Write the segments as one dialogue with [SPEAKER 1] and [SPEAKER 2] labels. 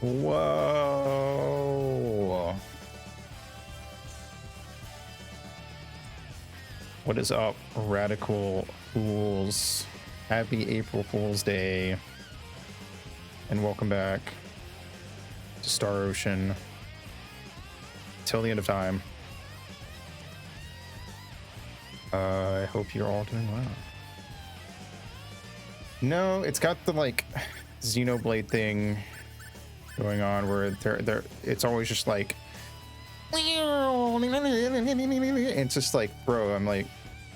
[SPEAKER 1] Whoa. What is up, Radical Fools? Happy April Fool's Day. And welcome back to Star Ocean. Till the end of time. I hope you're all doing well. No, it's got the like Xenoblade thing going on where it's always just like it's just like, bro, I'm like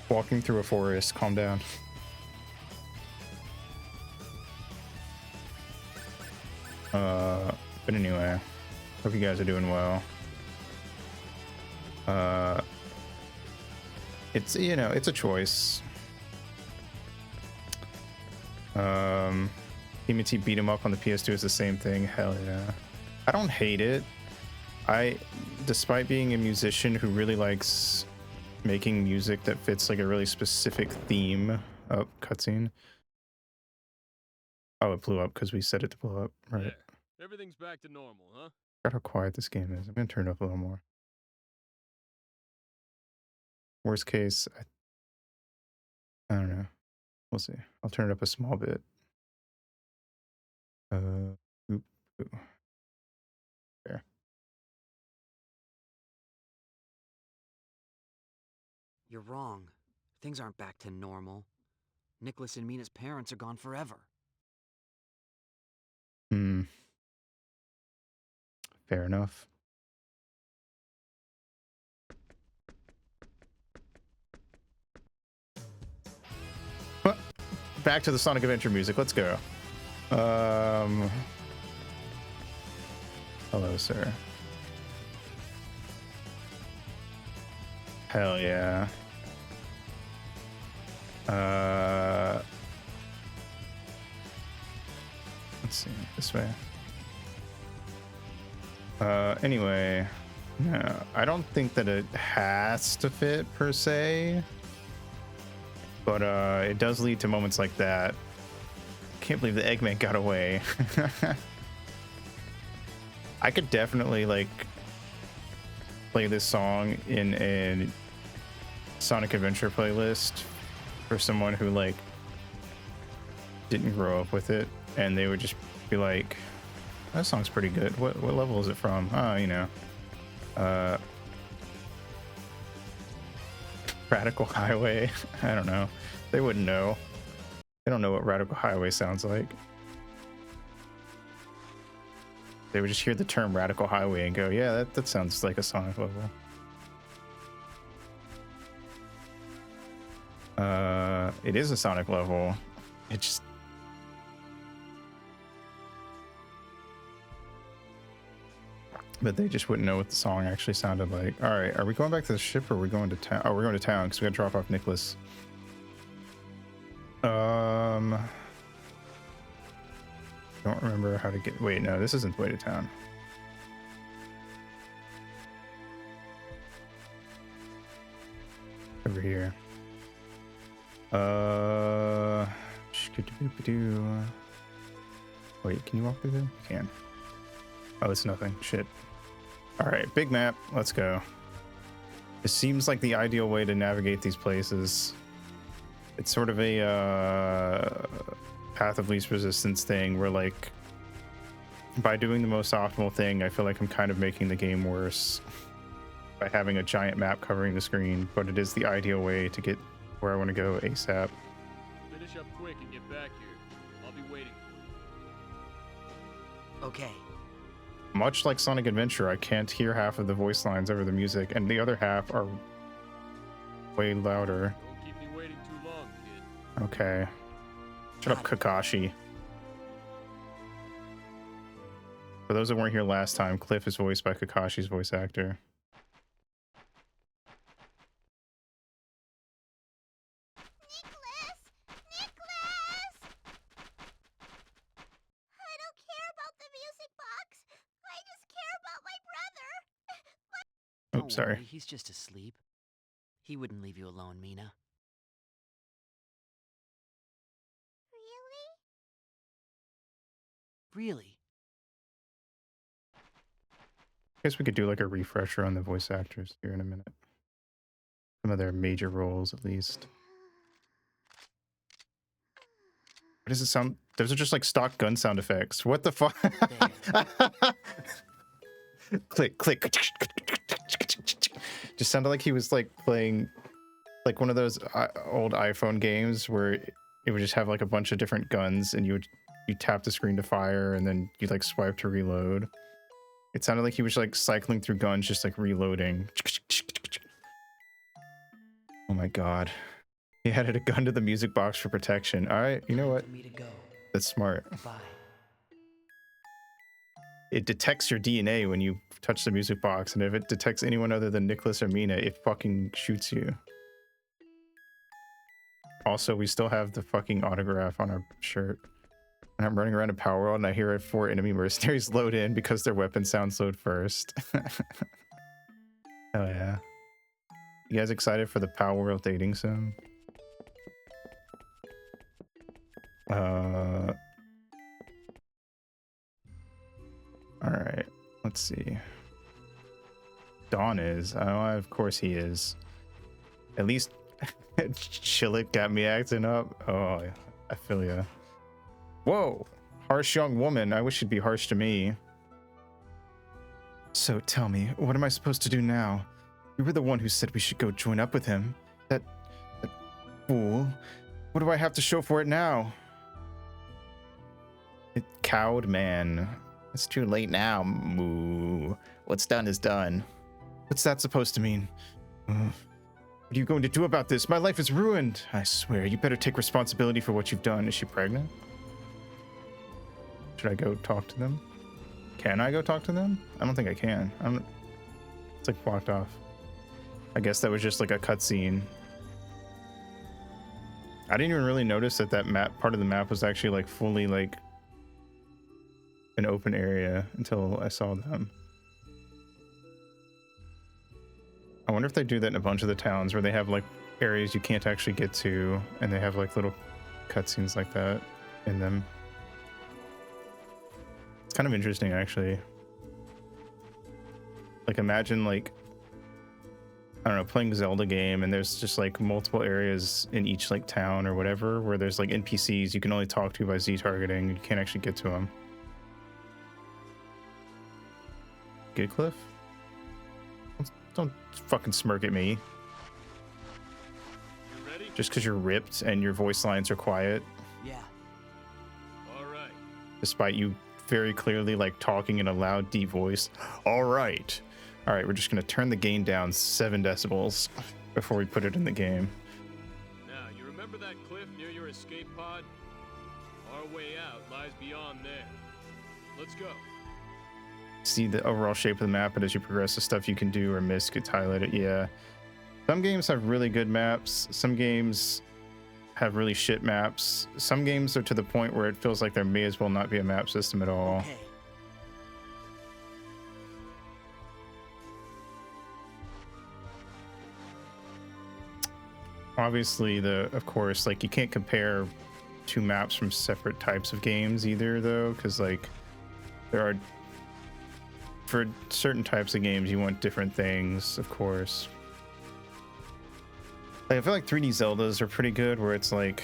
[SPEAKER 1] walking through a forest, calm down. But anyway, hope you guys are doing well. It's, you know, it's a choice. TMT beat 'em up on the PS2 is the same thing. Hell yeah. I don't hate it. Despite being a musician who really likes making music that fits like a really specific theme. Oh, cutscene. Oh, it blew up because we set it to blow up. Right.
[SPEAKER 2] There. Everything's back to normal, huh?
[SPEAKER 1] Look how quiet this game is. I'm gonna turn it up a little more. Worst case, I don't know. We'll see. I'll turn it up a small bit. Oop, oop. There.
[SPEAKER 3] You're wrong. Things aren't back to normal. Nicholas and Mina's parents are gone forever.
[SPEAKER 1] Fair enough. Back to the Sonic Adventure music. Let's go. Hello, sir. Hell yeah. Let's see. This way. Anyway. No, I don't think that it has to fit per se. But it does lead to moments like that. Can't believe the Eggman got away. I could definitely like play this song in a Sonic Adventure playlist for someone who like didn't grow up with it, and they would just be like, that song's pretty good. What level is it from? Oh, you know. Radical Highway. I don't know. They wouldn't know. They don't know what Radical Highway sounds like. They would just hear the term Radical Highway and go, yeah, that sounds like a Sonic level. It is a Sonic level. It just... But they just wouldn't know what the song actually sounded like. All right, are we going back to the ship or are we going to town? Oh, we're going to town because we got to drop off Nicholas. Don't remember how to get... Wait, no, this isn't the way to town. Over here. Wait, can you walk through there? You can. Oh, it's nothing. Shit. All right, big map. Let's go. It seems like the ideal way to navigate these places. It's sort of a path of least resistance thing where, like, by doing the most optimal thing, I feel like I'm kind of making the game worse by having a giant map covering the screen, but it is the ideal way to get where I want to go ASAP.
[SPEAKER 2] Finish up quick and get back here. I'll be waiting for you.
[SPEAKER 3] Okay.
[SPEAKER 1] Much like Sonic Adventure, I can't hear half of the voice lines over the music, and the other half are way louder.
[SPEAKER 2] Don't keep me waiting too long, kid.
[SPEAKER 1] Okay. Shut up, Kakashi. For those that weren't here last time, Cliff is voiced by Kakashi's voice actor.
[SPEAKER 3] Don't
[SPEAKER 1] Sorry.
[SPEAKER 3] worry, he's just asleep. He wouldn't leave you alone, Mina.
[SPEAKER 4] Really?
[SPEAKER 3] Really?
[SPEAKER 1] Guess we could do like a refresher on the voice actors here in a minute. Some of their major roles, at least. What does it sound? Those are just like stock gun sound effects. What the fuck? Click, click. Just sounded like he was like playing like one of those old iPhone games where it would just have like a bunch of different guns and you tap the screen to fire and then you like swipe to reload. It sounded like he was like cycling through guns, just like reloading. Oh my god. He added a gun to the music box for protection. All right, you know what? That's smart.
[SPEAKER 4] Bye.
[SPEAKER 1] It detects your DNA when you touch the music box, and if it detects anyone other than Nicholas or Mina, it fucking shoots you. Also, we still have the fucking autograph on our shirt. And I'm running around a power world and I hear 4 enemy mercenaries load in because their weapon sounds load first. Hell yeah. You guys excited for the Power World dating sim? Alright, let's see. Dawn is. Oh, of course he is. At least Chillick got me acting up. Oh, I feel ya. Whoa, harsh young woman. I wish you'd be harsh to me. So tell me, what am I supposed to do now? You were the one who said we should go join up with him. That fool. What do I have to show for it now? It cowed man. It's too late now. Moo. What's done is done. What's that supposed to mean? What are you going to do about this? My life is ruined. I swear, you better take responsibility for what you've done. Is she pregnant? Should I go talk to them? Can I go talk to them? I don't think I can. It's like blocked off. I guess that was just like a cutscene. I didn't even really notice that that map part of the map was actually like fully like an open area until I saw them. I wonder if they do that in a bunch of the towns where they have like areas you can't actually get to and they have like little cutscenes like that in them. It's kind of interesting actually. Like imagine like, I don't know, playing a Zelda game and there's just like multiple areas in each like town or whatever where there's like NPCs you can only talk to by Z targeting. You can't actually get to them. Gidcliff? Don't fucking smirk at me.
[SPEAKER 2] You ready?
[SPEAKER 1] Just because you're ripped and your voice lines are quiet,
[SPEAKER 3] Yeah.
[SPEAKER 2] All right.
[SPEAKER 1] despite you very clearly like talking in a loud, deep voice. All right. All right, we're just going to turn the gain down 7 decibels before we put it in the game.
[SPEAKER 2] Now, you remember that cliff near your escape pod? Our way out lies beyond there. Let's go.
[SPEAKER 1] See the overall shape of the map, but as you progress, the stuff you can do or miss gets highlighted. Yeah. Some games have really good maps. Some games have really shit maps. Some games are to the point where it feels like there may as well not be a map system at all.
[SPEAKER 3] Okay.
[SPEAKER 1] Obviously, of course, like you can't compare 2 maps from separate types of games either, though, because like there are, for certain types of games, you want different things, of course. Like, I feel like 3D Zeldas are pretty good, where it's like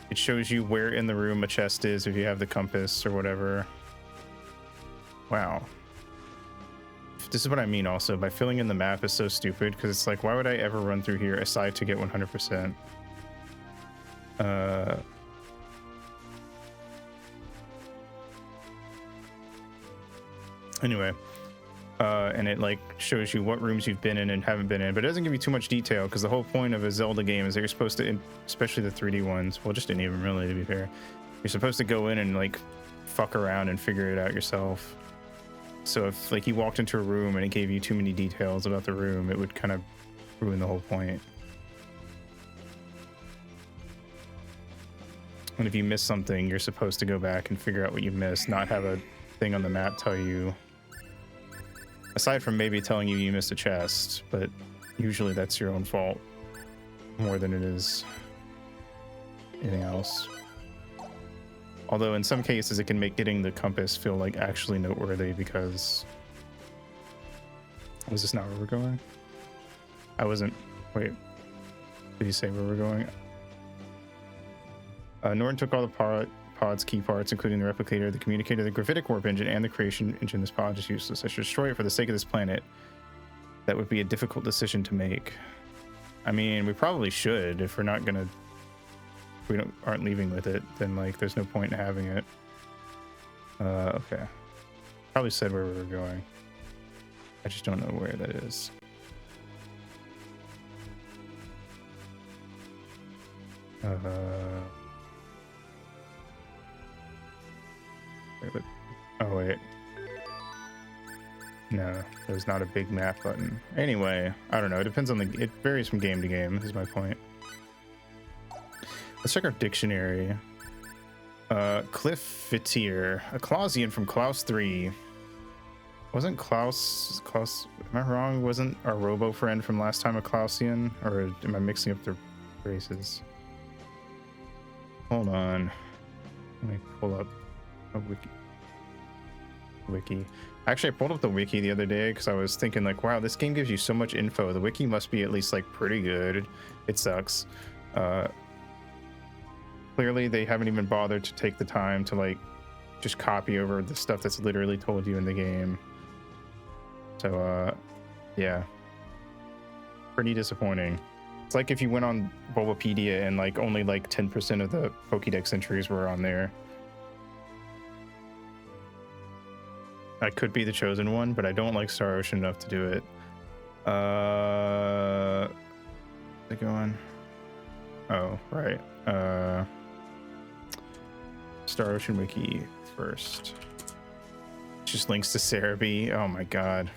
[SPEAKER 1] it shows you where in the room a chest is if you have the compass or whatever. Wow. This is what I mean also by filling in the map is so stupid, because it's like, why would I ever run through here aside to get 100%? Anyway, and it like shows you what rooms you've been in and haven't been in, but it doesn't give you too much detail, because the whole point of a Zelda game is that you're supposed to, especially the 3D ones, well, just any of them really, to be fair, you're supposed to go in and like fuck around and figure it out yourself. So if like you walked into a room and it gave you too many details about the room, it would kind of ruin the whole point. And if you miss something, you're supposed to go back and figure out what you missed, not have a thing on the map tell you, aside from maybe telling you you missed a chest, but usually that's your own fault more than it is anything else. Although in some cases it can make getting the compass feel like actually noteworthy, because Was this not where we're going? I wasn't. Wait. Did you say where we're going? Norton took all the pod's key parts, including the replicator, the communicator, the gravitic warp engine, and the creation engine. This pod is useless. I should destroy it for the sake of this planet. That would be a difficult decision to make. I mean, we probably should. If we're not gonna, if we aren't leaving with it, then like there's no point in having it. Okay. Probably said where we were going. I just don't know where that is. Wait. Oh wait. No, there's not a big map button. Anyway, I don't know. It depends on it varies from game to game, is my point. Let's check our dictionary. Cliff Fitier, a Clausian from Klaus 3. Wasn't Klaus, am I wrong? Wasn't our robo friend from last time a Clausian? Or am I mixing up the races? Hold on. Let me pull up a wiki. Actually, I pulled up the wiki the other day because I was thinking like, wow, this game gives you so much info. The wiki must be at least like pretty good. It sucks. Clearly they haven't even bothered to take the time to like just copy over the stuff that's literally told you in the game. So yeah, pretty disappointing. It's like if you went on Bulbapedia and like only like 10% of the Pokédex entries were on there. I could be the chosen one, but I don't like Star Ocean enough to do it. They go on. Oh, right. Star Ocean Wiki first. Just links to Cerebi. Oh my god.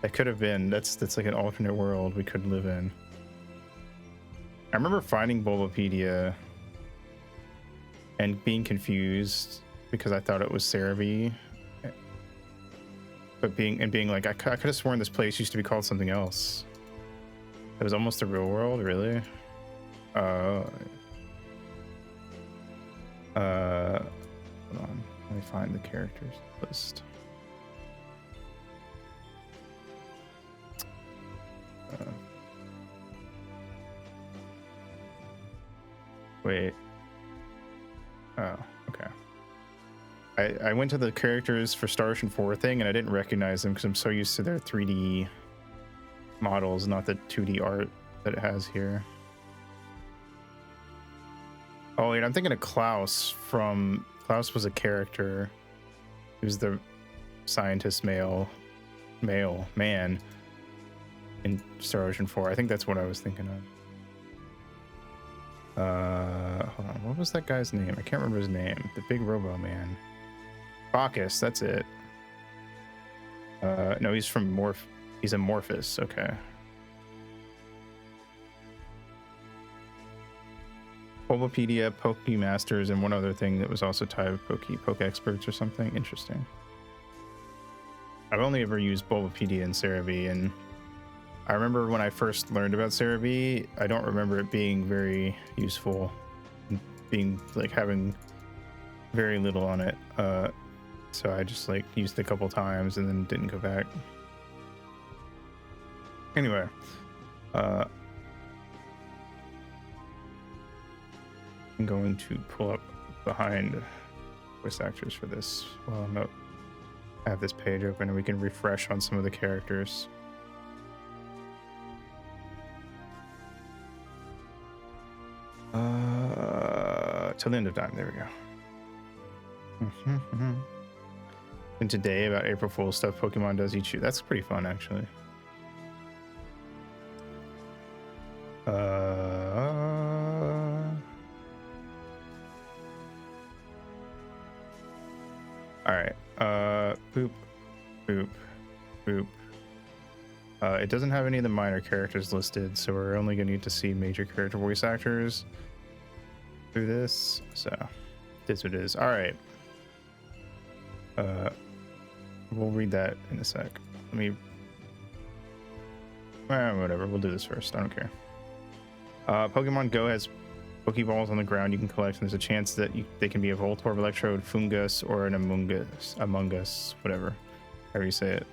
[SPEAKER 1] That could have been. That's like an alternate world we could live in. I remember finding Bulbapedia and being confused because I thought it was Cerebi. But being like, I could have sworn this place used to be called something else. It was almost the real world, really? Hold on. Let me find the characters list. Wait. Oh, okay. I went to the characters for Star Ocean 4 thing and I didn't recognize them because I'm so used to their 3D models, not the 2D art that it has here. Oh wait, I'm thinking of Klaus from... Klaus was a character. He was the scientist man in Star Ocean 4. I think that's what I was thinking of. Hold on, what was that guy's name? I can't remember his name. The big robo man. Bacchus, that's it. No, he's from he's Amorphous, okay. Bulbapedia, Pokemasters, and one other thing that was also tied with Poke-Experts or something. Interesting. I've only ever used Bulbapedia and Cerebi, and I remember when I first learned about Cerebi, I don't remember it being very useful, being like having very little on it. So I just like used it a couple times and then didn't go back. Anyway, I'm going to pull up behind voice actors for this. Well, no, I have this page open and we can refresh on some of the characters. Till the end of time. There we go. And today about April Fool's stuff Pokemon does each year. That's pretty fun, actually. All right. Boop, boop, boop. It doesn't have any of the minor characters listed, so we're only going to need to see major character voice actors through this. So, it is what it is. All right. We'll read that in a sec. Let me... whatever, we'll do this first. I don't care. Pokemon Go has Pokeballs on the ground you can collect, and there's a chance that they can be a Voltorb, Electrode, Fungus, or an Among Us, whatever. However you say it.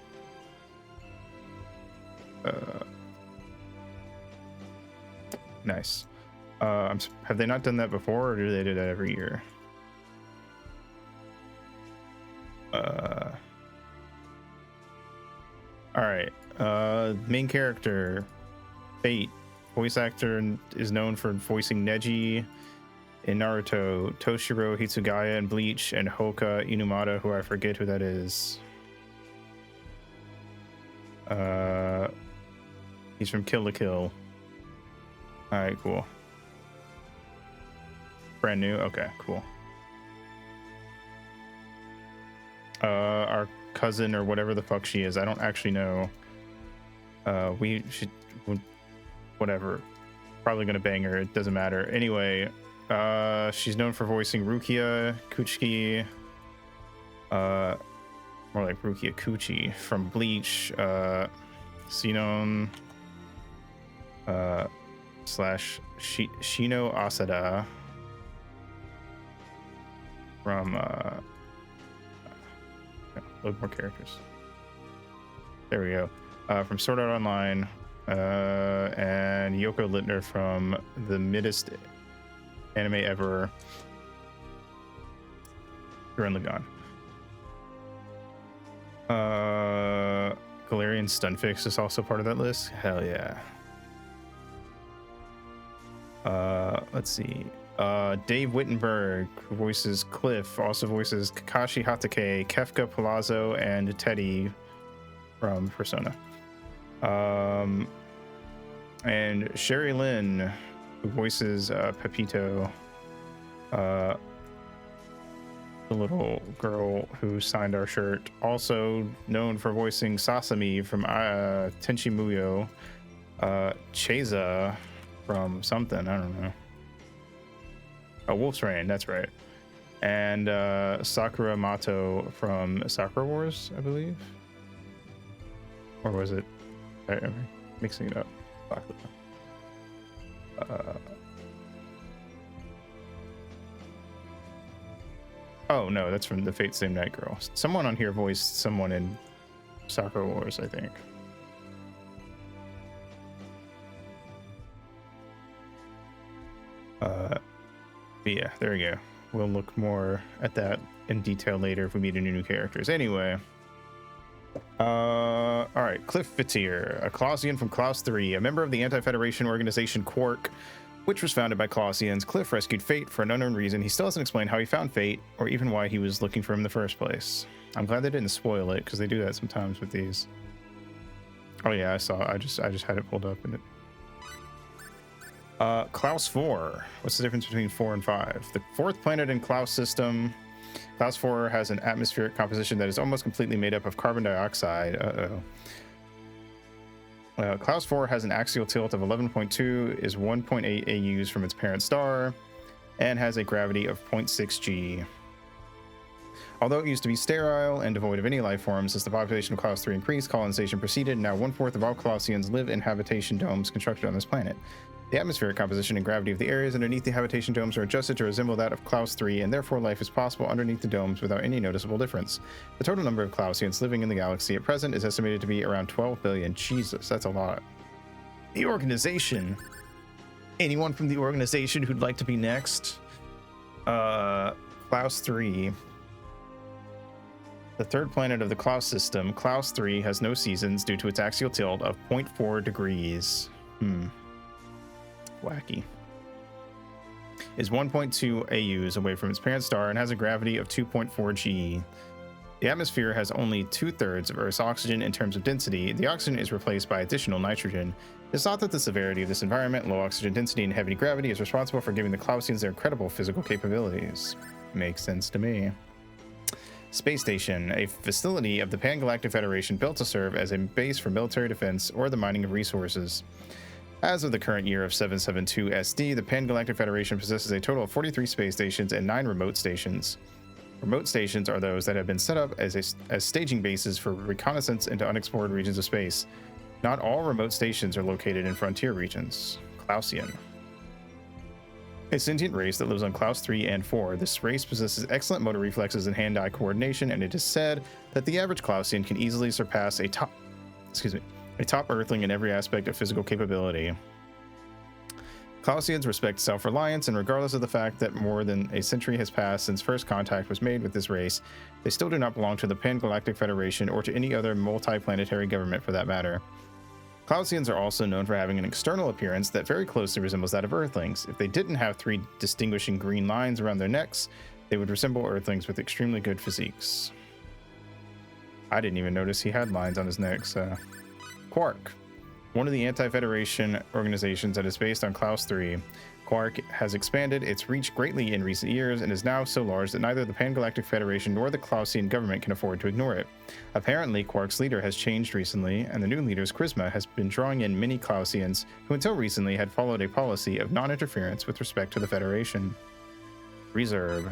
[SPEAKER 1] Nice. Have they not done that before, or do they do that every year? All right. Main character, Fate. Voice actor is known for voicing Neji in Naruto, Toshiro Hitsugaya in Bleach, and Hoka Inumata, who I forget who that is. He's from Kill la Kill. All right, cool. Brand new. Okay, cool. Our cousin or whatever the fuck she is, I don't actually know. We should, whatever. Probably gonna bang her. It doesn't matter. Anyway, she's known for voicing Rukia Kuchiki. More like Rukia Kuchi from Bleach. Sinon slash Shino Asada from load more characters. There we go. From Sword Art Online, and Yoko Littner from the middest anime ever, Gurren Lagann. Galarian Stunfix is also part of that list. Hell yeah. Let's see. Dave Wittenberg, who voices Cliff, also voices Kakashi Hatake, Kefka Palazzo, and Teddy from Persona. And Sherry Lynn, who voices Pepito, the little girl who signed our shirt, also known for voicing Sasami from Tenchi Muyo, Cheza from something, I don't know. Oh, Wolf's Rain, that's right. And Sakura Mato from Sakura Wars, I believe. Or was it? I'm mixing it up. Oh no, that's from the Fate Same Night Girl. Someone on here voiced someone in Sakura Wars, I think. But yeah, there we go. We'll look more at that in detail later if we meet any new characters. Anyway. All right, Cliff Fitzir, a Clausian from Klaus 3, a member of the anti-Federation organization Quark, which was founded by Clausians. Cliff rescued Fate for an unknown reason. He still hasn't explained how he found Fate or even why he was looking for him in the first place. I'm glad they didn't spoil it, because they do that sometimes with these. Oh yeah, I saw. I just had it pulled up in it. Klaus 4. What's the difference between 4 and 5? The fourth planet in Klaus system. Klaus 4 has an atmospheric composition that is almost completely made up of carbon dioxide. Klaus 4 has an axial tilt of 11.2, is 1.8 AUs from its parent star, and has a gravity of 0.6 G. Although it used to be sterile and devoid of any life forms, as the population of Klaus 3 increased, colonization proceeded, and now 1/4 of all Klausians live in habitation domes constructed on this planet. The atmospheric composition and gravity of the areas underneath the habitation domes are adjusted to resemble that of Klaus 3, and therefore life is possible underneath the domes without any noticeable difference. The total number of Klausians living in the galaxy at present is estimated to be around 12 billion. Jesus, that's a lot. The organization. Anyone from the organization who'd like to be next? Klaus 3. The third planet of the Klaus system, Klaus 3, has no seasons due to its axial tilt of 0.4 degrees. Wacky. Is 1.2 AUs away from its parent star and has a gravity of 2.4 G. The atmosphere has only 2/3 of Earth's oxygen in terms of density. The oxygen is replaced by additional nitrogen. It's thought that the severity of this environment, low oxygen density, and heavy gravity is responsible for giving the Klausians their incredible physical capabilities. Makes sense to me. Space Station, a facility of the Pan-Galactic Federation built to serve as a base for military defense or the mining of resources. As of the current year of 772 SD, the Pan-Galactic Federation possesses a total of 43 space stations and 9 remote stations. Remote stations are those that have been set up as staging bases for reconnaissance into unexplored regions of space. Not all remote stations are located in frontier regions. Klausian. A sentient race that lives on Klaus 3 and 4. This race possesses excellent motor reflexes and hand-eye coordination, and it is said that the average Klausian can easily surpass a top Earthling in every aspect of physical capability. Klausians respect self-reliance, and regardless of the fact that more than a century has passed since first contact was made with this race, they still do not belong to the Pan-Galactic Federation or to any other multi-planetary government for that matter. Klausians are also known for having an external appearance that very closely resembles that of Earthlings. If they didn't have 3 distinguishing green lines around their necks, they would resemble Earthlings with extremely good physiques. I didn't even notice he had lines on his neck, so... Quark. One of the anti-Federation organizations that is based on Klaus 3, Quark has expanded its reach greatly in recent years and is now so large that neither the Pan-Galactic Federation nor the Klausian government can afford to ignore it. Apparently, Quark's leader has changed recently, and the new leader's charisma has been drawing in many Klausians who until recently had followed a policy of non-interference with respect to the Federation. Reserve.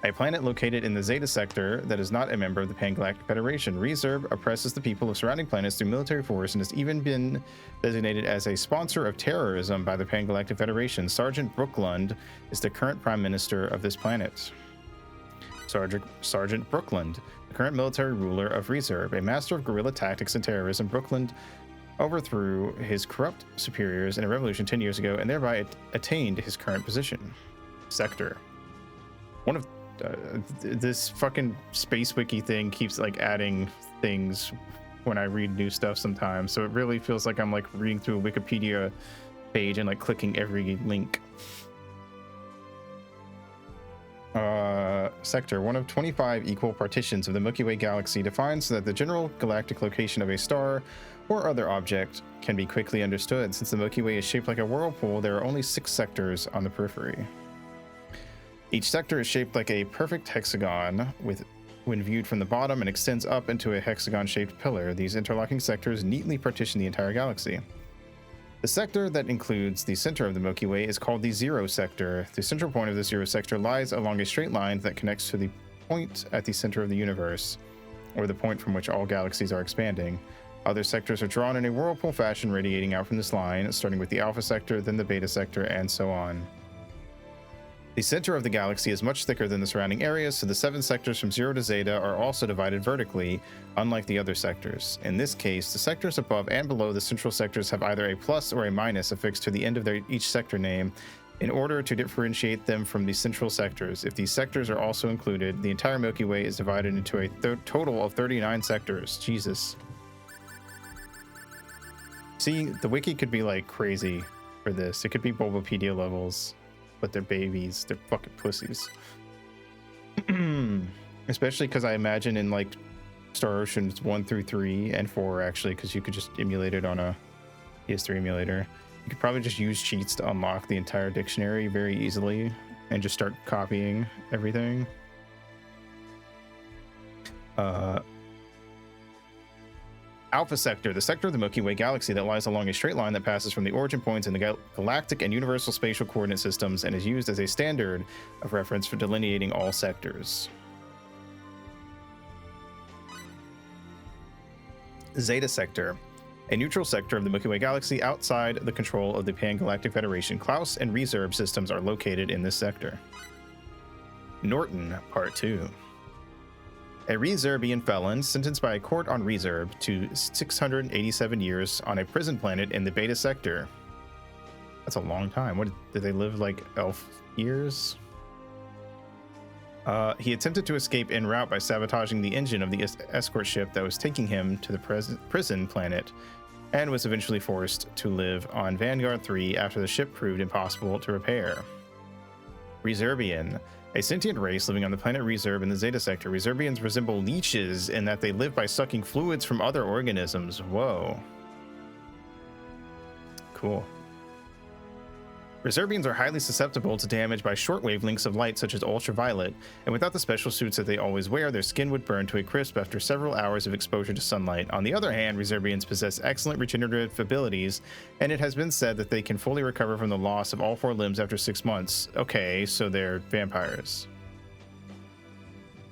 [SPEAKER 1] A planet located in the Zeta Sector that is not a member of the Pan-Galactic Federation. Reserve oppresses the people of surrounding planets through military force and has even been designated as a sponsor of terrorism by the Pan-Galactic Federation. Sergeant Brooklund is the current prime minister of this planet. Sergeant Brooklund, the current military ruler of Reserve, a master of guerrilla tactics and terrorism. Brooklund overthrew his corrupt superiors in a revolution 10 years ago and thereby attained his current position. Sector. One of this fucking space wiki thing keeps like adding things when I read new stuff sometimes, so it really feels like I'm like reading through a Wikipedia page and like clicking every link. Sector, one of 25 equal partitions of the Milky Way galaxy, defined so that the general galactic location of a star or other object can be quickly understood. Since the Milky Way is shaped like a whirlpool, there are only 6 sectors on the periphery. Each sector is shaped like a perfect hexagon when viewed from the bottom and extends up into a hexagon-shaped pillar. These interlocking sectors neatly partition the entire galaxy. The sector that includes the center of the Milky Way is called the Zero Sector. The central point of the Zero Sector lies along a straight line that connects to the point at the center of the universe, or the point from which all galaxies are expanding. Other sectors are drawn in a whirlpool fashion radiating out from this line, starting with the Alpha Sector, then the Beta Sector, and so on. The center of the galaxy is much thicker than the surrounding areas, so the 7 sectors from 0 to Zeta are also divided vertically, unlike the other sectors. In this case, the sectors above and below the central sectors have either a plus or a minus affixed to the end of each sector name in order to differentiate them from the central sectors. If these sectors are also included, the entire Milky Way is divided into a total of 39 sectors. Jesus. See, the wiki could be like crazy for this. It could be Bulbapedia levels. But they're babies. They're fucking pussies. Especially because I imagine in like Star Oceans 1 through 3 and 4 actually, because you could just emulate it on a PS3 emulator. You could probably just use cheats to unlock the entire dictionary very easily and just start copying everything. Alpha Sector, the sector of the Milky Way galaxy that lies along a straight line that passes from the origin points in the galactic and universal spatial coordinate systems and is used as a standard of reference for delineating all sectors. Zeta Sector, a neutral sector of the Milky Way galaxy outside the control of the Pan-Galactic Federation. Klaus and Reserve systems are located in this sector. Norton, Part 2. A Reserbian felon sentenced by a court on Reserve to 687 years on a prison planet in the Beta Sector. That's a long time. What did they live like elf years? He attempted to escape en route by sabotaging the engine of the escort ship that was taking him to the prison planet, and was eventually forced to live on Vanguard 3 after the ship proved impossible to repair. Reserbian, a sentient race living on the planet Reserve in the Zeta Sector. Reserbians resemble leeches in that they live by sucking fluids from other organisms. Whoa. Cool. Reserbians are highly susceptible to damage by short wavelengths of light such as ultraviolet, and without the special suits that they always wear, their skin would burn to a crisp after several hours of exposure to sunlight. On the other hand, Reserbians possess excellent regenerative abilities, and it has been said that they can fully recover from the loss of all 4 limbs after 6 months. Okay, so they're vampires.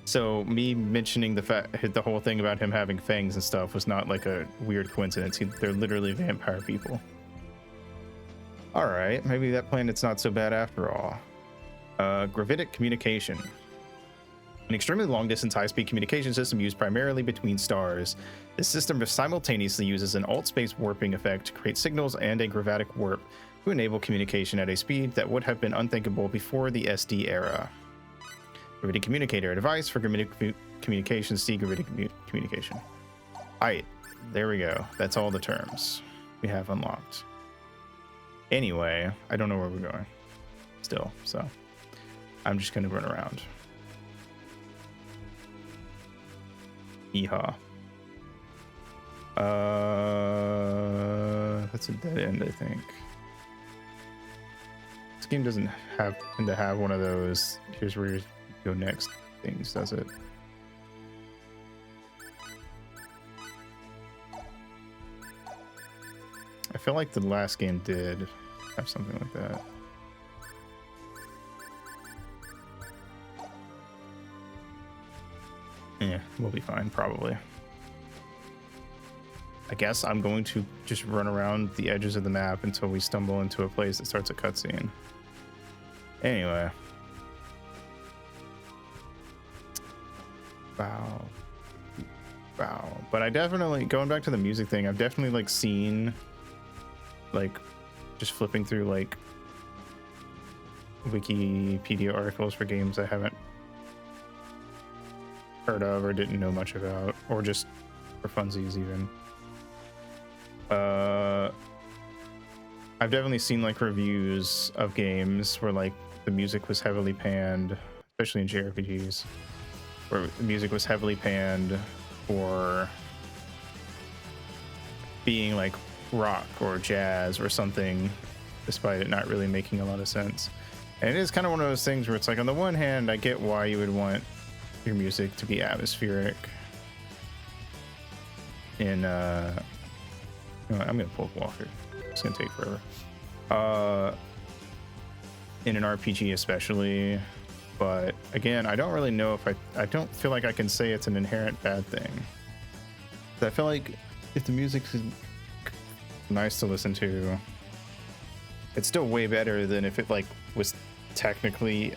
[SPEAKER 1] So me mentioning the whole thing about him having fangs and stuff was not like a weird coincidence. They're literally vampire people. All right, maybe that planet's not so bad after all. Gravitic communication. An extremely long-distance high-speed communication system used primarily between stars. This system simultaneously uses an alt-space warping effect to create signals and a gravitic warp to enable communication at a speed that would have been unthinkable before the SD era. Gravitic communicator, a device for communication, see gravitic communication. Alright, there we go. That's all the terms we have unlocked. Anyway, I don't know where we're going still, so I'm just gonna run around. Yeehaw. That's a dead end, I think. This game doesn't tend to have one of those here's where you go next things, does it? I feel like the last game did have something like that. Yeah, we'll be fine, probably. I guess I'm going to just run around the edges of the map until we stumble into a place that starts a cutscene. Anyway. Wow. Wow. But I definitely, going back to the music thing, I've definitely like seen, like, just flipping through like Wikipedia articles for games I haven't heard of or didn't know much about, or just for funsies even. I've definitely seen like reviews of games where like the music was heavily panned, especially in JRPGs, where the music was heavily panned for being like rock or jazz or something, despite it not really making a lot of sense. And it is kind of one of those things where it's like, on the one hand, I get why you would want your music to be atmospheric in I'm gonna pull a Walker. It's gonna take forever. In an RPG especially, but again, I don't really know if I don't feel like I can say it's an inherent bad thing. I feel like if the music's nice to listen to, it's still way better than if it like was technically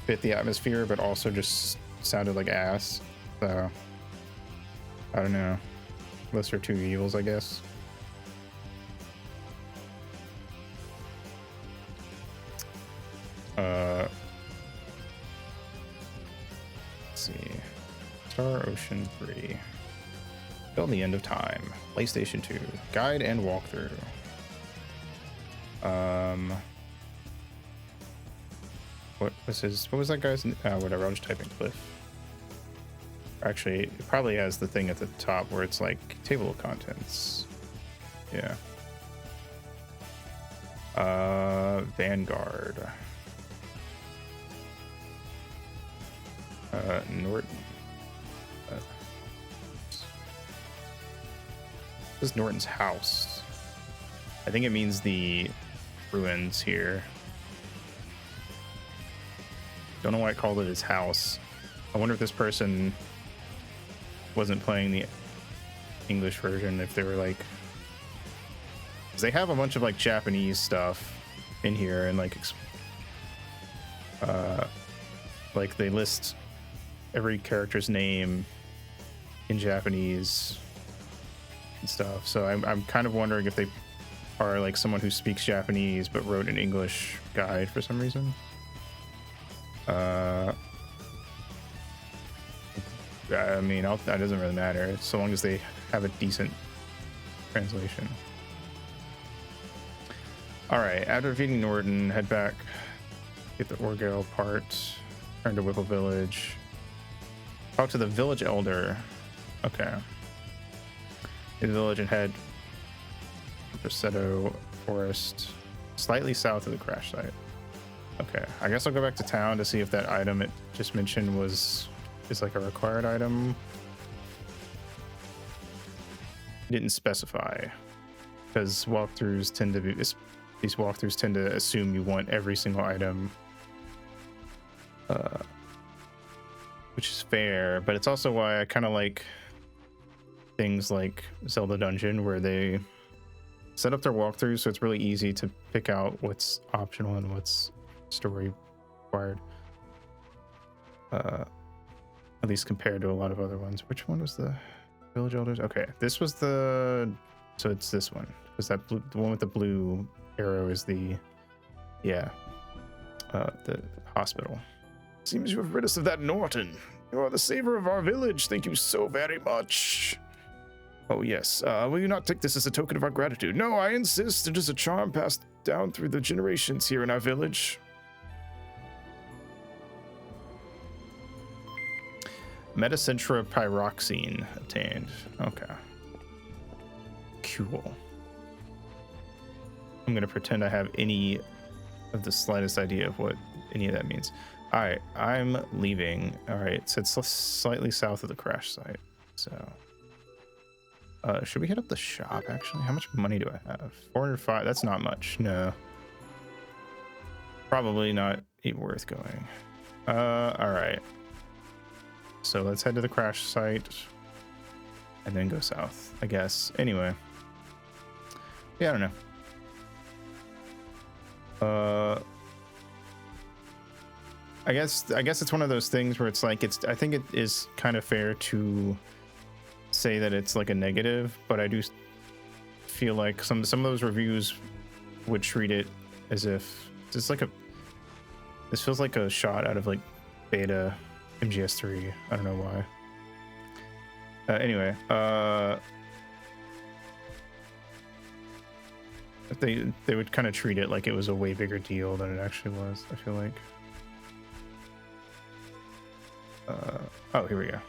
[SPEAKER 1] fit the atmosphere but also just sounded like ass. So I don't know, lesser two evils, I guess. Let's see. Star Ocean 3. Till the End of Time. PlayStation 2. Guide and walkthrough. What was that guy's whatever, I'll just type in Cliff. Actually, it probably has the thing at the top where it's like table of contents. Yeah. Vanguard. Norton. This is Norton's house. I think it means the ruins here. Don't know why I called it his house. I wonder if this person wasn't playing the English version, if they were like, because they have a bunch of like Japanese stuff in here, and like they list every character's name in Japanese and stuff. So I'm kind of wondering if they are like someone who speaks Japanese but wrote an English guide for some reason. I mean, that doesn't really matter so long as they have a decent translation. All right, after defeating Norton, head back, get the Orgel part, return to Whipple Village, talk to the village elder. Okay. In the village and head to Seto Forest, slightly south of the crash site. Okay, I guess I'll go back to town to see if that item it just mentioned is like a required item. It didn't specify, because walkthroughs tend to be these walkthroughs tend to assume you want every single item, which is fair, but it's also why I kind of like things like Zelda Dungeon, where they set up their walkthroughs so it's really easy to pick out what's optional and what's story required. At least compared to a lot of other ones. Which one was the village elders? Okay, this was the. So it's this one. Was that blue, the one with the blue arrow? Is the the hospital. Seems you have rid us of that, Norton. You are the savior of our village. Thank you so very much. Oh yes. Will you not take this as a token of our gratitude? No, I insist. It is a charm passed down through the generations here in our village. Metacentra pyroxene obtained. Okay. Cool. I'm gonna pretend I have any of the slightest idea of what any of that means. All right, I'm leaving. All right, so it's slightly south of the crash site. So, should we hit up the shop actually? How much money do I have? 405. That's not much. No. Probably not worth going. All right. So let's head to the crash site and then go south, I guess. Anyway. Yeah, I don't know. I guess it's one of those things where it's like I think it is kind of fair to say that it's like a negative, but I do feel like some of those reviews would treat it as if this feels like a shot out of like beta MGS3. I don't know why. Anyway, they would kind of treat it like it was a way bigger deal than it actually was, I feel like. Oh, here we go.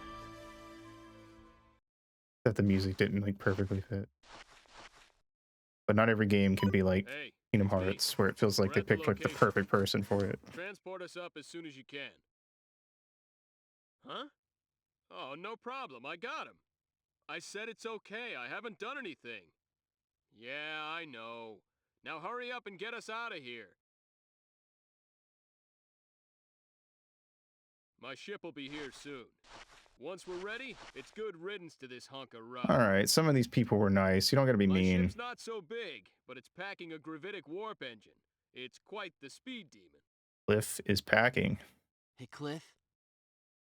[SPEAKER 1] That the music didn't like perfectly fit. But not every game can be like Kingdom Hearts, where it feels like they picked like the perfect person for it.
[SPEAKER 2] Transport us up as soon as you can. Huh? Oh, no problem. I got him. I said it's okay. I haven't done anything. Yeah, I know. Now hurry up and get us out of here. My ship will be here soon. Once we're ready, it's good riddance to this hunk of rock.
[SPEAKER 1] All right, some of these people were nice. You don't got to be mean.
[SPEAKER 2] My ship's not so big, but it's packing a gravitic warp engine. It's quite the speed demon.
[SPEAKER 1] Cliff is packing.
[SPEAKER 3] Hey, Cliff,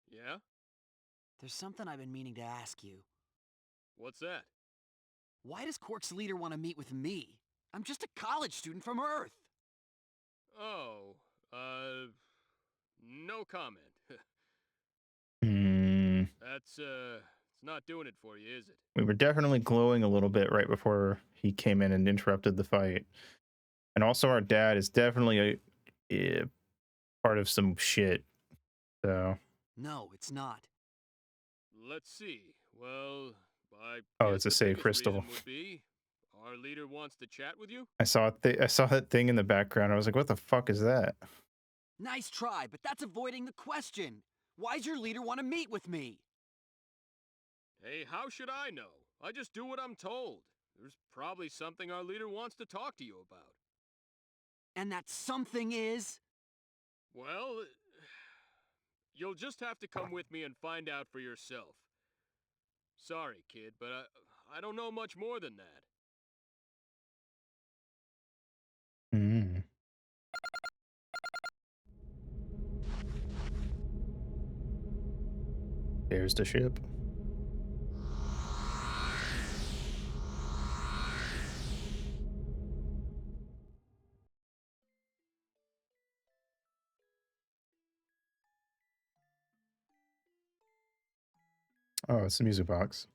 [SPEAKER 2] Yeah?
[SPEAKER 3] there's something I've been meaning to ask you.
[SPEAKER 2] What's that?
[SPEAKER 3] Why does Quark's leader want to meet with me? I'm just a college student from Earth.
[SPEAKER 2] Oh, no comment. That's, it's not doing it for you, is it?
[SPEAKER 1] We were definitely glowing a little bit right before he came in and interrupted the fight. And also our dad is definitely a part of some shit. So.
[SPEAKER 3] No, it's not.
[SPEAKER 2] Let's see. Well,
[SPEAKER 1] Oh, it's a save crystal.
[SPEAKER 2] Would be our leader wants to chat with you.
[SPEAKER 1] I saw that thing in the background. I was like, what the fuck is that?
[SPEAKER 3] Nice try, but that's avoiding the question. Why's your leader want to meet with me?
[SPEAKER 2] Hey, how should I know? I just do what I'm told. There's probably something our leader wants to talk to you about.
[SPEAKER 3] And that something is?
[SPEAKER 2] Well, you'll just have to come with me and find out for yourself. Sorry, kid, but I don't know much more than that.
[SPEAKER 1] There's the ship. Oh, it's the music box.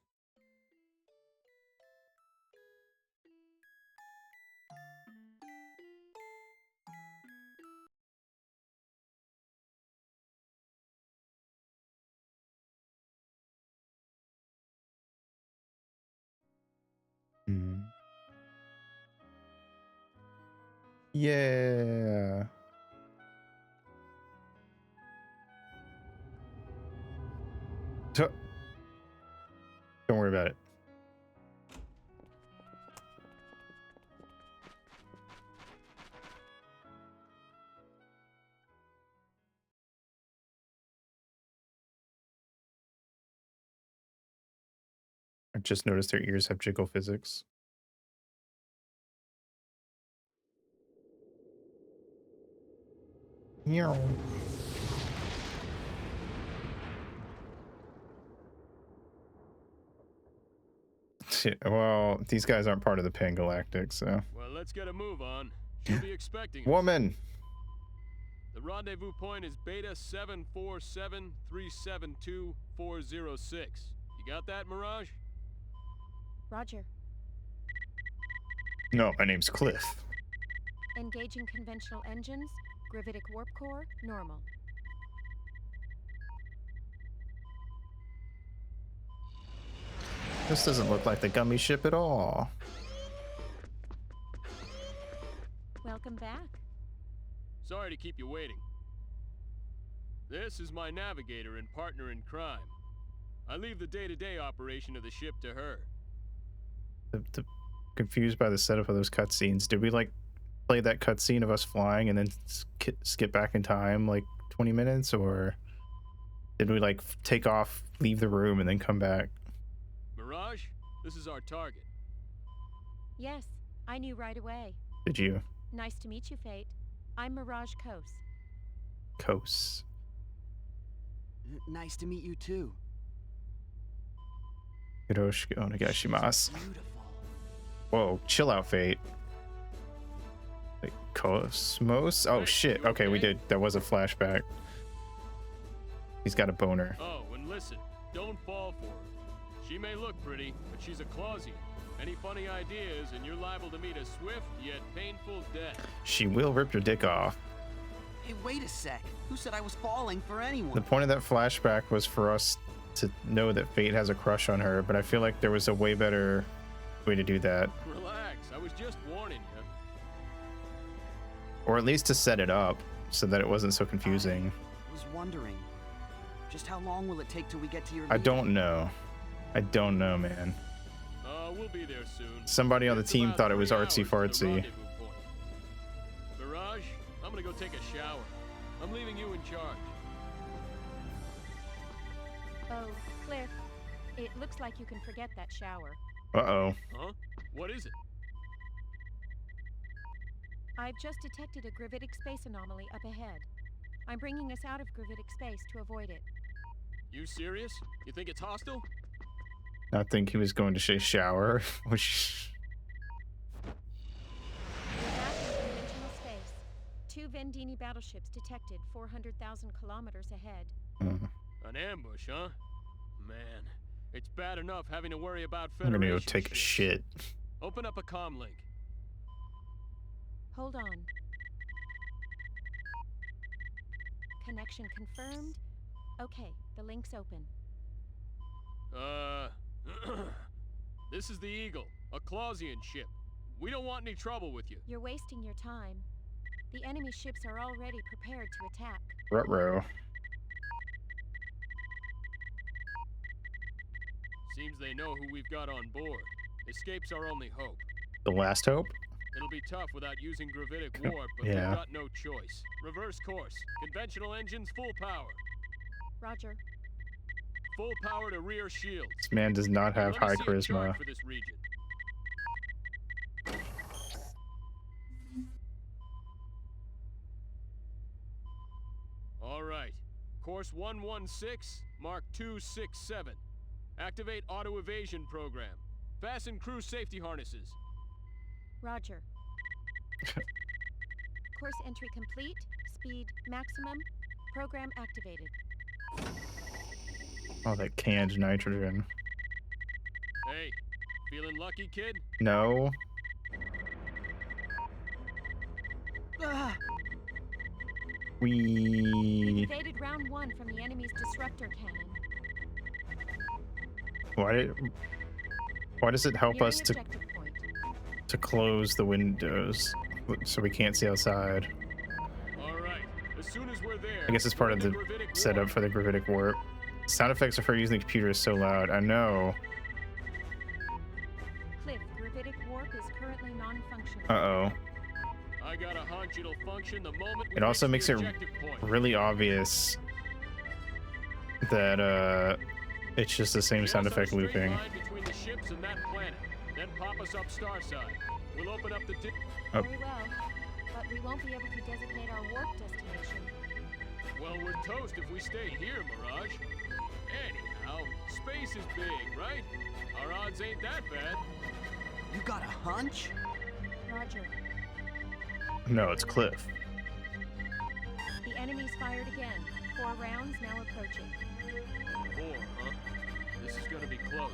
[SPEAKER 1] Yeah. Don't worry about it. I just noticed their ears have jiggle physics. Meow. Well, these guys aren't part of the Pan Galactic, so.
[SPEAKER 2] Well, let's get a move on. She'll be expecting us.
[SPEAKER 1] Woman!
[SPEAKER 2] The rendezvous point is Beta 747372406. You got that, Mirage?
[SPEAKER 4] Roger.
[SPEAKER 1] No, my name's Cliff.
[SPEAKER 4] Engaging conventional engines. Gravitic warp core, normal.
[SPEAKER 1] This doesn't look like the gummy ship at all.
[SPEAKER 4] Welcome back.
[SPEAKER 2] Sorry to keep you waiting. This is my navigator and partner in crime. I leave the day-to-day operation of the ship to her.
[SPEAKER 1] Confused by the setup of those cutscenes. Did we like play that cutscene of us flying and then skip back in time like 20 minutes, or did we like take off, leave the room, and then come back?
[SPEAKER 2] Mirage, this is our target.
[SPEAKER 4] Yes, I knew right away.
[SPEAKER 1] Did you?
[SPEAKER 4] Nice to meet you, Fate. I'm Mirage Kos.
[SPEAKER 1] Kos.
[SPEAKER 3] Nice to meet you too.
[SPEAKER 1] Yoroshiku onegaishimasu.
[SPEAKER 3] Beautiful.
[SPEAKER 1] Whoa, chill out, Fate. Wait, Cosmos? Oh
[SPEAKER 2] Hey,
[SPEAKER 1] shit.
[SPEAKER 2] you
[SPEAKER 1] Okay, we
[SPEAKER 2] okay?
[SPEAKER 1] did. That was a flashback. He's got a boner.
[SPEAKER 2] Oh, and listen, don't fall for her. She may look pretty, but she's a Clausian. Any funny ideas, and you're liable to meet a swift yet painful death.
[SPEAKER 1] She will rip your dick off.
[SPEAKER 3] Hey, wait a sec. Who said I was falling for anyone?
[SPEAKER 1] The point of that flashback was for us to know that Fate has a crush on her, but I feel like there was a way better way to do that.
[SPEAKER 2] Relax, I was just warning you.
[SPEAKER 1] Or at least to set it up so that it wasn't so confusing.
[SPEAKER 3] I was wondering, just how long will it take till we get to your
[SPEAKER 1] I
[SPEAKER 3] lead?
[SPEAKER 1] don't know. I don't know, man.
[SPEAKER 2] We'll be there soon.
[SPEAKER 1] Somebody on the
[SPEAKER 2] It's
[SPEAKER 1] team
[SPEAKER 2] about
[SPEAKER 1] thought it was
[SPEAKER 2] 3
[SPEAKER 1] artsy
[SPEAKER 2] hours to the
[SPEAKER 1] fartsy.
[SPEAKER 2] rendezvous point. Mirage, I'm gonna go take a shower. I'm leaving you in charge.
[SPEAKER 4] Oh, Cliff. It looks like you can forget that shower.
[SPEAKER 1] Uh-oh.
[SPEAKER 2] Huh? What is it?
[SPEAKER 4] I've just detected a gravitic space anomaly up ahead. I'm bringing us out of gravitic space to avoid it.
[SPEAKER 2] You serious? You think it's hostile?
[SPEAKER 1] I think he was going to say shower, which...
[SPEAKER 4] We're back in conventional space. 2 Vendini battleships detected 400,000 kilometers ahead.
[SPEAKER 2] An ambush, huh? Man, it's bad enough having to worry about
[SPEAKER 1] I'm gonna
[SPEAKER 2] Federation
[SPEAKER 1] go take a
[SPEAKER 2] ships.
[SPEAKER 1] shit.
[SPEAKER 2] Open up a comm link.
[SPEAKER 4] Hold on. Connection confirmed. Okay, the link's open.
[SPEAKER 2] This is the Eagle, a Clausian ship. We don't want any trouble with you.
[SPEAKER 4] You're wasting your time. The enemy ships are already prepared to attack.
[SPEAKER 1] Ruh-roh.
[SPEAKER 2] Seems they know who we've got on board. Escape's our only hope.
[SPEAKER 1] The last hope?
[SPEAKER 2] It'll be tough without using gravitic warp, but
[SPEAKER 1] Yeah.
[SPEAKER 2] we've got no choice. Reverse course. Conventional engines full power.
[SPEAKER 4] Roger.
[SPEAKER 2] Full power to rear shields.
[SPEAKER 1] This man does not have
[SPEAKER 2] Let me
[SPEAKER 1] high
[SPEAKER 2] see a chart
[SPEAKER 1] charisma.
[SPEAKER 2] for this region. All right. Course 116, Mark 267. Activate auto evasion program. Fasten crew safety harnesses.
[SPEAKER 4] Roger. Course entry complete. Speed maximum. Program activated.
[SPEAKER 1] Oh, that canned nitrogen.
[SPEAKER 2] Hey, feeling lucky, kid?
[SPEAKER 1] No.
[SPEAKER 3] Ah,
[SPEAKER 4] We've
[SPEAKER 1] We...
[SPEAKER 4] evaded round 1 from the enemy's disruptor cannon.
[SPEAKER 1] Why does it help
[SPEAKER 4] Nearing
[SPEAKER 1] us to
[SPEAKER 4] objective point.
[SPEAKER 1] close the windows so we can't see outside?
[SPEAKER 2] All right. As soon as we're there,
[SPEAKER 1] I guess it's part of the
[SPEAKER 2] gravitic
[SPEAKER 1] setup
[SPEAKER 2] warp.
[SPEAKER 1] for the gravitic warp. Sound effects of her using the computer is so loud. I know.
[SPEAKER 4] Cliff, gravitic warp is currently non-functional.
[SPEAKER 1] Uh-oh.
[SPEAKER 2] I got a hunch it'll function the moment we
[SPEAKER 1] It also
[SPEAKER 2] reach
[SPEAKER 1] makes
[SPEAKER 2] the
[SPEAKER 1] it
[SPEAKER 2] objective point.
[SPEAKER 1] really obvious that it's just the same
[SPEAKER 2] Get
[SPEAKER 1] sound
[SPEAKER 2] us on a
[SPEAKER 1] effect
[SPEAKER 2] straight
[SPEAKER 1] looping.
[SPEAKER 2] line between the ships and that planet. Then pop us up Starside. We'll open up the
[SPEAKER 1] Oh.
[SPEAKER 4] Very well. But we won't be able to designate our warp destination.
[SPEAKER 2] Well, we're toast if we stay here, Mirage. Anyhow, space is big, right? Our odds ain't that bad.
[SPEAKER 3] You got a hunch?
[SPEAKER 4] Roger.
[SPEAKER 1] No, it's Cliff.
[SPEAKER 4] The enemy's fired again. 4 rounds now approaching.
[SPEAKER 2] 4, huh? This is gonna be close.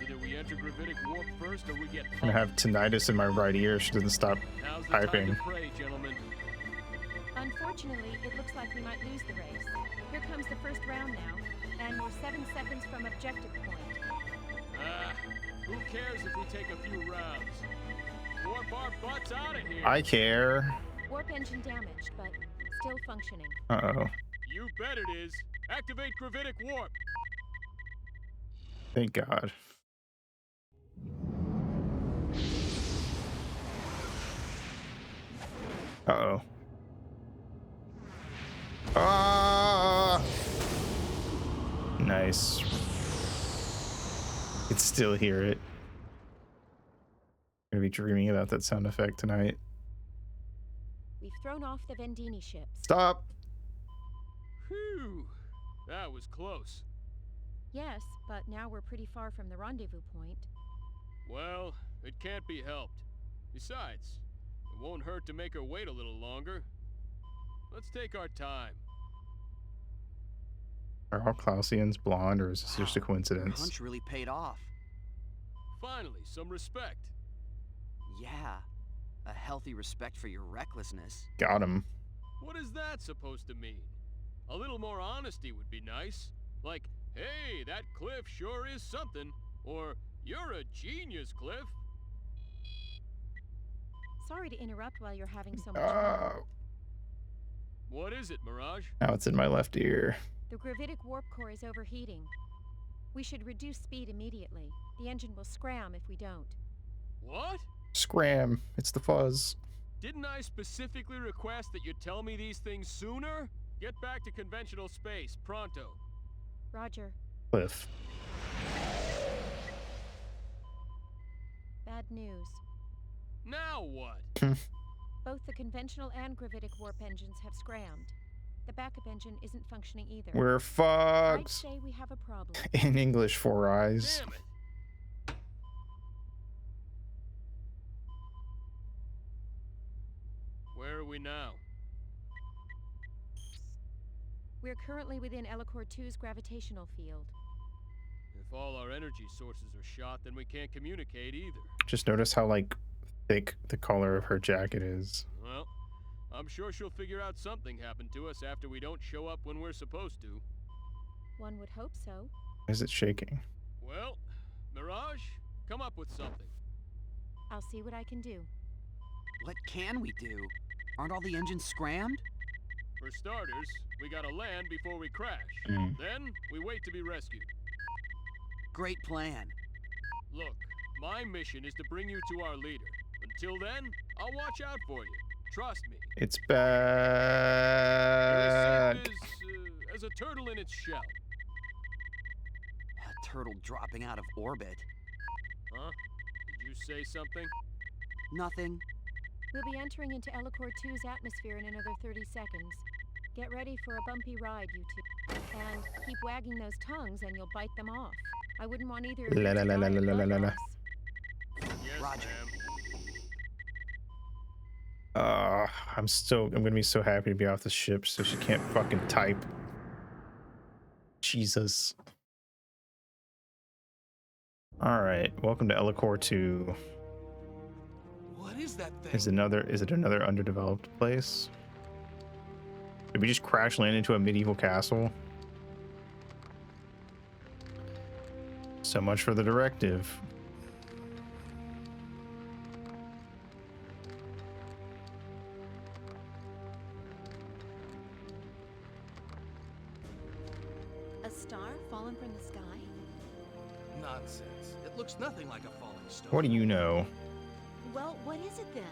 [SPEAKER 2] Either we enter Gravitic Warp first, or we get
[SPEAKER 1] I'm gonna have tinnitus in my right ear. She doesn't stop
[SPEAKER 2] Now's the
[SPEAKER 1] typing.
[SPEAKER 2] time to pray, gentlemen.
[SPEAKER 4] Unfortunately, it looks like we might lose the race. Here comes the first round now, and we're 7 seconds from objective point.
[SPEAKER 2] Who cares if we take a few rounds? Warp our butts out of here.
[SPEAKER 1] I care.
[SPEAKER 4] Warp engine damaged, but still functioning.
[SPEAKER 1] Uh-oh.
[SPEAKER 2] You bet it is. Activate Gravitic Warp.
[SPEAKER 1] Thank God. Uh-oh. Ah! Nice. I can still hear it. I'm gonna be dreaming about that sound effect tonight.
[SPEAKER 4] We've thrown off the Vendini ships.
[SPEAKER 1] Stop!
[SPEAKER 2] Phew. That was close.
[SPEAKER 4] Yes, but now we're pretty far from the rendezvous point.
[SPEAKER 2] Well, it can't be helped. Besides, it won't hurt to make her wait a little longer. Let's take our time.
[SPEAKER 1] Are all Klausians blonde, or is this just a
[SPEAKER 3] Your
[SPEAKER 1] coincidence?
[SPEAKER 3] hunch really paid off.
[SPEAKER 2] Finally, some respect.
[SPEAKER 3] Yeah. A healthy respect for your recklessness.
[SPEAKER 1] Got him.
[SPEAKER 2] What is that supposed to mean? A little more honesty would be nice. Like, hey, that Cliff sure is something. Or, you're a genius, Cliff.
[SPEAKER 4] Sorry to interrupt while you're having so much fun.
[SPEAKER 2] What is it, Mirage?
[SPEAKER 1] Now it's in my left ear.
[SPEAKER 4] The gravitic warp core is overheating. We should reduce speed immediately. The engine will scram if we don't.
[SPEAKER 2] What?
[SPEAKER 1] Scram. It's the fuzz.
[SPEAKER 2] Didn't I specifically request that you tell me these things sooner? Get back to conventional space, pronto.
[SPEAKER 4] Roger.
[SPEAKER 1] Cliff.
[SPEAKER 4] Bad news.
[SPEAKER 2] Now what?
[SPEAKER 4] Both the conventional and gravitic warp engines have scrammed. The backup engine isn't functioning either.
[SPEAKER 1] We're
[SPEAKER 4] I'd
[SPEAKER 1] fucked.
[SPEAKER 4] say we have a problem.
[SPEAKER 1] In English, 4 eyes.
[SPEAKER 2] Damn it. Where are we now?
[SPEAKER 4] We're currently within Elacor 2's gravitational field.
[SPEAKER 2] If all our energy sources are shot, then we can't communicate either.
[SPEAKER 1] Just notice how, like, thick the color of her jacket is.
[SPEAKER 2] Well, I'm sure she'll figure out something happened to us after we don't show up when we're supposed to.
[SPEAKER 4] One would hope so.
[SPEAKER 1] Is it shaking?
[SPEAKER 2] Well, Mirage, come up with something.
[SPEAKER 4] I'll see what I can do.
[SPEAKER 3] What can we do? Aren't all the engines scrammed?
[SPEAKER 2] For starters, we gotta land before we crash.
[SPEAKER 1] Mm.
[SPEAKER 2] Then, we wait to be rescued.
[SPEAKER 3] Great plan.
[SPEAKER 2] Look, my mission is to bring you to our leader. Until then, I'll watch out for you. Trust me.
[SPEAKER 1] It's
[SPEAKER 2] You're
[SPEAKER 1] back.
[SPEAKER 2] as safe as a turtle in its shell.
[SPEAKER 3] A turtle dropping out of orbit.
[SPEAKER 2] Huh? Did you say something?
[SPEAKER 3] Nothing.
[SPEAKER 4] We'll be entering into Elacor 2's atmosphere in another 30 seconds. Get ready for a bumpy ride, you two. And keep wagging those tongues and you'll bite them off. I wouldn't want either of you
[SPEAKER 1] La
[SPEAKER 4] to
[SPEAKER 1] la la
[SPEAKER 4] die
[SPEAKER 1] la
[SPEAKER 4] of
[SPEAKER 1] la la
[SPEAKER 4] blood
[SPEAKER 1] la la.
[SPEAKER 4] loss.
[SPEAKER 2] Yes,
[SPEAKER 3] Roger.
[SPEAKER 2] ma'am.
[SPEAKER 1] I'm gonna be so happy to be off the ship so she can't fucking type. Jesus. Alright, welcome to Elacor 2.
[SPEAKER 3] What is that thing?
[SPEAKER 1] Is it another underdeveloped place? Did we just crash land into a medieval castle? So much for the directive.
[SPEAKER 4] A star fallen from the sky?
[SPEAKER 5] Nonsense. It looks nothing like a falling star.
[SPEAKER 1] What do you know?
[SPEAKER 4] Well, what is it then?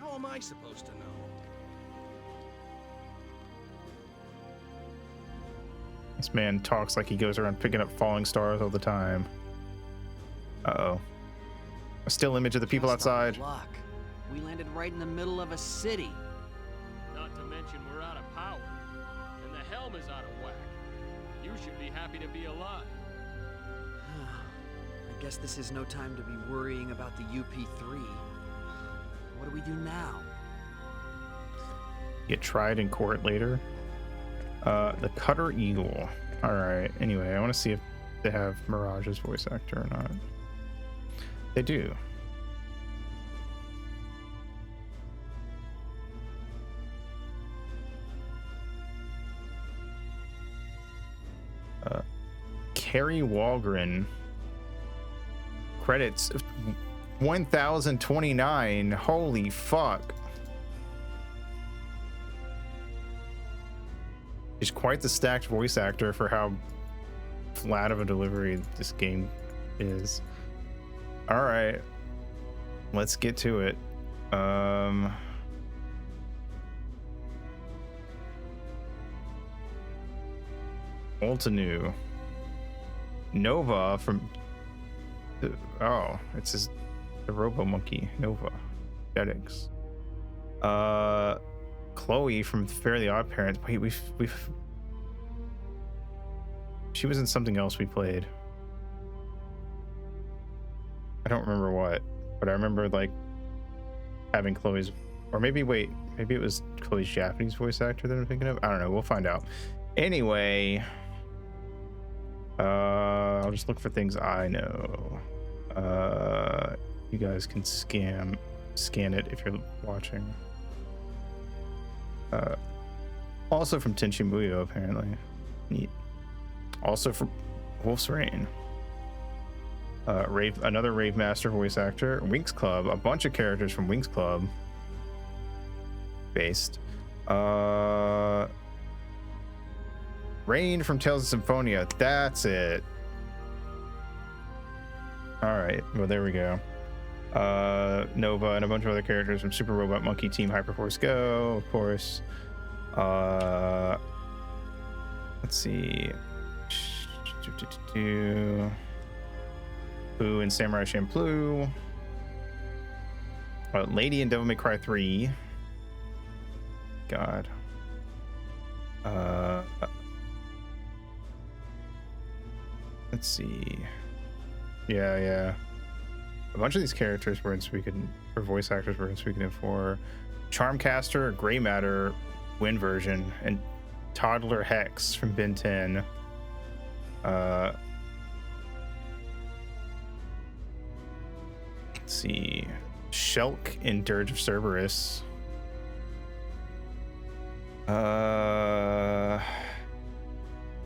[SPEAKER 5] How am I supposed to know?
[SPEAKER 1] This man talks like he goes around picking up falling stars all the time. Uh-oh. A still image of the people
[SPEAKER 3] Just our
[SPEAKER 1] outside.
[SPEAKER 3] luck. We landed right in the middle of a city.
[SPEAKER 2] Not to mention we're out of power. And the helm is out of whack. You should be happy to be alive.
[SPEAKER 3] I guess this is no time to be worrying about the UP3. What do we do now?
[SPEAKER 1] Get tried in court later. The Cutter Eagle. All right. Anyway, I want to see if they have Mirage's voice actor or not. They do. Carrie Walgren. Credits 1029. Holy fuck. She's quite the stacked voice actor for how flat of a delivery this game is. All right, let's get to it. Ultanu. Nova from it's the Robo Monkey. Nova. Jetix. Chloe from Fairly Odd Parents. Wait, we've she was in something else we played. I don't remember what, but I remember like having Chloe's, or maybe it was Chloe's Japanese voice actor that I'm thinking of. I don't know. We'll find out. Anyway, I'll just look for things I know. You guys can scan it if you're watching. Also from Tenchi Muyo, apparently. Neat. Also from Wolf's Rain. Another Rave Master voice actor. Winx Club. A bunch of characters from Winx Club. Based. Rain from Tales of Symphonia. That's it. Alright, well there we go. Nova and a bunch of other characters from Super Robot Monkey Team Hyperforce Go, of course. Let's see. Boo and Samurai Champloo. Lady in Devil May Cry 3. God. Let's see. Yeah. A bunch of these characters were in Suikoden, or voice actors were in Suikoden 4. Charmcaster, Gray Matter, Win version, and Toddler Hex from Ben 10. Let's see. Shulk in Dirge of Cerberus.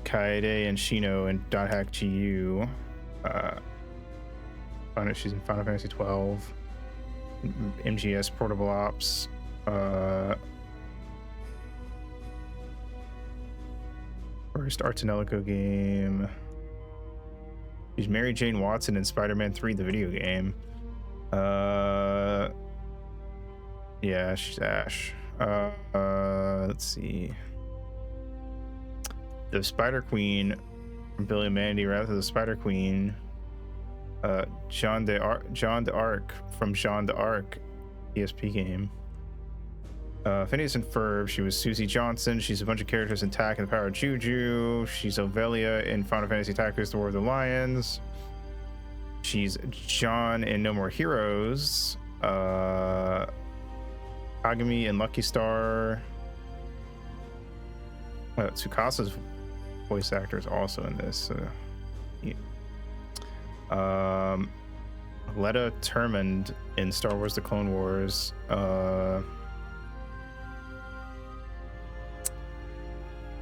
[SPEAKER 1] Kaede and Shino in Dot Hack GU. She's in Final Fantasy 12. MGS Portable Ops. First Artanelico game. She's Mary Jane Watson in Spider-Man 3, the video game. Yeah, she's Ash. Let's see. The Spider Queen from Billy and Mandy, Wrath of the Spider Queen. Jeanne d'Arc from Jeanne d'Arc, PSP game. Phineas and Ferb, she was Susie Johnson. She's a bunch of characters in Tak and the Power of Juju. She's Ovelia in Final Fantasy Tactics: The War of the Lions. She's John in No More Heroes. Kagami in Lucky Star. Tsukasa's voice actor is also in this. Letta Termund in Star Wars: The Clone Wars.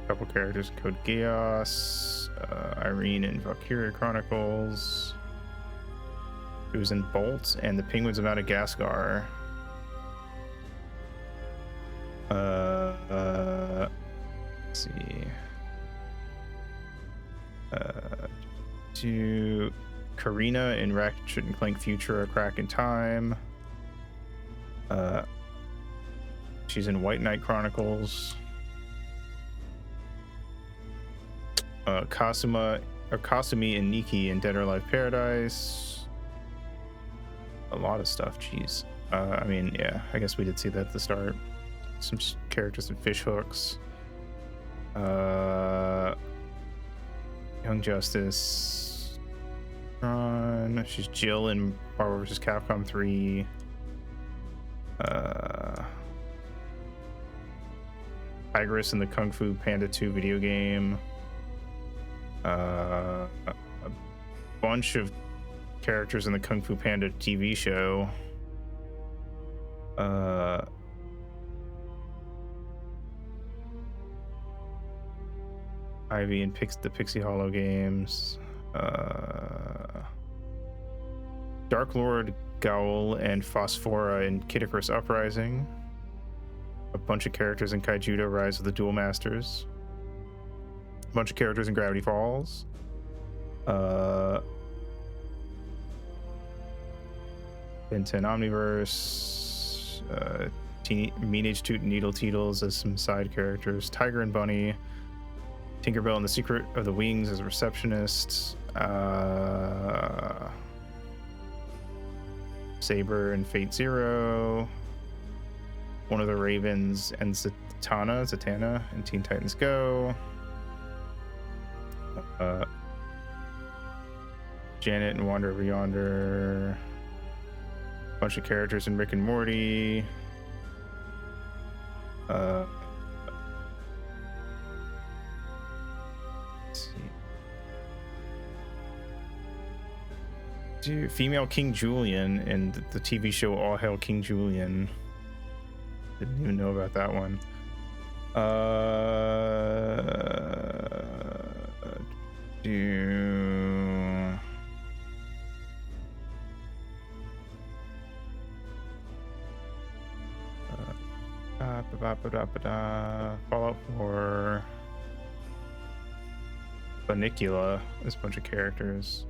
[SPEAKER 1] Couple characters: Code Geass, Irene in Valkyria Chronicles. She was in Bolt and the Penguins of Madagascar. Let's see. To Karina in Ratchet and Clank Future: A Crack in Time. She's in White Knight Chronicles. Kasumi and Nikki in Dead or Alive Paradise. A lot of stuff, jeez. I mean, yeah, I guess we did see that at the start. Some characters in Fish Hooks. Young Justice. She's Jill in Marvel vs. Capcom 3. Tigress in the Kung Fu Panda 2 video game. A bunch of characters in the Kung Fu Panda TV show. Ivy and the Pixie Hollow games. Dark Lord Gowl and Phosphora in Kid Icarus Uprising. A bunch of characters in Kaijudo Rise of the Duel Masters. A bunch of characters in Gravity Falls. Ben 10 Omniverse. Mean Age Toot and Needle Teetles as some side characters. Tiger and Bunny. Tinkerbell and the Secret of the Wings as a receptionist. Saber and Fate Zero. One of the Ravens and Zatanna in Teen Titans Go. Janet and Wander Over Yonder. Bunch of characters in Rick and Morty. Let's see. Dude, female King Julian in the TV show All Hail King Julian. Didn't even know about that one. Fallout 4. Bunnicula. There's a bunch of characters.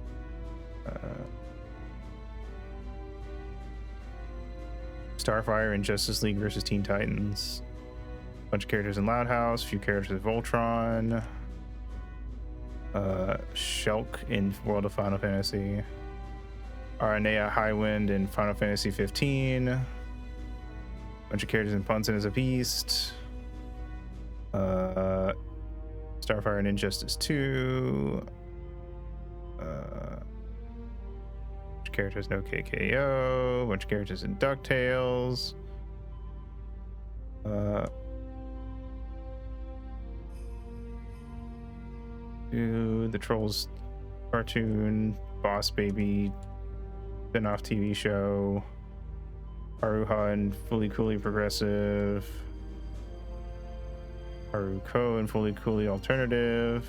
[SPEAKER 1] Starfire in Justice League versus Teen Titans. Bunch of characters in Loud House. Few characters in Voltron. Shulk in World of Final Fantasy. Aranea Highwind in Final Fantasy 15. Bunch of characters in Punson as a Beast. Starfire in Injustice 2. Bunch of characters no KKO. Bunch of characters in DuckTales. The Trolls cartoon, Boss Baby, spin-off TV show, Haruha and Fully Coolly Progressive, Haruko and Fully Coolly Alternative,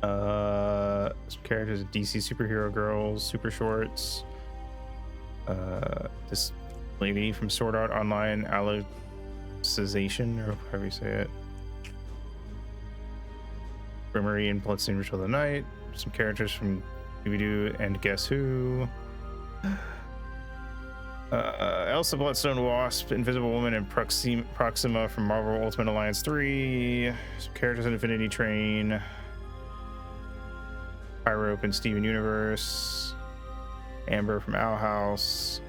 [SPEAKER 1] some characters of DC Superhero Girls, Super Shorts, this lady from Sword Art Online, Alicization, or however you say it, Rimmery and Bloodstained Ritual of the Night, some characters from Scooby-Doo and Guess Who, Elsa Bloodstone Wasp, Invisible Woman, and Proxima from Marvel Ultimate Alliance 3, some characters in Infinity Train, Pyrope and Steven Universe, Amber from Owl House,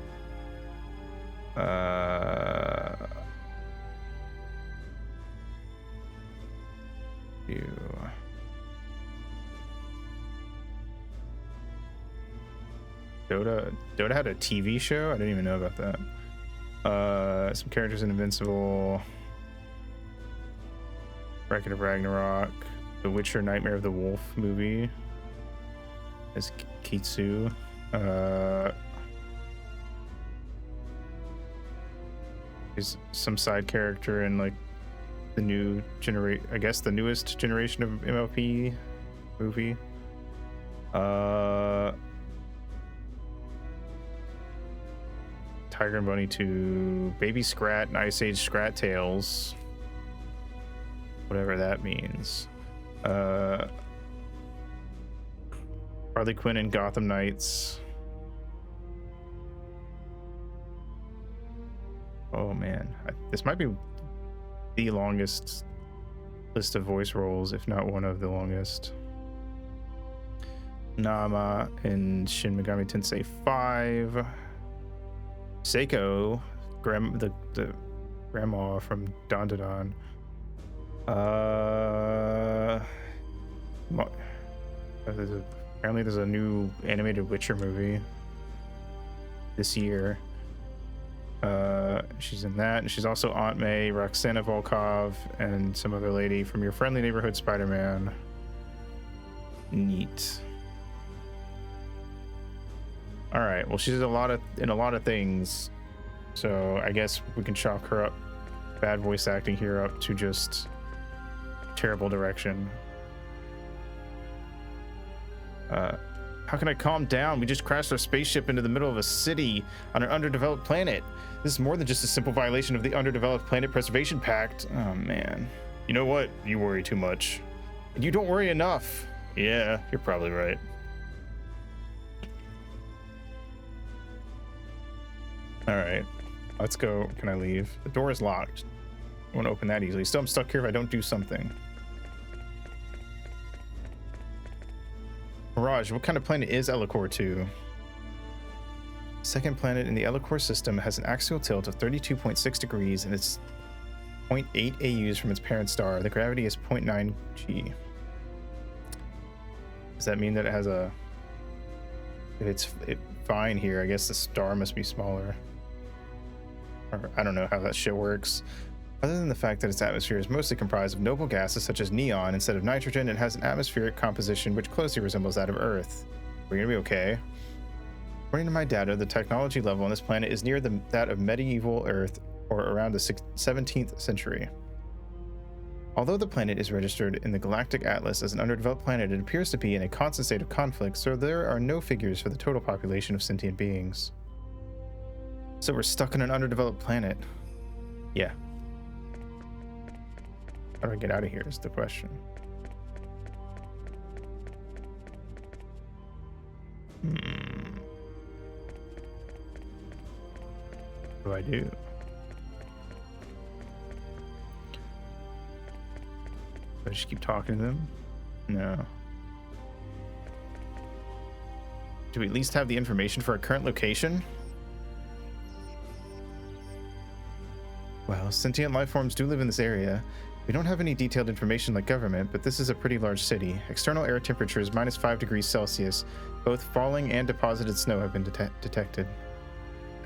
[SPEAKER 1] Dota had a TV show? I didn't even know about that. Some characters in Invincible, Record of Ragnarok, The Witcher Nightmare of the Wolf movie as Kitsu. There's some side character in like the new I guess the newest generation of MLP movie. Tiger and Bunny 2, Baby Scrat and Ice Age Scrat Tales, whatever that means. Harley Quinn and Gotham Knights. Oh man, this might be the longest list of voice roles, if not one of the longest. Nama in Shin Megami Tensei 5. Seiko, the grandma from Dandadan. Mo- apparently there's a new animated Witcher movie this year. She's in that, and she's also Aunt May, Roxana Volkov, and some other lady from Your Friendly Neighborhood Spider-Man. Neat. All right. Well, she's in a lot of things, so I guess we can chalk her up, bad voice acting here, up to just terrible direction. How can I calm down? We just crashed our spaceship into the middle of a city on an underdeveloped planet. This is more than just a simple violation of the Underdeveloped Planet Preservation Pact. Oh, man. You know what? You worry too much. And you don't worry enough. Yeah, you're probably right. All right. Let's go. Can I leave? The door is locked. I won't open that easily. Still, I'm stuck here if I don't do something. Mirage, what kind of planet is Ellicor 2? Second planet in the Ellicor system has an axial tilt of 32.6 degrees and it's 0.8 AUs from its parent star. The gravity is 0.9 G. Does that mean that it has a... If it's fine here, I guess the star must be smaller. Or, I don't know how that shit works. Other than the fact that its atmosphere is mostly comprised of noble gases such as neon instead of nitrogen, it has an atmospheric composition which closely resembles that of Earth. We're gonna be okay. According to my data, the technology level on this planet is near that of medieval Earth, or around the 17th century. Although the planet is registered in the Galactic Atlas as an underdeveloped planet, it appears to be in a constant state of conflict, so there are no figures for the total population of sentient beings. So we're stuck on an underdeveloped planet. Yeah. How do I get out of here is the question. What do I do? Do I just keep talking to them? No. Do we at least have the information for our current location? Well, sentient life forms do live in this area. We don't have any detailed information like government, but this is a pretty large city. External air temperature is -5 degrees Celsius. Both falling and deposited snow have been detected.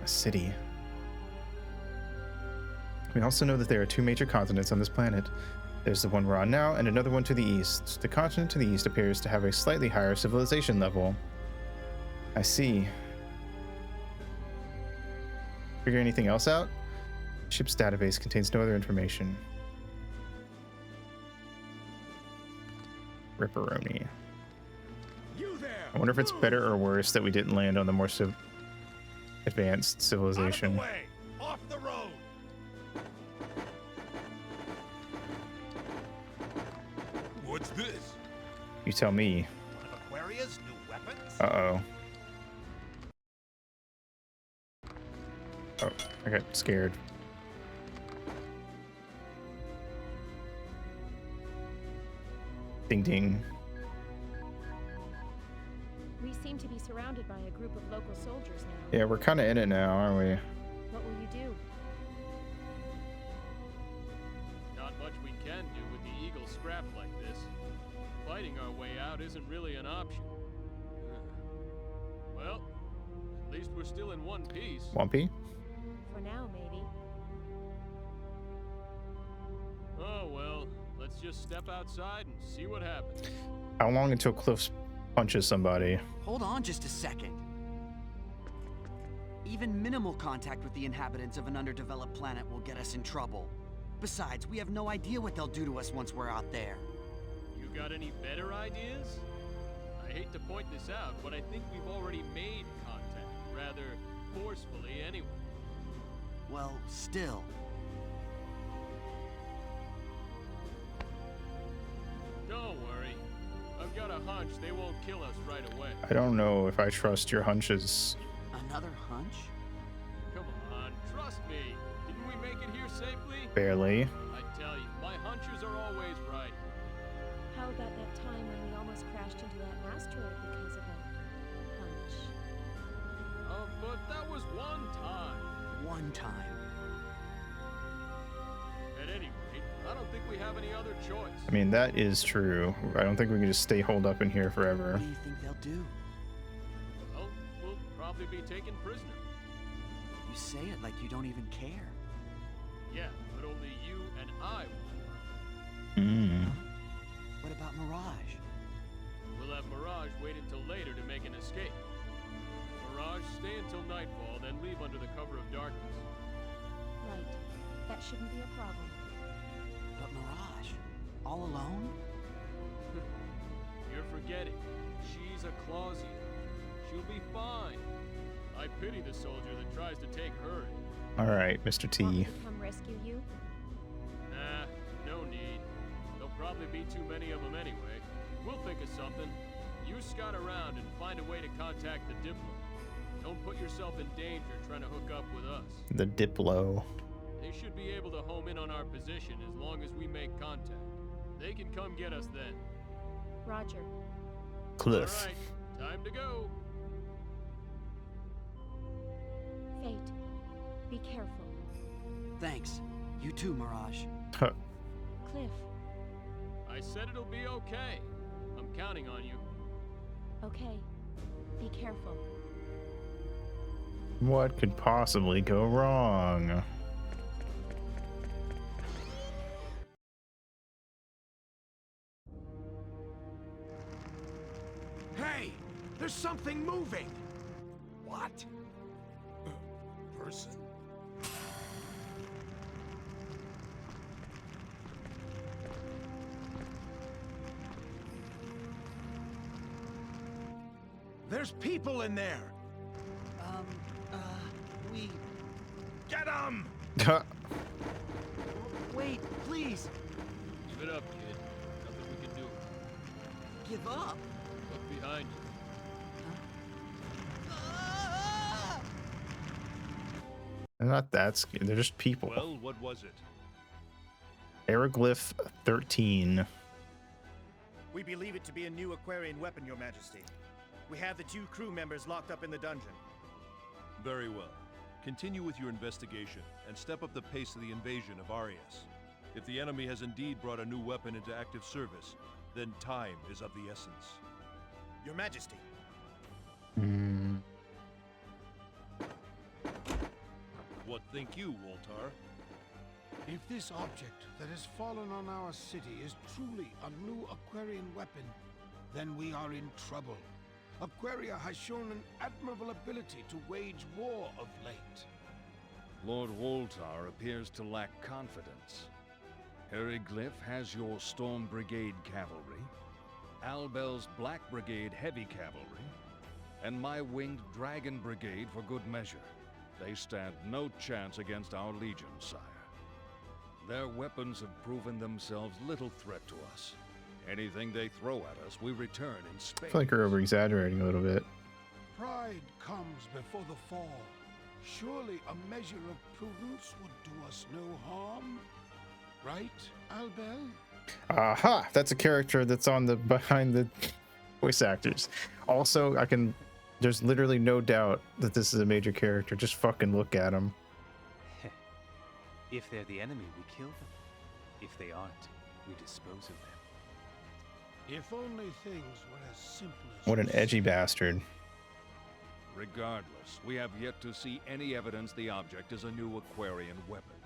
[SPEAKER 1] A city. We also know that there are 2 major continents on this planet. There's the one we're on now, and another one to the east. The continent to the east appears to have a slightly higher civilization level. I see. Figure anything else out? Ship's database contains no other information. Ripperoni. I wonder if it's better or worse that we didn't land on the more advanced civilization.
[SPEAKER 5] Out of the way! Off the road! What's this?
[SPEAKER 1] You tell me.
[SPEAKER 5] One of Aquaria's new weapons?
[SPEAKER 1] Uh-oh. Oh, I got scared. Ding ding.
[SPEAKER 4] We seem to be surrounded by a group of local soldiers now.
[SPEAKER 1] Yeah, we're kind of in it now, aren't we?
[SPEAKER 4] What will you do?
[SPEAKER 2] Not much we can do with the Eagle scrap like this. Fighting our way out isn't really an option. Well, at least we're still in one piece.
[SPEAKER 1] Wumpy?
[SPEAKER 4] For now, maybe.
[SPEAKER 2] Oh well, let's just step outside and see what happens.
[SPEAKER 1] How long until Cliff punches somebody?
[SPEAKER 3] Hold on just a second. Even minimal contact with the inhabitants of an underdeveloped planet will get us in trouble. Besides, we have no idea what they'll do to us once we're out there.
[SPEAKER 2] You got any better ideas? I hate to point this out, but I think we've already made contact, rather forcefully anyway.
[SPEAKER 3] Well, still.
[SPEAKER 2] Don't worry. I've got a hunch they won't kill us right away.
[SPEAKER 1] I don't know if I trust your hunches.
[SPEAKER 3] Another hunch?
[SPEAKER 2] Come on, trust me. Didn't we make it here safely?
[SPEAKER 1] Barely.
[SPEAKER 2] I tell you, my hunches are always right.
[SPEAKER 4] How about that time when we almost crashed into that asteroid because of a hunch?
[SPEAKER 2] But that was one time.
[SPEAKER 3] One time.
[SPEAKER 2] At any rate, I don't think we we have any other choice.
[SPEAKER 1] I mean, that is true. I don't think we can just stay holed up in here forever.
[SPEAKER 3] What do you think they'll do?
[SPEAKER 2] Well, we'll probably be taken prisoner.
[SPEAKER 3] You say it like you don't even care.
[SPEAKER 2] Yeah, but only you and I will.
[SPEAKER 1] Hmm.
[SPEAKER 3] What about Mirage?
[SPEAKER 2] We'll have Mirage wait until later to make an escape. Mirage, stay until nightfall, then leave under the cover of darkness.
[SPEAKER 4] Right. That shouldn't be a problem.
[SPEAKER 3] But Mirage, all alone?
[SPEAKER 2] You're forgetting. She's a Clausian. She'll be fine. I pity the soldier that tries to take her in.
[SPEAKER 1] All right, Mr.
[SPEAKER 4] Want
[SPEAKER 1] T.
[SPEAKER 4] me to come rescue you?
[SPEAKER 2] Nah, no need. There'll probably be too many of them anyway. We'll think of something. You scout around and find a way to contact the Diplo. Don't put yourself in danger trying to hook up with us.
[SPEAKER 1] The Diplo.
[SPEAKER 2] They should be able to home in on our position as long as we make contact. They can come get us then.
[SPEAKER 4] Roger.
[SPEAKER 1] Cliff.
[SPEAKER 2] All right, time to go.
[SPEAKER 4] Fate. Be careful.
[SPEAKER 3] Thanks. You too, Mirage.
[SPEAKER 1] Huh.
[SPEAKER 4] Cliff.
[SPEAKER 2] I said it'll be okay. I'm counting on you.
[SPEAKER 4] Okay. Be careful.
[SPEAKER 1] What could possibly go wrong?
[SPEAKER 5] Hey! There's something moving! What? Person? There's people in there!
[SPEAKER 3] We...
[SPEAKER 5] Get them!
[SPEAKER 3] Wait, please!
[SPEAKER 2] Give it up, kid. Nothing we can do.
[SPEAKER 3] Give up?
[SPEAKER 2] Look behind you.
[SPEAKER 1] They're not that scared. They're just people.
[SPEAKER 6] Well, what was it?
[SPEAKER 1] Aeroglyph 13.
[SPEAKER 7] We believe it to be a new Aquarian weapon, Your Majesty. We have the 2 crew members locked up in the dungeon.
[SPEAKER 6] Very well. Continue with your investigation and step up the pace of the invasion of Arias. If the enemy has indeed brought a new weapon into active service, then time is of the essence.
[SPEAKER 7] Your Majesty.
[SPEAKER 1] Hmm.
[SPEAKER 6] What think you, Woltar?
[SPEAKER 8] If this object that has fallen on our city is truly a new Aquarian weapon, then we are in trouble. Aquaria has shown an admirable ability to wage war of late.
[SPEAKER 9] Lord Woltar appears to lack confidence. Heriglyph has your Storm Brigade cavalry, Albel's Black Brigade heavy cavalry, and my Winged Dragon Brigade for good measure. They stand no chance against our Legion, sire. Their weapons have proven themselves little threat to us. Anything they throw at us, we return in
[SPEAKER 1] I
[SPEAKER 9] spades.
[SPEAKER 1] feel like we're over-exaggerating a little bit.
[SPEAKER 8] Pride comes before the fall. Surely a measure of prudence would do us no harm. Right, Albel?
[SPEAKER 1] Aha! That's a character that's on the behind the voice actors. Also, there's literally no doubt that this is a major character. Just fucking look at him.
[SPEAKER 10] If they're the enemy, we kill them. If they aren't, we dispose of them.
[SPEAKER 8] If only things were as simple as
[SPEAKER 1] What an
[SPEAKER 8] you
[SPEAKER 1] edgy
[SPEAKER 8] say.
[SPEAKER 1] bastard.
[SPEAKER 9] Regardless, we have yet to see any evidence the object is a new Aquarian weapon.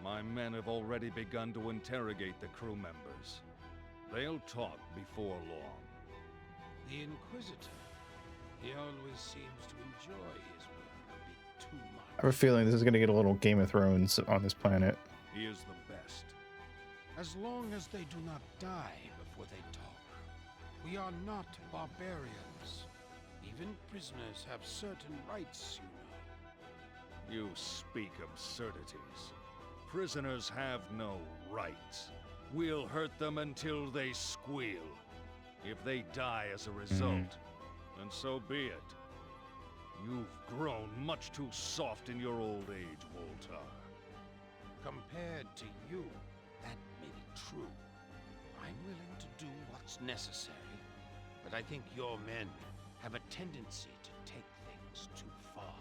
[SPEAKER 9] My men have already begun to interrogate the crew members. They'll talk before long.
[SPEAKER 8] The Inquisitor. He always seems to enjoy his work a bit too much.
[SPEAKER 1] I have a feeling this is going to get a little Game of Thrones on this planet.
[SPEAKER 9] He is the best.
[SPEAKER 8] As long as they do not die before they talk. We are not barbarians. Even prisoners have certain rights, you know.
[SPEAKER 9] You speak absurdities. Prisoners have no rights. We'll hurt them until they squeal. If they die as a result, then so be it. You've grown much too soft in your old age, Woltar.
[SPEAKER 8] Compared to you, that may be true. I'm willing to do what's necessary, but I think your men have a tendency to take things too far.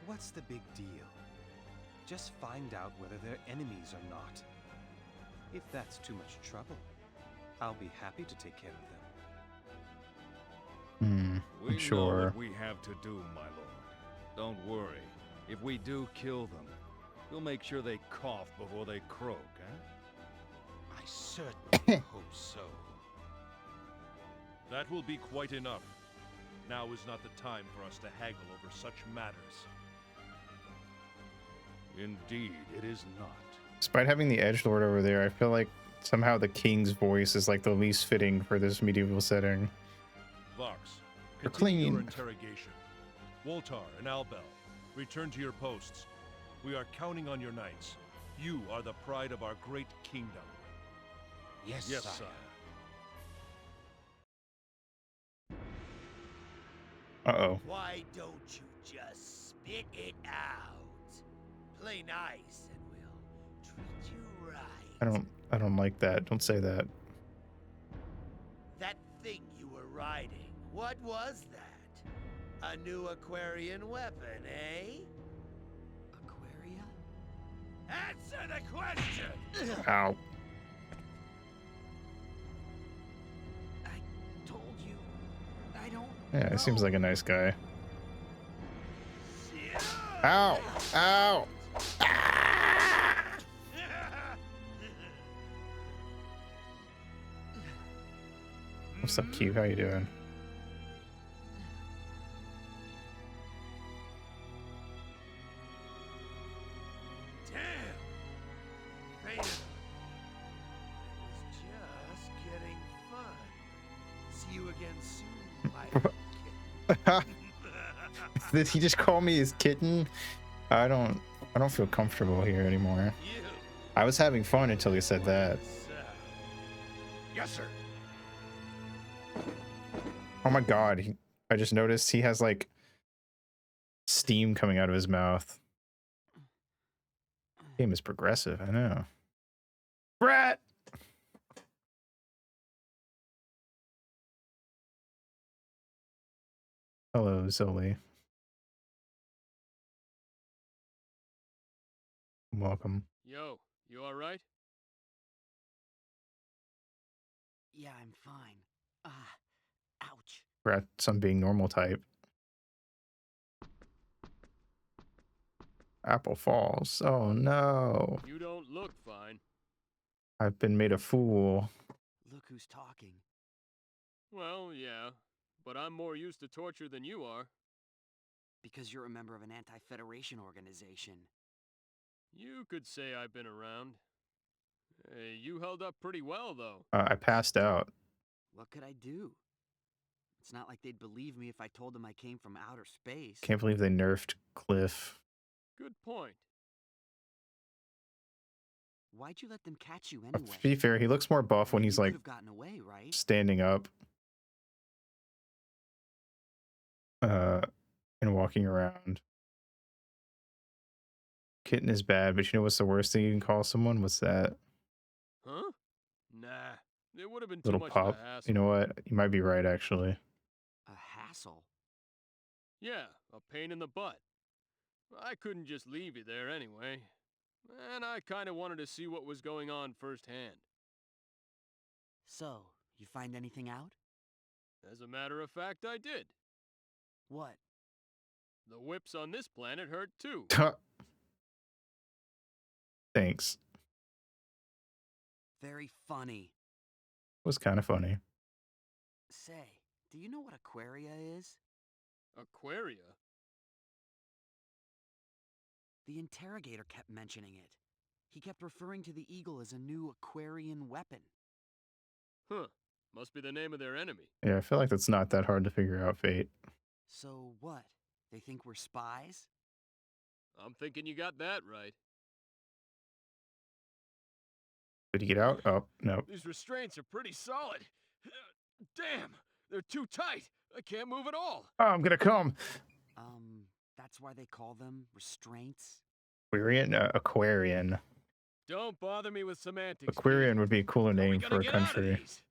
[SPEAKER 10] What's the big deal? Just find out whether they're enemies or not. If that's too much trouble, I'll be happy to take care of them.
[SPEAKER 9] We
[SPEAKER 1] I'm
[SPEAKER 9] know
[SPEAKER 1] sure.
[SPEAKER 9] what we have to do, my lord. Don't worry. If we do kill them, we'll make sure they cough before they croak, eh?
[SPEAKER 5] I certainly hope so.
[SPEAKER 6] That will be quite enough. Now is not the time for us to haggle over such matters.
[SPEAKER 9] Indeed, it is not.
[SPEAKER 1] Despite having the edgelord over there, I feel like somehow the king's voice is like the least fitting for this medieval setting.
[SPEAKER 6] Vox,
[SPEAKER 1] You're
[SPEAKER 6] continue your
[SPEAKER 1] clean.
[SPEAKER 6] interrogation. Woltar and Albel, return to your posts. We are counting on your knights. You are the pride of our great kingdom.
[SPEAKER 5] Yes,
[SPEAKER 6] Yes,
[SPEAKER 5] sire.
[SPEAKER 6] sire.
[SPEAKER 1] Uh-oh.
[SPEAKER 7] Why don't you just spit it out? Play nice and we'll treat you right.
[SPEAKER 1] I don't like that. Don't say that.
[SPEAKER 7] That thing you were riding, what was that? A new Aquarian weapon, eh?
[SPEAKER 3] Aquaria?
[SPEAKER 7] Answer the question!
[SPEAKER 1] Ow.
[SPEAKER 3] I told you. I don't.
[SPEAKER 1] Yeah, he seems
[SPEAKER 3] know.
[SPEAKER 1] like a nice guy. Ow! Ow! What's up, Q? How you doing?
[SPEAKER 7] Damn! Vader. It was just getting fun. See you again soon, my
[SPEAKER 1] Did he just call me his kitten? I don't feel comfortable here anymore.
[SPEAKER 7] You.
[SPEAKER 1] I was having fun until he said that.
[SPEAKER 5] Yes, sir.
[SPEAKER 1] Oh my god, I just noticed he has like steam coming out of his mouth. Game is progressive, I know. Brat! Hello, Zoli. Welcome.
[SPEAKER 2] Yo, you alright?
[SPEAKER 3] Yeah, I'm fine. Ouch.
[SPEAKER 1] Brat, some being normal type. Apple Falls. Oh no.
[SPEAKER 2] You don't look fine.
[SPEAKER 1] I've been made a fool.
[SPEAKER 3] Look who's talking.
[SPEAKER 2] Well, yeah, but I'm more used to torture than you are.
[SPEAKER 3] Because you're a member of an anti-Federation organization.
[SPEAKER 2] You could say I've been around. You held up pretty well, though.
[SPEAKER 1] I passed out.
[SPEAKER 3] What could I do? It's not like they'd believe me if I told them I came from outer space.
[SPEAKER 1] Can't believe they nerfed Cliff.
[SPEAKER 2] Good point.
[SPEAKER 3] Why'd you let them catch you
[SPEAKER 1] To
[SPEAKER 3] anyway?
[SPEAKER 1] be fair, he looks more buff when he's
[SPEAKER 3] You
[SPEAKER 1] like
[SPEAKER 3] could've gotten away, right?
[SPEAKER 1] standing up. And walking around. Kitten is bad, but you know what's the worst thing you can call someone? What's that?
[SPEAKER 2] Huh? Nah, it would have been too
[SPEAKER 1] Little
[SPEAKER 2] much
[SPEAKER 1] pup.
[SPEAKER 2] of a hassle.
[SPEAKER 1] You know what? You might be right, actually.
[SPEAKER 3] A hassle.
[SPEAKER 2] Yeah, a pain in the butt. I couldn't just leave you there anyway. And I kind of wanted to see what was going on firsthand.
[SPEAKER 3] So, you find anything out?
[SPEAKER 2] As a matter of fact, I did.
[SPEAKER 3] What?
[SPEAKER 2] The whips on this planet hurt too.
[SPEAKER 1] Thanks.
[SPEAKER 3] Very funny.
[SPEAKER 1] It was kind of funny.
[SPEAKER 3] Say, do you know what Aquaria is?
[SPEAKER 2] Aquaria?
[SPEAKER 3] The interrogator kept mentioning it. He kept referring to the eagle as a new Aquarian weapon.
[SPEAKER 2] Huh. Must be the name of their enemy.
[SPEAKER 1] Yeah, I feel like that's not that hard to figure out, Fate.
[SPEAKER 3] So what? They think we're spies?
[SPEAKER 2] I'm thinking you got that right.
[SPEAKER 1] Did he get out? Oh, no.
[SPEAKER 2] These restraints are pretty solid. Damn, they're too tight. I can't move at all.
[SPEAKER 1] Oh, I'm gonna come.
[SPEAKER 3] That's why they call them restraints?
[SPEAKER 1] Aquarian.
[SPEAKER 2] Don't bother me with semantics.
[SPEAKER 1] Aquarian would be a cooler
[SPEAKER 2] How are we
[SPEAKER 1] name
[SPEAKER 2] gonna
[SPEAKER 1] for a
[SPEAKER 2] get out of
[SPEAKER 1] country.
[SPEAKER 2] these?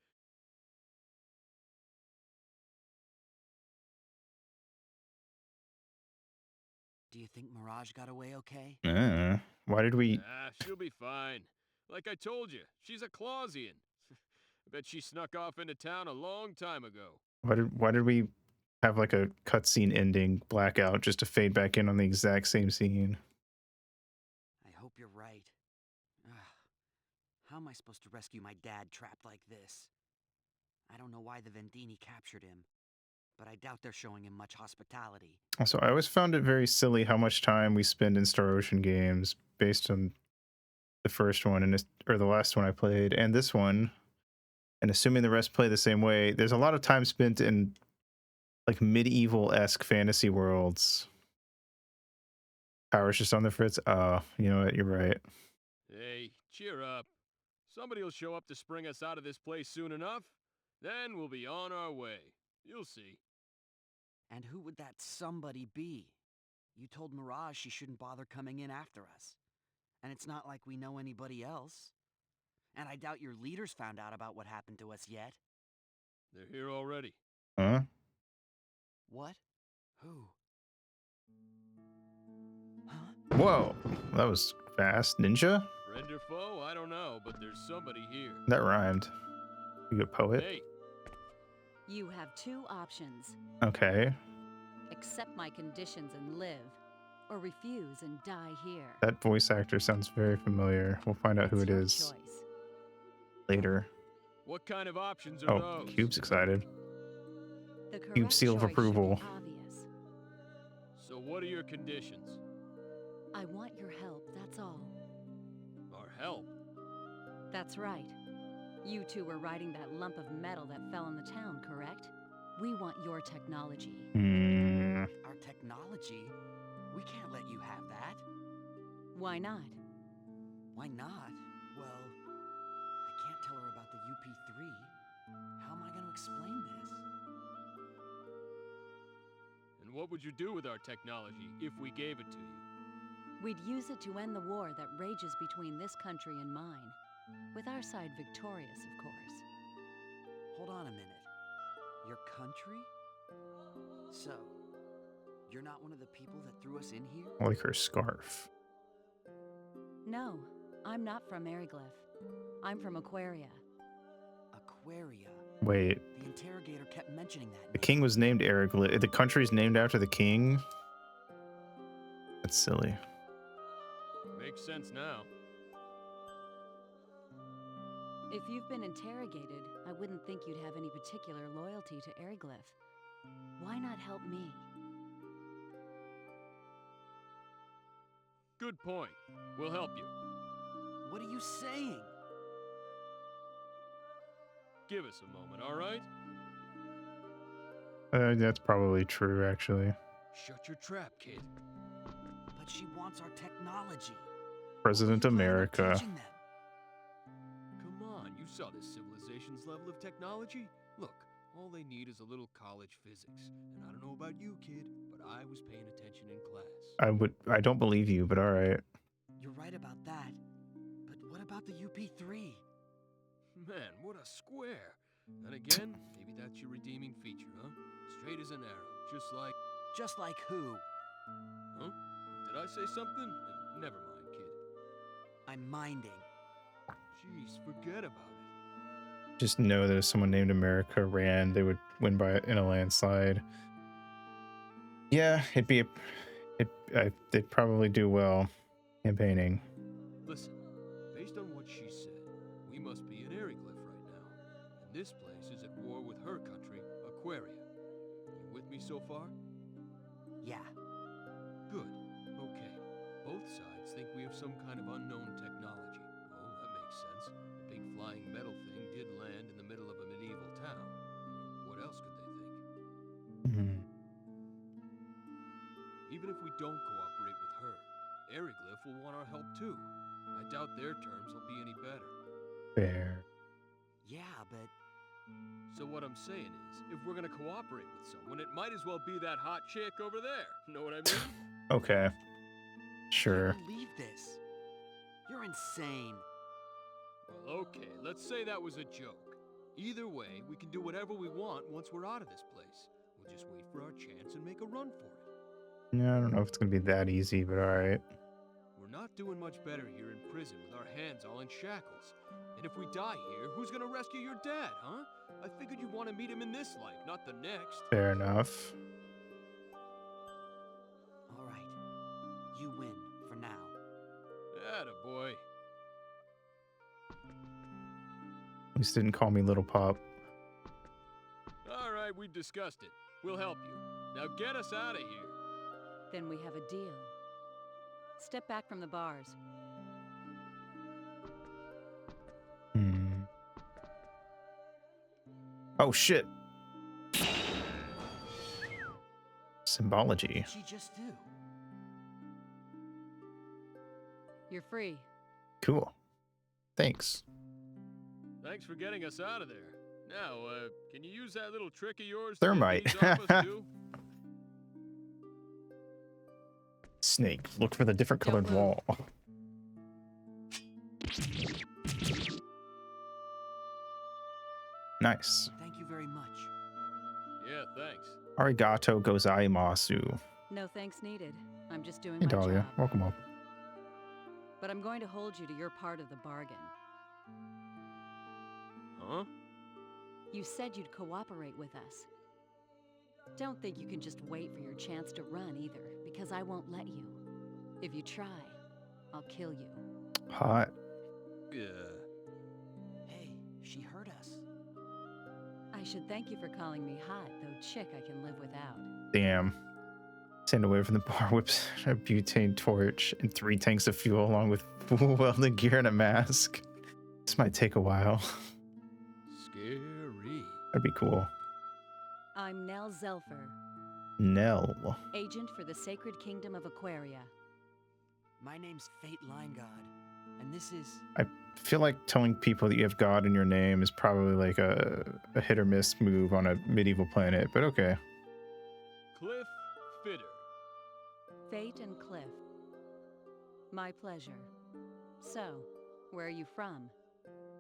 [SPEAKER 3] Do you think Mirage got away okay?
[SPEAKER 1] Why did we...
[SPEAKER 2] She'll be fine. Like I told you, she's a Clausian. I bet she snuck off into town a long time ago.
[SPEAKER 1] Why did we have like a cutscene ending blackout just to fade back in on the exact same scene?
[SPEAKER 3] I hope you're right. Ugh. How am I supposed to rescue my dad trapped like this? I don't know why the Vendini captured him, but I doubt they're showing him much hospitality.
[SPEAKER 1] Also, I always found it very silly how much time we spend in Star Ocean games based on the first one or the last one I played and this one. And assuming the rest play the same way, there's a lot of time spent in like medieval-esque fantasy worlds. Power's just on the fritz. Oh, you know what? You're right.
[SPEAKER 2] Hey, cheer up. Somebody will show up to spring us out of this place soon enough. Then we'll be on our way. You'll see.
[SPEAKER 3] And who would that somebody be? You told Mirage she shouldn't bother coming in after us. And it's not like we know anybody else. And I doubt your leaders found out about what happened to us yet.
[SPEAKER 2] They're here already.
[SPEAKER 1] Huh?
[SPEAKER 3] What? Who?
[SPEAKER 1] Whoa, that was fast. Ninja?
[SPEAKER 2] Friend or foe? I don't know, but there's somebody here.
[SPEAKER 1] That rhymed. You a poet?
[SPEAKER 2] Hey,
[SPEAKER 11] You have two options.
[SPEAKER 1] Okay.
[SPEAKER 11] Accept my conditions and live, or refuse and die here.
[SPEAKER 1] That voice actor sounds very familiar. We'll find out who
[SPEAKER 11] It's
[SPEAKER 1] it
[SPEAKER 11] your
[SPEAKER 1] is
[SPEAKER 11] choice.
[SPEAKER 1] later.
[SPEAKER 2] what kind of options are
[SPEAKER 1] Oh,
[SPEAKER 2] those?
[SPEAKER 1] Cube's excited.
[SPEAKER 11] The correct
[SPEAKER 1] Cube seal of
[SPEAKER 11] choice should be
[SPEAKER 1] approval.
[SPEAKER 11] obvious.
[SPEAKER 2] So what are your conditions?
[SPEAKER 11] I want your help, that's all.
[SPEAKER 2] Our help?
[SPEAKER 11] That's right. You two were riding that lump of metal that fell in the town, correct? We want your technology.
[SPEAKER 1] Hmm.
[SPEAKER 3] Our technology? We can't let you have that.
[SPEAKER 11] Why not?
[SPEAKER 3] Why not? Well, I can't tell her about the UP3. How am I going to explain this?
[SPEAKER 2] And what would you do with our technology if we gave it to you?
[SPEAKER 11] We'd use it to end the war that rages between this country and mine. With our side victorious, of course.
[SPEAKER 3] Hold on a minute. Your country? So, you're not one of the people that threw us in here?
[SPEAKER 1] I like her scarf.
[SPEAKER 11] No, I'm not from Eriglyph. I'm from Aquaria.
[SPEAKER 3] Aquaria.
[SPEAKER 1] Wait,
[SPEAKER 3] The interrogator kept mentioning that
[SPEAKER 1] the
[SPEAKER 3] name.
[SPEAKER 1] king was named Eriglyph. The country's named after the king? That's silly.
[SPEAKER 2] Makes sense now.
[SPEAKER 11] If you've been interrogated, I wouldn't think you'd have any particular loyalty to Eriglyph. Why not help me?
[SPEAKER 2] Good point. We'll help you.
[SPEAKER 3] What are you saying?
[SPEAKER 2] Give us a moment, all right?
[SPEAKER 1] That's probably true, actually.
[SPEAKER 2] Shut your trap, kid.
[SPEAKER 3] But she wants our technology.
[SPEAKER 1] President
[SPEAKER 3] What are you planning on
[SPEAKER 1] America.
[SPEAKER 3] teaching them?
[SPEAKER 2] Come on, you saw this civilization's level of technology. Look, all they need is a little college physics. And I don't know about you, kid, but I was paying attention in class.
[SPEAKER 1] I don't believe you, but all right.
[SPEAKER 3] You're right about that. But what about the UP3?
[SPEAKER 2] Man, what a square. Then again, maybe that's your redeeming feature, huh? Straight as an arrow, just like...
[SPEAKER 3] Just like who?
[SPEAKER 2] Huh? Did I say something? Never mind, kid.
[SPEAKER 3] I'm minding.
[SPEAKER 2] Jeez, forget about it.
[SPEAKER 1] Just know that if someone named America ran, they would win by in a landslide. Yeah, they'd probably do well campaigning.
[SPEAKER 2] Listen, based on what she said, we must be in Eriglyph right now. And this place is at war with her country, Aquaria. You with me so far?
[SPEAKER 3] Yeah.
[SPEAKER 2] Good. Okay. Both sides think we have some kind of unknown technology. Well, that makes sense. A big flying metal thing did land in the middle of a medieval town. What else could they think?
[SPEAKER 1] Mhm.
[SPEAKER 2] Even if we don't cooperate with her, Eriglyph will want our help too. I doubt their terms will be any better.
[SPEAKER 1] Fair.
[SPEAKER 3] Yeah, but
[SPEAKER 2] So what I'm saying is, if we're gonna cooperate with someone, it might as well be that hot chick over there. Know what I mean?
[SPEAKER 1] Okay.
[SPEAKER 3] I
[SPEAKER 1] Sure.
[SPEAKER 3] can't believe this. You're insane.
[SPEAKER 2] Well, okay, let's say that was a joke. Either way, we can do whatever we want once we're out of this place. We'll just wait for our chance and make a run for it.
[SPEAKER 1] Yeah, I don't know if it's gonna be that easy, but all right.
[SPEAKER 2] We're not doing much better here in prison with our hands all in shackles. And if we die here, who's gonna rescue your dad, huh? I figured you'd want to meet him in this life, not the next.
[SPEAKER 1] Fair enough.
[SPEAKER 3] All right. You win for now.
[SPEAKER 2] Attaboy.
[SPEAKER 1] At least didn't call me Little Pop.
[SPEAKER 2] All right, we discussed it. We'll help you. Now get us out of here.
[SPEAKER 11] Then we have a deal. Step back from the bars.
[SPEAKER 1] Oh shit. Symbology.
[SPEAKER 3] What did she just do?
[SPEAKER 11] You're free.
[SPEAKER 1] Cool. Thanks.
[SPEAKER 2] Thanks for getting us out of there. Now, can you use that little trick of yours?
[SPEAKER 1] Thermite.
[SPEAKER 2] To get these off us, too?
[SPEAKER 1] Snake, look for the different colored wall. Nice.
[SPEAKER 3] Thank you very much.
[SPEAKER 2] Yeah, thanks.
[SPEAKER 1] Arigato gozaimasu.
[SPEAKER 11] No thanks needed. I'm just doing
[SPEAKER 1] Hey
[SPEAKER 11] my
[SPEAKER 1] Dahlia,
[SPEAKER 11] job.
[SPEAKER 1] welcome home.
[SPEAKER 11] But I'm going to hold you to your part of the bargain.
[SPEAKER 2] Huh?
[SPEAKER 11] You said you'd cooperate with us. Don't think you can just wait for your chance to run either, because I won't let you. If you try, I'll kill you.
[SPEAKER 1] Hot.
[SPEAKER 2] Yeah.
[SPEAKER 3] Hey, she heard us.
[SPEAKER 11] I should thank you for calling me hot, though chick I can live without.
[SPEAKER 1] Damn. Stand away from the bar, whips a butane torch and 3 tanks of fuel along with full welding gear and a mask. This might take a while.
[SPEAKER 2] Scary.
[SPEAKER 1] That'd be cool.
[SPEAKER 11] I'm Nell Zelfer,
[SPEAKER 1] Nell.
[SPEAKER 11] agent for the Sacred Kingdom of Aquaria.
[SPEAKER 3] My name's Fate Line God, and this is...
[SPEAKER 1] I feel like telling people that you have God in your name is probably like a hit or miss move on a medieval planet, but okay.
[SPEAKER 2] Cliff Fitter.
[SPEAKER 11] Fate and Cliff. My pleasure. So, where are you from?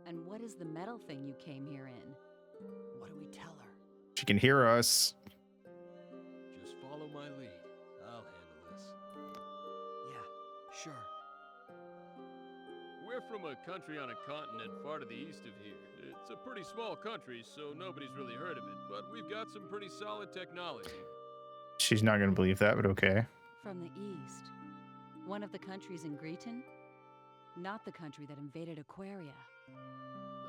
[SPEAKER 11] And what is the metal thing you came here in?
[SPEAKER 3] What do we tell her?
[SPEAKER 1] She can hear us.
[SPEAKER 2] Just follow my lead. I'll handle this.
[SPEAKER 3] Yeah, sure.
[SPEAKER 2] We're from a country on a continent far to the east of here. It's a pretty small country, so nobody's really heard of it, but we've got some pretty solid technology.
[SPEAKER 1] She's not going to believe that, but okay.
[SPEAKER 11] From the east. One of the countries in Greeton? Not the country that invaded Aquaria.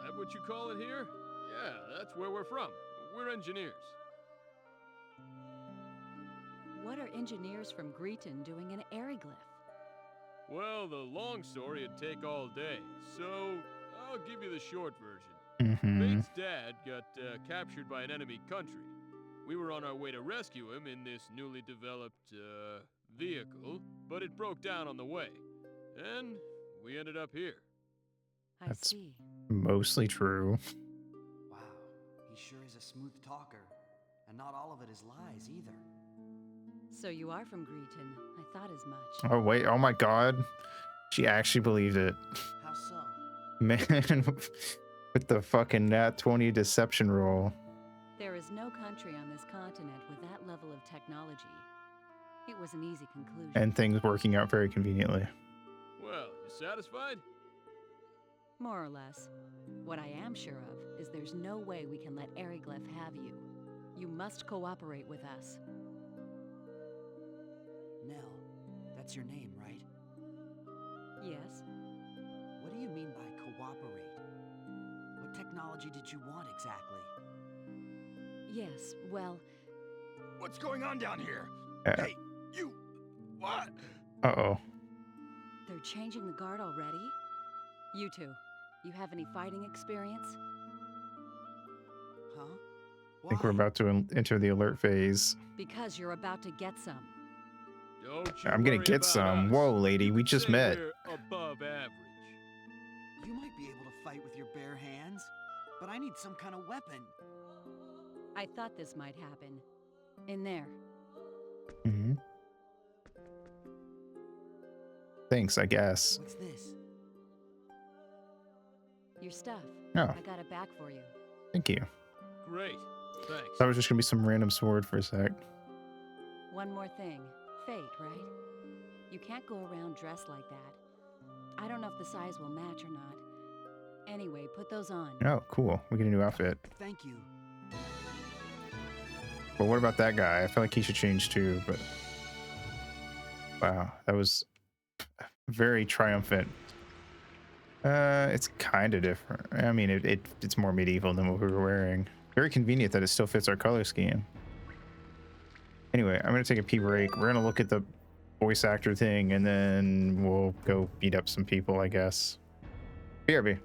[SPEAKER 2] That what you call it here? Yeah, that's where we're from. We're engineers.
[SPEAKER 11] What are engineers from Greeton doing in Ariglyph?
[SPEAKER 2] Well, the long story'd take all day, so I'll give you the short version. Fate's dad got captured by an enemy country. We were on our way to rescue him in this newly developed vehicle, but it broke down on the way. And we ended up here.
[SPEAKER 11] I
[SPEAKER 1] That's
[SPEAKER 11] see.
[SPEAKER 1] mostly true.
[SPEAKER 3] Wow, he sure is a smooth talker. And not all of it is lies, either.
[SPEAKER 11] So you are from Greeton. I thought as much.
[SPEAKER 1] Oh, wait. Oh, my God. She actually believed it.
[SPEAKER 3] How so?
[SPEAKER 1] Man, with the fucking Nat 20 deception roll.
[SPEAKER 11] There is no country on this continent with that level of technology. It was an easy conclusion.
[SPEAKER 1] And things working out very conveniently.
[SPEAKER 2] Well, you satisfied?
[SPEAKER 11] More or less. What I am sure of is there's no way we can let Ariglyph have you. You must cooperate with us.
[SPEAKER 3] Nell, that's your name, right?
[SPEAKER 11] Yes?
[SPEAKER 3] What do you mean by cooperate? What technology did you want exactly?
[SPEAKER 11] Yes, well...
[SPEAKER 5] What's going on down here? Hey, you... What?
[SPEAKER 1] Uh-oh.
[SPEAKER 11] They're changing the guard already? You two, you have any fighting experience?
[SPEAKER 3] Huh?
[SPEAKER 1] I think we're about to enter the alert phase.
[SPEAKER 11] Because you're about to get some.
[SPEAKER 2] Don't you
[SPEAKER 1] I'm gonna
[SPEAKER 2] worry
[SPEAKER 1] get
[SPEAKER 2] about
[SPEAKER 1] some.
[SPEAKER 2] us.
[SPEAKER 1] Whoa, lady, we just
[SPEAKER 2] Say
[SPEAKER 1] met.
[SPEAKER 2] We're above average.
[SPEAKER 3] You might be able to fight with your bare hands, but I need some kind of weapon.
[SPEAKER 11] I thought this might happen. In there.
[SPEAKER 1] Mm-hmm. Thanks, I guess.
[SPEAKER 3] What's this?
[SPEAKER 11] Your stuff.
[SPEAKER 1] Oh.
[SPEAKER 11] I got it back for you.
[SPEAKER 1] Thank you.
[SPEAKER 2] Great. Thanks.
[SPEAKER 1] That was just gonna be some random sword for a sec.
[SPEAKER 11] One more thing. fate, right? You can't go around dressed like that. I don't know if the size will match or not. Anyway, put those on.
[SPEAKER 1] Oh, cool. We get a new outfit.
[SPEAKER 3] Thank you.
[SPEAKER 1] But what about that guy? I feel like he should change too, but... Wow, that was very triumphant. It's kind of different. I mean, it's more medieval than what we were wearing. Very convenient that it still fits our color scheme. Anyway, I'm going to take a pee break. We're going to look at the voice actor thing, and then we'll go beat up some people, I guess. BRB.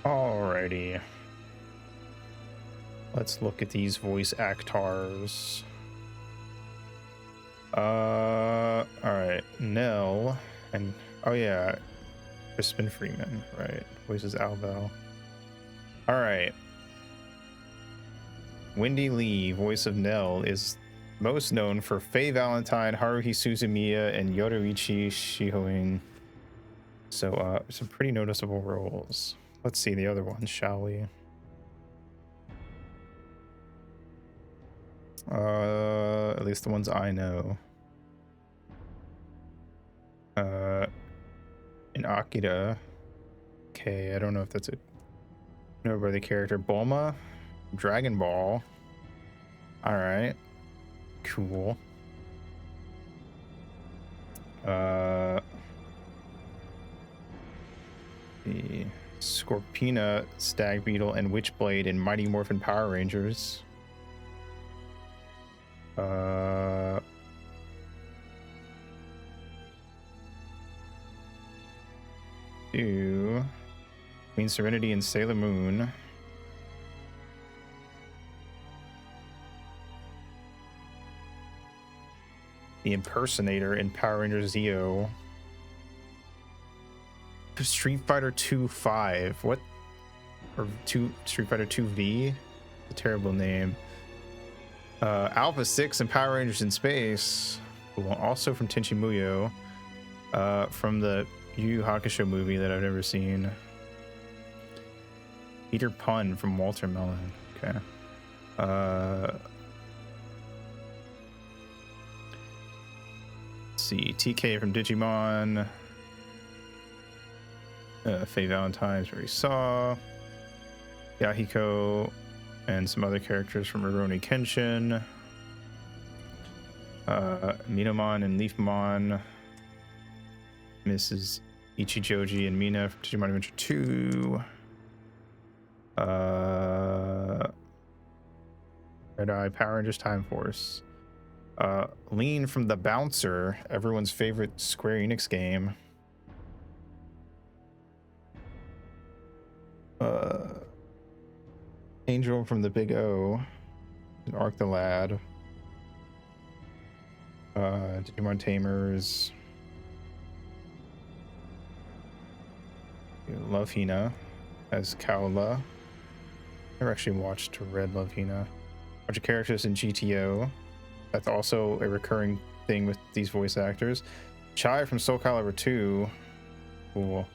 [SPEAKER 1] Alrighty. Let's look at these voice actors. Alright. Nell and oh yeah, Crispin Freeman, right? Voices Al Bell. Alright. Wendy Lee, voice of Nell, is most known for Faye Valentine, Haruhi Suzumiya, and Yoruichi Shihoin. So some pretty noticeable roles. Let's see the other ones, shall we? At least the ones I know. In Akira. Okay, I don't know if that's a noteworthy character. Bulma, Dragon Ball. All right, cool. The Scorpina, Stag Beetle, and Witchblade in Mighty Morphin Power Rangers. Queen Serenity and Sailor Moon. The Impersonator in Power Rangers Zeo. Street Fighter 2 5. What? Or Street Fighter 2V? A terrible name. Alpha 6 and Power Rangers in Space. Also from Tenchi Muyo. From the Yu Yu Hakusho movie that I've never seen. Peter Pun from Walter Melon. Okay. Let's see. TK from Digimon. Faye Valentine's where we saw. Yahiko and some other characters from Rurouni Kenshin. Minamon and Leafmon. Mrs. Ichijoji and Mina from Digimon Adventure 2. Red Eye, Power Rangers Time Force. Lean from The Bouncer, everyone's favorite Square Enix game. Angel from The Big O. And Arc the Lad. Digimon Tamers. Love Hina as Kaola. Never actually watched Red Love Hina. Bunch of characters in GTO. That's also a recurring thing with these voice actors. Chai from Soul Calibur 2. Cool.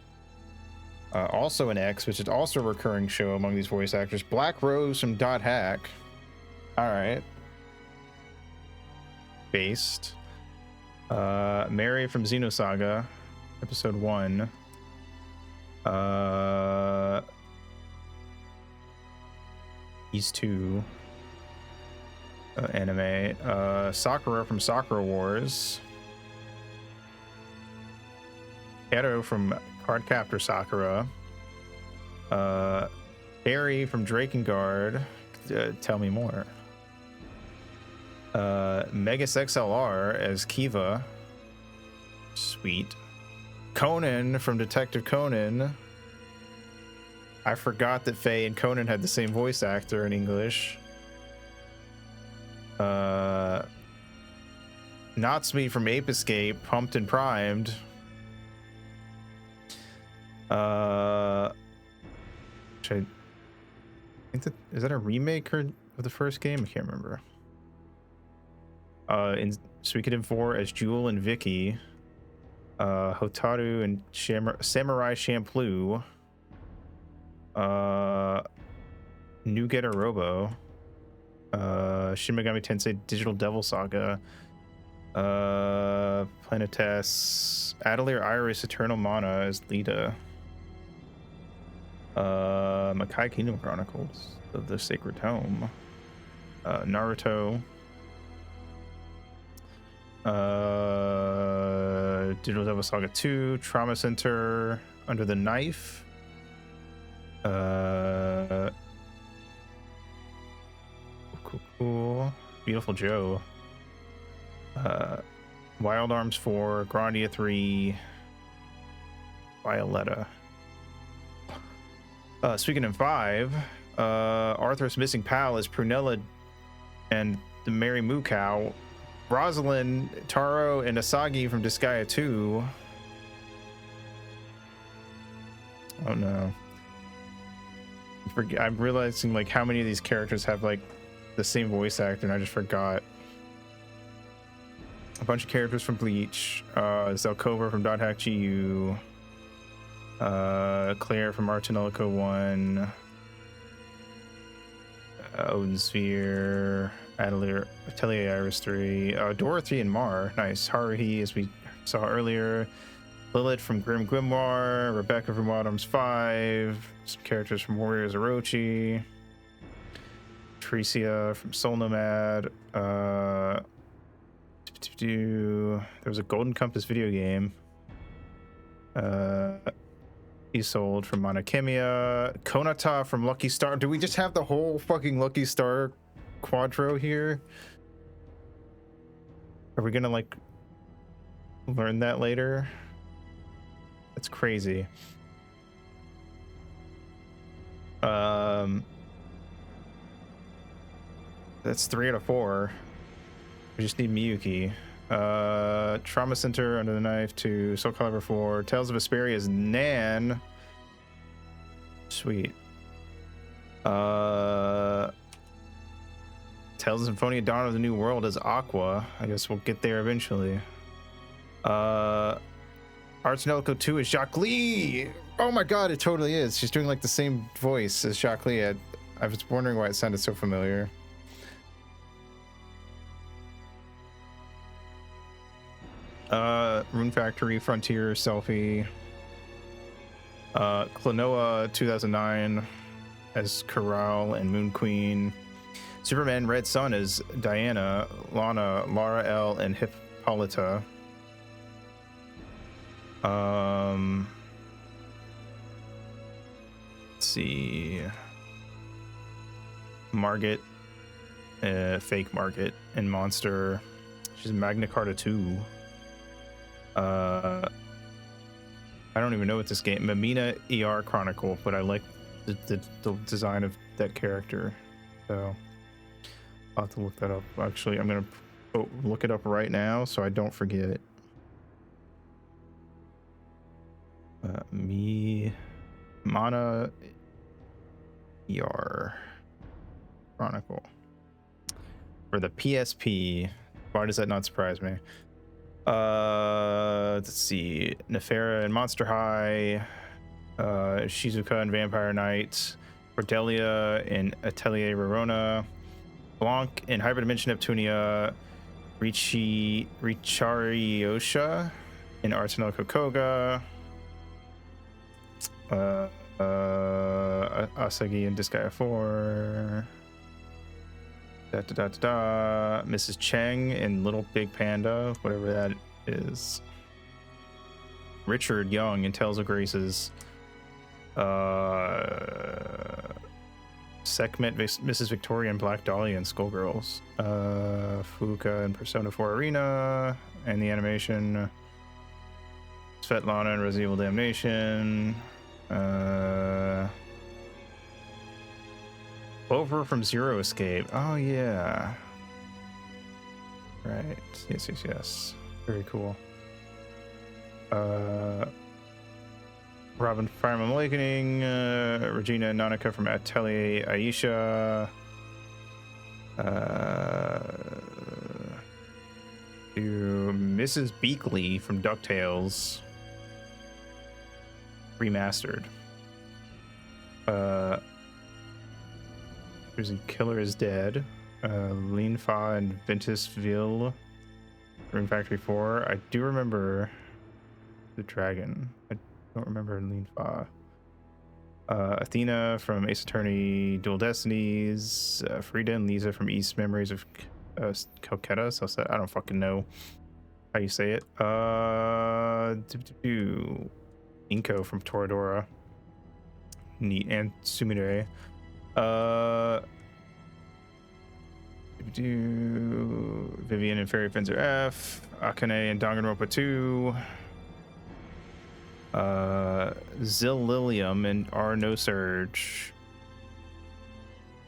[SPEAKER 1] Also an X, which is also a recurring show among these voice actors. Black Rose from Dot Hack. Alright. Based. Mary from Xenosaga. Episode 1. These two. Anime. Sakura from Sakura Wars. Kato from Cardcaptor Sakura. Barry from Drakengard. Tell me more. Megas XLR as Kiva. Sweet. Conan from Detective Conan. I forgot that Faye and Conan had the same voice actor in English. Natsume from Ape Escape, pumped and primed. Is that a remake of the first game? I can't remember. In Suikoden 4 as Jewel and Vicky. Hotaru and Samurai Champloo. New Getter Robo. Shin Megami Tensei Digital Devil Saga. Planetess. Atelier Iris Eternal Mana as Lita. Makai Kingdom Chronicles of the Sacred Tome. Naruto. Digital Devil Saga 2. Trauma Center. Under the Knife. Cool. Beautiful Joe. Wild Arms 4. Grandia 3. Violetta. Suikoden 5. Arthur's missing pal is Prunella and the Mary Moo Cow. Rosalind, Taro, and Asagi from Disgaea 2. Oh no. I'm realizing like how many of these characters have like the same voice actor, and I just forgot. A bunch of characters from Bleach. Zelkova from Dot Hack GU. Claire from Artanelico 1. Odin Sphere. Atelier Iris 3. Dorothy and Mar. Nice. Haruhi, as we saw earlier. Lilith from Grim Grimoire. Rebecca from Autumn's 5. Some characters from Warriors Orochi. Tricia from Soul Nomad. There was a Golden Compass video game. Isolde from Monokemia. Konata from Lucky Star. Do we just have the whole fucking Lucky Star quadro here? Are we gonna like learn that later? That's crazy. That's 3 out of 4. We just need Miyuki. Trauma Center, Under the Knife 2, Soul Calibur 4, Tales of Vesperia is Nan. Sweet. Tales of Symphonia Dawn of the New World is Aqua. I guess we'll get there eventually. Arts Nellico 2 is Jacques Lee. Oh my god, it totally is. She's doing like the same voice as Jacques Lee. I was wondering why it sounded so familiar. Rune Factory, Frontier, Selfie. Klonoa 2009 as Corral and Moon Queen. Superman Red Sun is Diana, Lana, Lara L, and Hippolyta. Let's see. Margit, fake Margit, and Monster. She's Magna Carta 2. I don't even know what this game. Mamina ER Chronicle, but I like the design of that character, so I'll have to look that up. Actually, I'm gonna look it up right now so I don't forget. Mana ER Chronicle for the PSP. Why does that not surprise me? Let's see. Nefera and Monster High, Shizuka and Vampire Knight, Cordelia and Atelier Rorona, Blanc in Hyperdimension Neptunia, Richari Yosha in Arsenal Kokoga, Asagi in Disgaea 4, Mrs. Cheng in Little Big Panda, whatever that is. Richard Young in Tales of Graces. Sekhmet, Mrs. Victoria, and Black Dahlia and Skullgirls. Fuka and Persona 4 Arena, and the animation. Svetlana and Resident Evil Damnation. Over from Zero Escape. Oh yeah. Right. Yes. Very cool. Robin Fire Emblem Awakening, Regina and Nanika from Atelier Aisha, to Mrs. Beakley from DuckTales, remastered. There's a Killer is Dead, Lean Fa and Ventusville, Rune Factory 4. I do remember the dragon. I don't remember Lean Fa. Athena from Ace Attorney Dual Destinies, Frida and Lisa from East Memories of Calcutta. So I don't fucking know how you say it. Inko from Toradora. Neat. And Sumire. Vivian and Fairy Fencer F, Akane and Danganronpa 2, Zillium and R No Surge,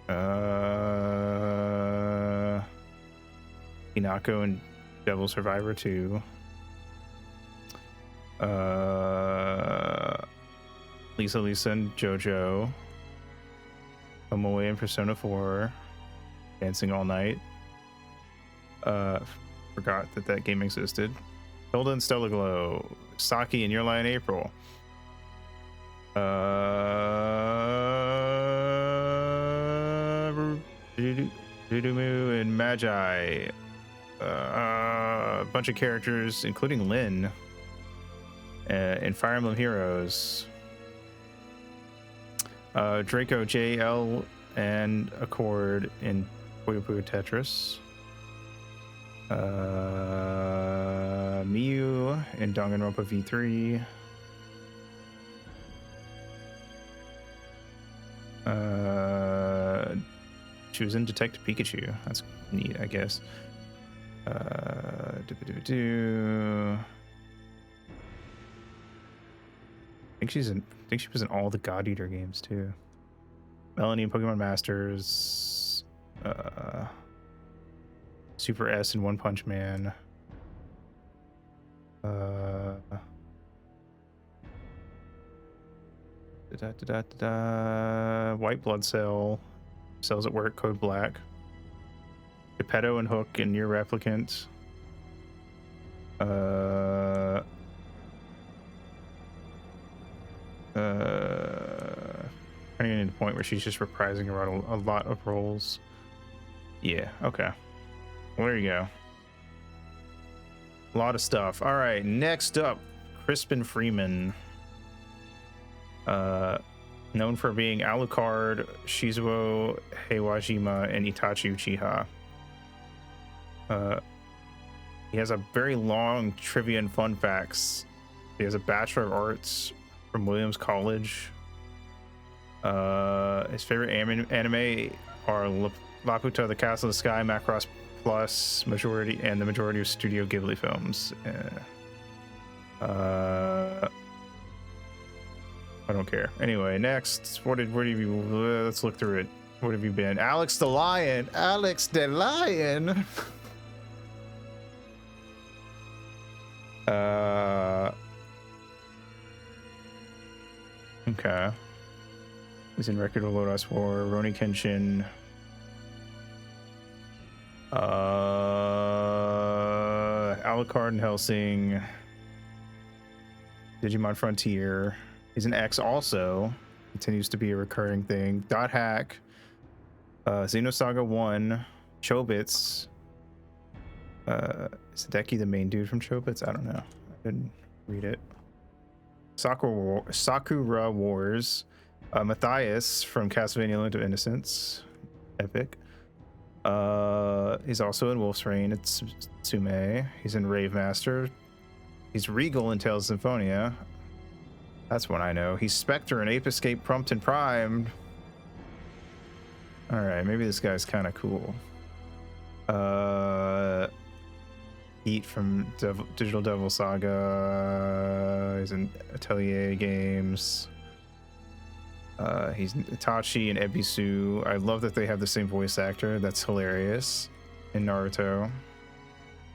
[SPEAKER 1] Hinako and Devil Survivor 2, Lisa and JoJo, Omoe and Persona 4, Dancing All Night. Forgot that game existed. Hilda and Stella Glow, Saki and Your Lie in April. Dudumu and Magi. A bunch of characters, including Lynn, in Fire Emblem Heroes. Draco, JL, and Accord in Puyo Puyo Tetris. Miyu in Danganronpa V3. She was in Detective Pikachu. That's neat, I guess. I think she was in all the God Eater games too. Melanie and Pokemon Masters, Super S and One Punch Man, White Blood Cell, Cells at Work, Code Black, Geppetto and Hook and Near Replicant, turning into the point where she's just reprising around a lot of roles. Yeah, okay. Well, there you go. A lot of stuff. All right, next up, Crispin Freeman. Known for being Alucard, Shizuo Heiwajima, and Itachi Uchiha. He has a very long trivia and fun facts. He has a Bachelor of Arts from Williams College. His favorite anime are Laputa, The Castle of the Sky, Macross Plus, Majority, and the majority of Studio Ghibli films. I don't care. Anyway, next, what have you? Let's look through it. What have you been? Alex the Lion. Alex the Lion. Okay. He's in Record of Lodoss War, Roni Kenshin. Alucard and Hellsing. Digimon Frontier. He's an X also. Continues to be a recurring thing. Dot Hack. Xenosaga 1. Chobits. Is Hideki the main dude from Chobits? I don't know. I didn't read it. Sakura Wars. Matthias from Castlevania Link of Innocence. Epic. He's also in Wolf's Rain. It's Tsume. He's in Rave Master. He's Regal in Tales of Symphonia. That's one I know. He's Spectre and Ape Escape Prompt and Primed. Alright, maybe this guy's kind of cool. Heat from Digital Devil Saga. He's in Atelier Games. He's Itachi and Ebisu. I love that they have the same voice actor. That's hilarious. In Naruto.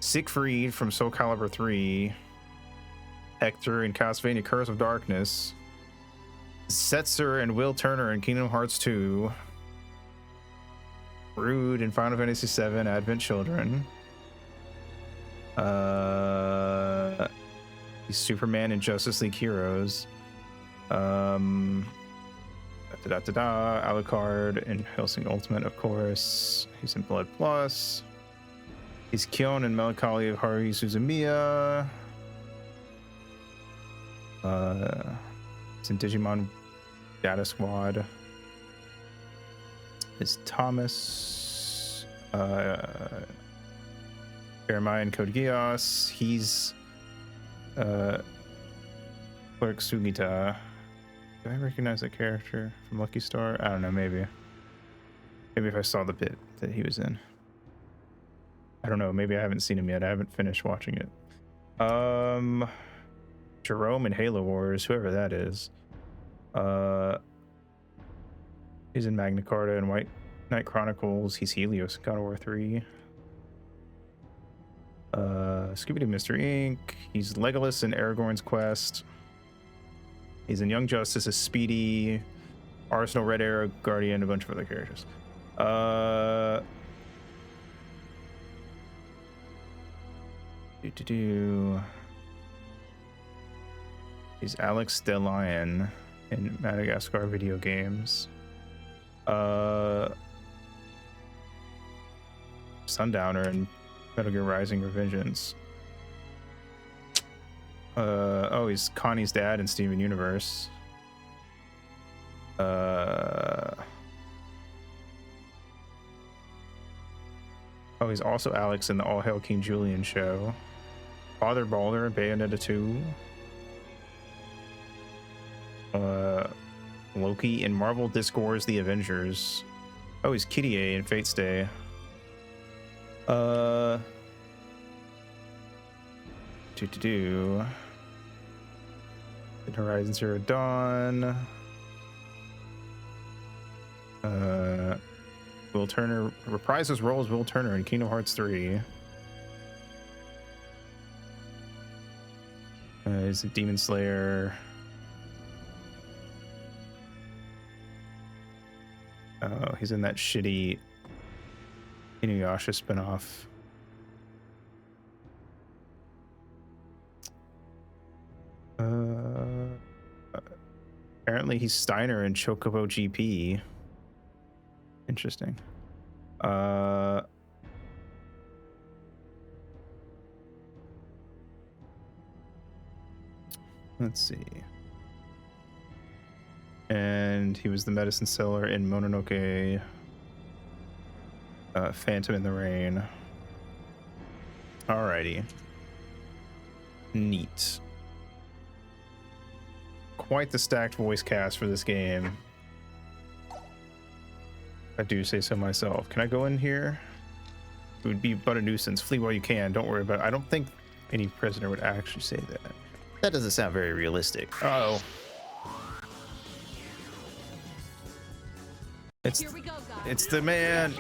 [SPEAKER 1] Siegfried from Soul Calibur 3. Hector in Castlevania Curse of Darkness. Setzer and Will Turner in Kingdom Hearts 2. Rude in Final Fantasy VII Advent Children. He's Superman in Justice League Heroes. Alucard in Hellsing Ultimate, of course. He's in Blood Plus. He's Kyon in Melancholy of Haruhi Suzumiya. He's in Digimon Data Squad. Is Thomas. Jeremiah in Code Geass. He's Clerk Sugita. Do I recognize that character from Lucky Star? I don't know, maybe. Maybe if I saw the bit that he was in. I don't know, maybe I haven't seen him yet. I haven't finished watching it. Jerome in Halo Wars, whoever that is. He's in Magna Carta and White Knight Chronicles. He's Helios in God of War 3. Scooby-Doo Mystery Inc. He's Legolas in Aragorn's Quest. He's in Young Justice as Speedy, Arsenal, Red Arrow, Guardian, a bunch of other characters. He's Alex DeLion in Madagascar video games. Sundowner in Metal Gear Rising: Revengeance. Oh, he's Connie's dad in Steven Universe. Oh, he's also Alex in the All Hail King Julian show. Father Balder in Bayonetta 2. Loki in Marvel Discord's The Avengers. Oh, he's Kitty A in Fate's Day. In Horizon Zero Dawn. Will Turner reprised his role as Will Turner in Kingdom Hearts 3. He's a Demon Slayer. Oh, he's in that shitty Inuyasha spinoff. Apparently he's Steiner in Chocobo GP. Interesting. Let's see. And he was the medicine seller in Mononoke Phantom in the Rain. Alrighty. Neat. Quite the stacked voice cast for this game. I do say so myself. Can I go in here? It would be but a nuisance. Flee while you can. Don't worry about it. I don't think any prisoner would actually say that. That doesn't sound very realistic. Uh-oh. It's the man.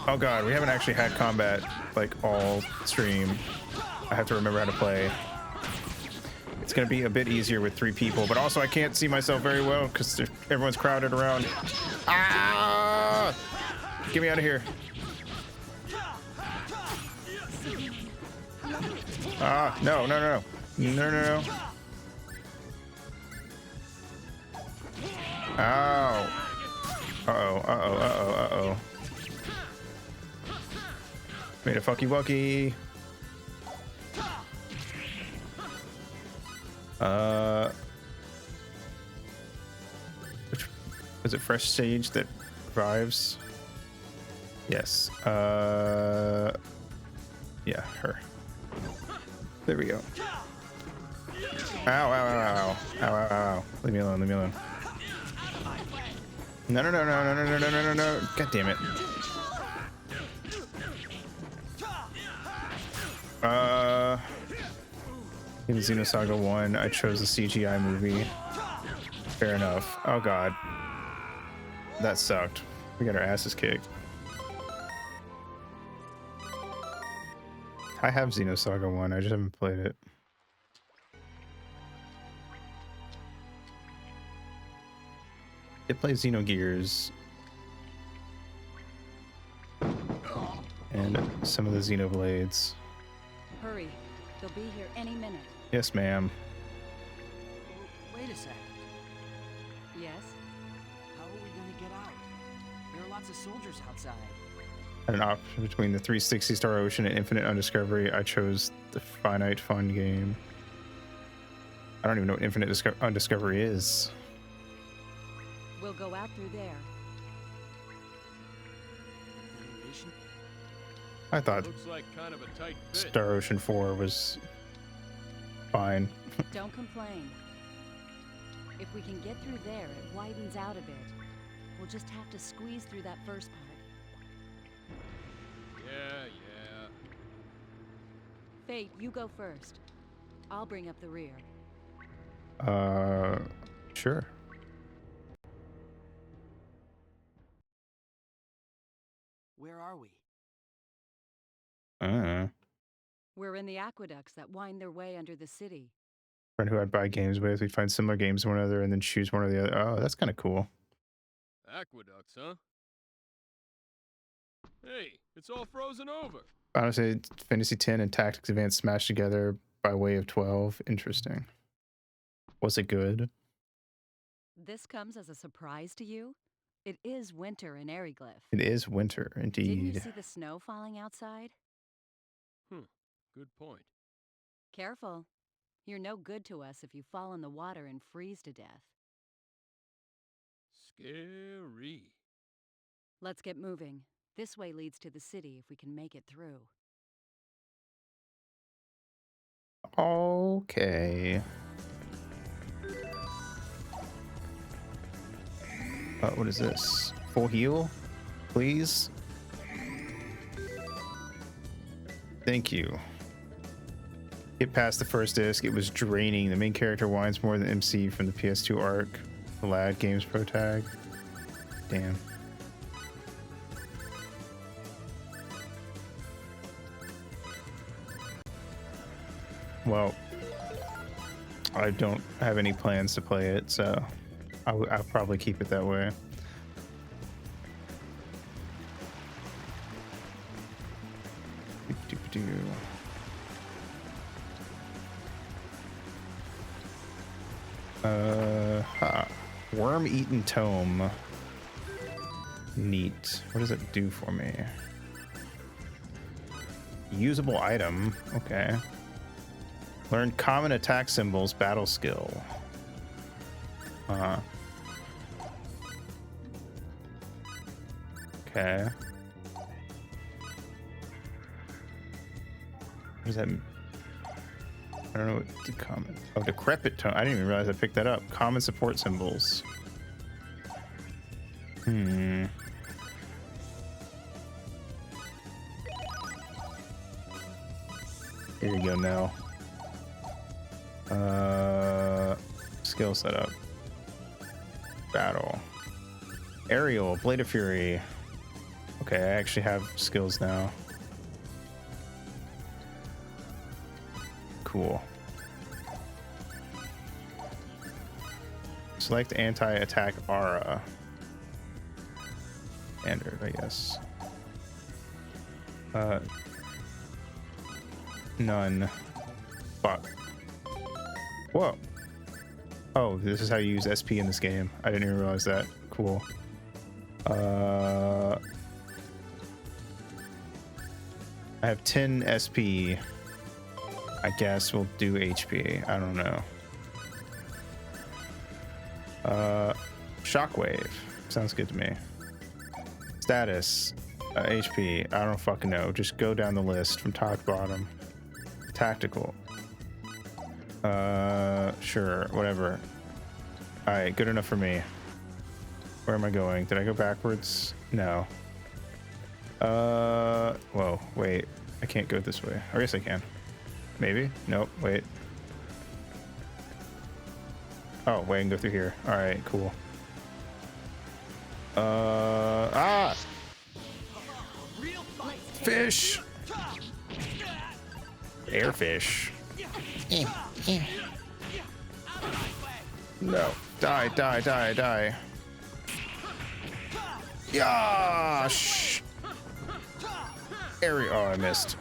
[SPEAKER 1] Oh god, we haven't actually had combat like all stream. I have to remember how to play. It's gonna be a bit easier with 3 people, but also I can't see myself very well because everyone's crowded around. Ah! Get me out of here. Ah, no. No. Ow. Uh-oh. Made a fucky wucky. Is it Fresh Sage that revives? Yes. Yeah, her. There we go. Ow, ow, ow, ow, ow, ow, ow. Leave me alone, leave me alone. No, no, no, no, no, no, no, no, no, no. God damn it. In Xenosaga 1, I chose a CGI movie. Fair enough. Oh god. That sucked. We got our asses kicked. I have Xenosaga 1, I just haven't played it. It plays Xenogears. And some of the Xenoblades.
[SPEAKER 11] Hurry. They'll be here any minute.
[SPEAKER 1] Yes, ma'am.
[SPEAKER 3] Wait a second.
[SPEAKER 11] Yes?
[SPEAKER 3] How are we gonna get out? There are lots of soldiers outside.
[SPEAKER 1] Had an option between the 360 Star Ocean and Infinite Undiscovery. I chose the Finite Fun game. I don't even know what Infinite Undiscovery is.
[SPEAKER 11] We'll go out through there.
[SPEAKER 3] Ventilation?
[SPEAKER 1] I thought
[SPEAKER 2] Looks like kind of a tight fit.
[SPEAKER 1] Star Ocean 4 was fine.
[SPEAKER 11] Don't complain. If we can get through there, it widens out a bit. We'll just have to squeeze through that first part.
[SPEAKER 2] Yeah, yeah.
[SPEAKER 11] Fate, you go first. I'll bring up the rear.
[SPEAKER 1] Sure.
[SPEAKER 3] Where are we?
[SPEAKER 11] We're in the aqueducts that wind their way under the city.
[SPEAKER 1] Friend who I'd buy games with, we'd find similar games one another and then choose one or the other. Oh, that's kind of cool.
[SPEAKER 2] Aqueducts, huh? Hey, it's all frozen over.
[SPEAKER 1] Honestly, Fantasy 10 and Tactics Advance smashed together by way of 12. Interesting. Was it good?
[SPEAKER 11] This comes as a surprise to you? It is winter in Eriglyph.
[SPEAKER 1] It is winter, indeed.
[SPEAKER 11] Didn't you see the snow falling outside?
[SPEAKER 2] Good point.
[SPEAKER 11] Careful. You're no good to us if you fall in the water and freeze to death.
[SPEAKER 2] Scary.
[SPEAKER 11] Let's get moving. This way leads to the city if we can make it through.
[SPEAKER 1] Okay. What is this? Full heal? Please? Thank you. Get past the first disc. It was draining. The main character whines more than MC from the PS2 arc. The Lad Games Pro tag. Damn. Well, I don't have any plans to play it, so I'll probably keep it that way. Worm-eaten tome. Neat. What does it do for me? Usable item. Okay. Learn common attack symbols, battle skill. Okay. What does that mean? I don't know what to comment. Oh, decrepit tone. I didn't even realize I picked that up. Common support symbols. Here you go, Nell. Skill setup. Battle. Aerial, Blade of Fury. Okay, I actually have skills now. Cool. Select anti-attack aura. Standard, I guess. None. Fuck. Whoa. Oh, this is how you use SP in this game. I didn't even realize that. Cool. I have 10 SP. I guess we'll do HP. I don't know. Shockwave. Sounds good to me. Status. HP. I don't fucking know. Just go down the list from top to bottom. Tactical. Sure, whatever. Alright, good enough for me. Where am I going? Did I go backwards? No. Whoa, wait. I can't go this way. Or yes, I can. Maybe? Nope, wait. Oh, wait, I can go through here. Alright, cool. Fish! Airfish. No. Die, die, die, die. Yash! Area. Oh, I missed.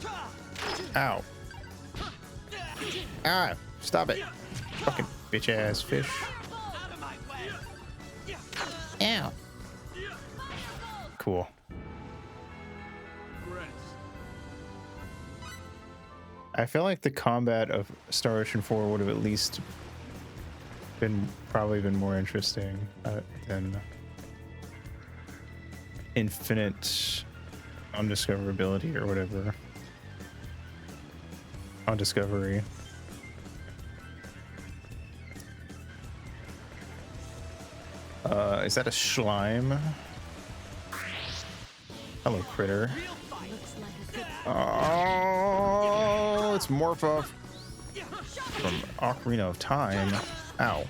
[SPEAKER 1] Ow. Ah, stop it. Fucking bitch ass fish. Ow. Cool. I feel like the combat of Star Ocean 4 would have at least probably been more interesting than infinite undiscoverability or whatever. Undiscovery. Is that a slime? Hello, critter. Oh, it's Morpha from Ocarina of Time. Ow.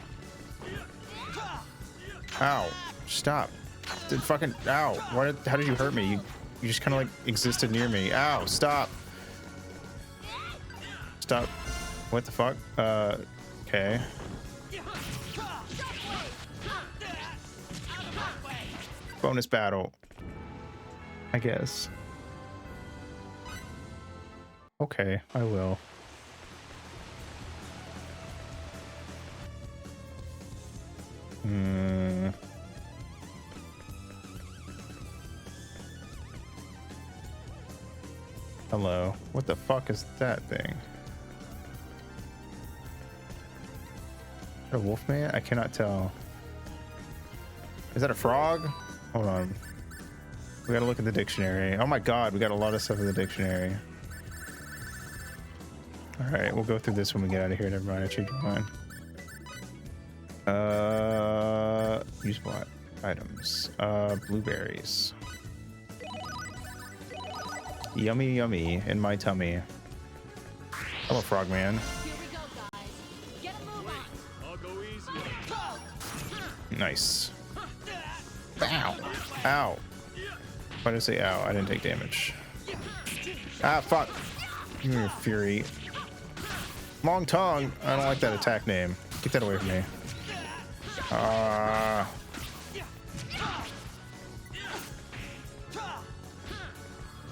[SPEAKER 1] Ow. Stop. Did fucking ow. How did you hurt me? You just kind of like existed near me. Ow, stop. Stop. What the fuck? Okay. Bonus battle, I guess. Okay, I will. Hello. What the fuck is that thing? Is that a wolf man? I cannot tell. Is that a frog? Hold on. We gotta look at the dictionary. Oh my god, we got a lot of stuff in the dictionary. Alright, we'll go through this when we get out of here. Never mind, I changed my mind. Use what? Items. Blueberries. Yummy, yummy in my tummy. Hello, Frogman.
[SPEAKER 11] Here we go, guys. Get a move on.
[SPEAKER 2] I'll go easy.
[SPEAKER 1] Nice. Ow. Ow. Why did I say ow? I didn't take damage. Ah, fuck. Give me your fury. Long tongue. I don't like that attack name. Get that away from me.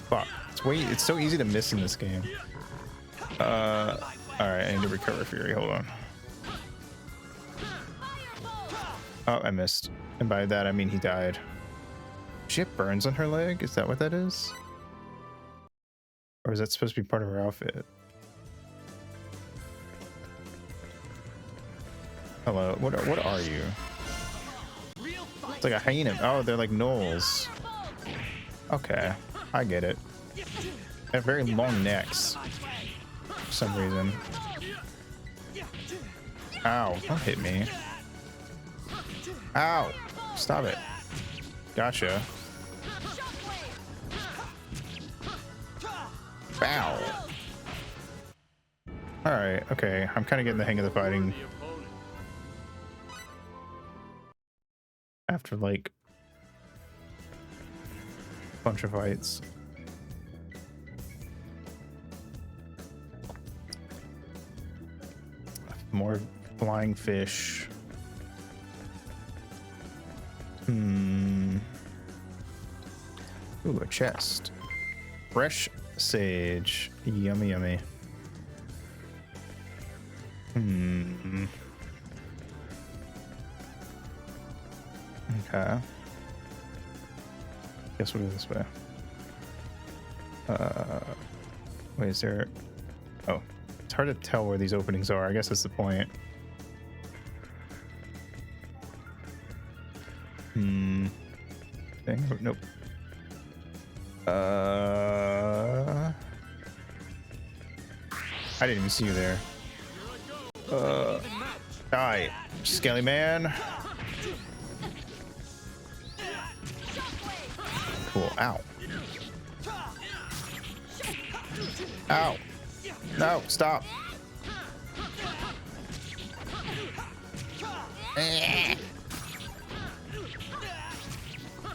[SPEAKER 1] Fuck. It's so easy to miss in this game. Alright, I need to recover fury. Hold on. Oh, I missed. And by that, I mean he died. She have burns on her leg? Is that what that is? Or is that supposed to be part of her outfit? Hello, what are you? It's like a hyena. Oh, they're like gnolls. Okay, I get it. They have very long necks for some reason. Ow, don't hit me. Ow, stop it. Gotcha. Bow. Alright, okay. I'm kind of getting the hang of the fighting. After, like, a bunch of fights. More flying fish. Ooh, a chest. Fresh sage. Yummy, yummy. Okay. Guess we'll go this way. Wait, is there... Oh. It's hard to tell where these openings are. I guess that's the point. Thing? Nope. I didn't even see you there. Die, Skelly Man. Cool. Ow. Ow. No, stop.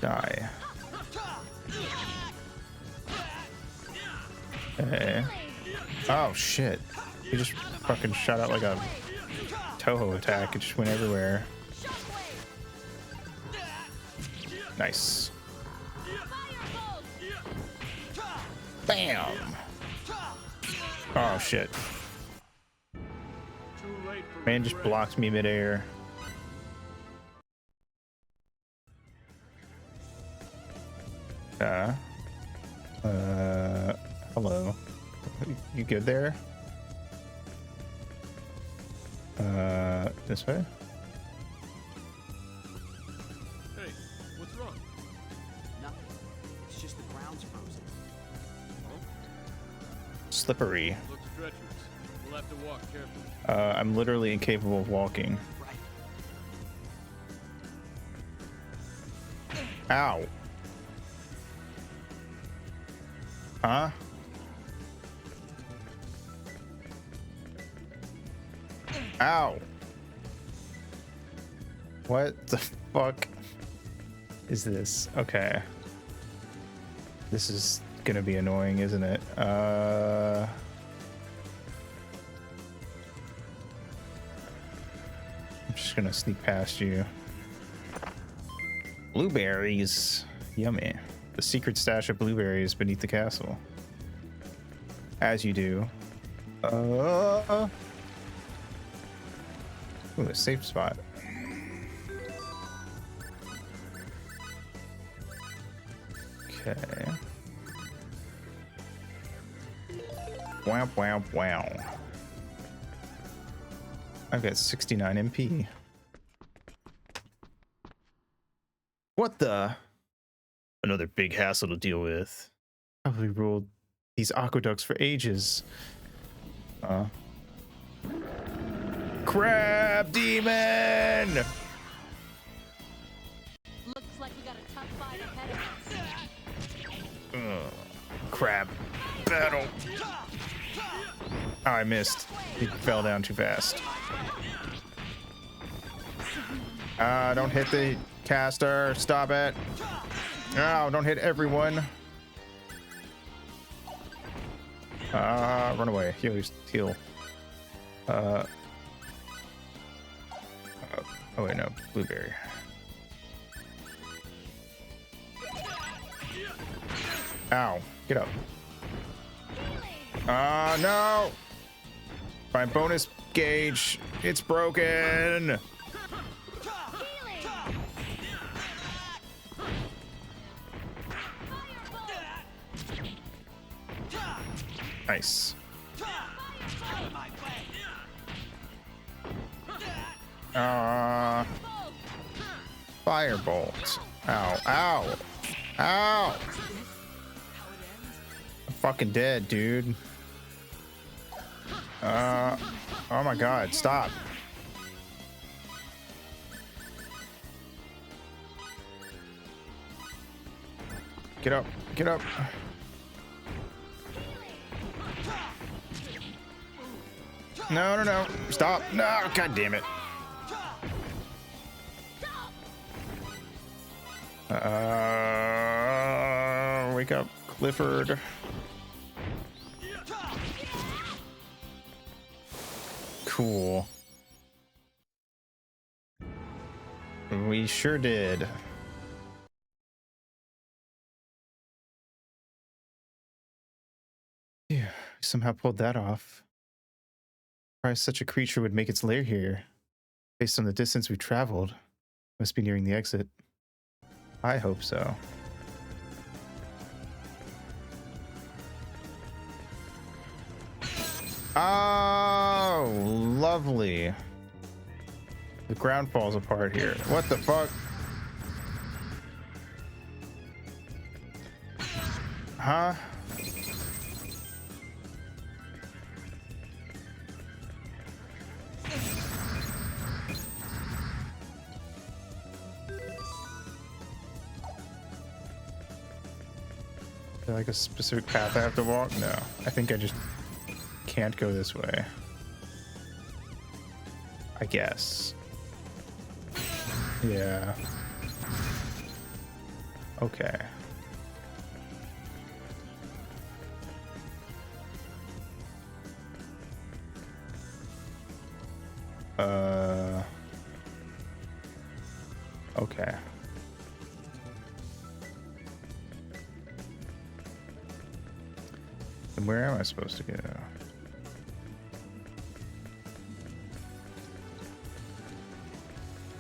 [SPEAKER 1] Die. Okay. Oh shit. He just fucking shot out like a Toho attack. It just went everywhere. Nice. Bam! Oh shit. Man just blocked me midair. Hello. You good there? This way?
[SPEAKER 2] Hey, what's wrong?
[SPEAKER 3] Nothing. It's just the ground's frozen.
[SPEAKER 1] Slippery.
[SPEAKER 2] Looks treacherous. We'll have to walk carefully.
[SPEAKER 1] I'm literally incapable of walking.
[SPEAKER 3] Right.
[SPEAKER 1] Ow. Huh? Ow. What the fuck is this? Okay. This is gonna be annoying, isn't it? I'm just gonna sneak past you. Blueberries. Yummy. The secret stash of blueberries beneath the castle. As you do. Ooh, a safe spot. Okay. Wow, wow, wow. I've got 69 MP. What the? Another big hassle to deal with. Probably ruled these aqueducts for ages. Crab demon!
[SPEAKER 11] Looks like we got a tough fight ahead of us.
[SPEAKER 1] Crab battle. Oh, I missed. He fell down too fast. Don't hit the caster. Stop it. No, don't hit everyone. Run away. Heal. Oh wait, no. Blueberry. Ow. Get up. No! My bonus gauge. It's broken. Nice. Firebolt. Ow. Ow. Ow. I'm fucking dead, dude. Oh my god, stop. Get up. Get up. No, no, no. Stop. No, god damn it. Wake up, Clifford. Cool. We sure did. Yeah, somehow pulled that off. Surprised such a creature would make its lair here. Based on the distance we've traveled, must be nearing the exit. I hope so. Oh, lovely. The ground falls apart here. What the fuck? Huh? Is there like a specific path I have to walk? No. I think I just can't go this way. I guess. Yeah. Okay. Okay. And where am I supposed to go?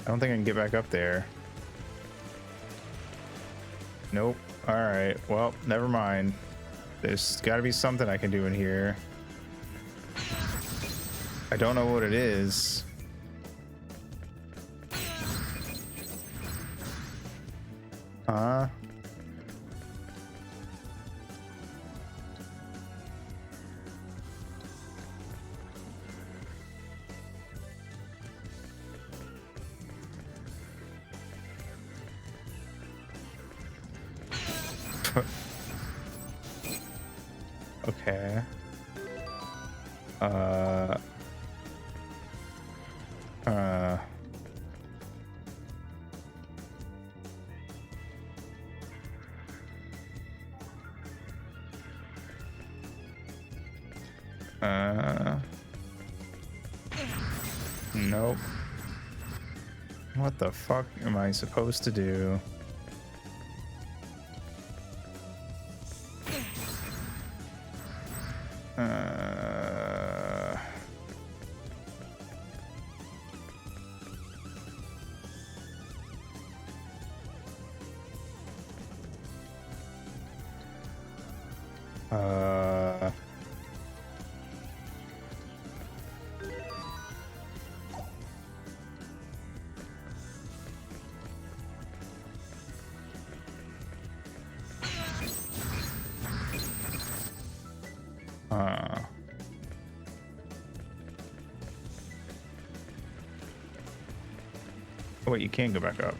[SPEAKER 1] I don't think I can get back up there. Nope. Alright, well, never mind. There's gotta be something I can do in here. I don't know what it is. Huh? Okay. Nope. What the fuck am I supposed to do? Oh wait, you can go back up.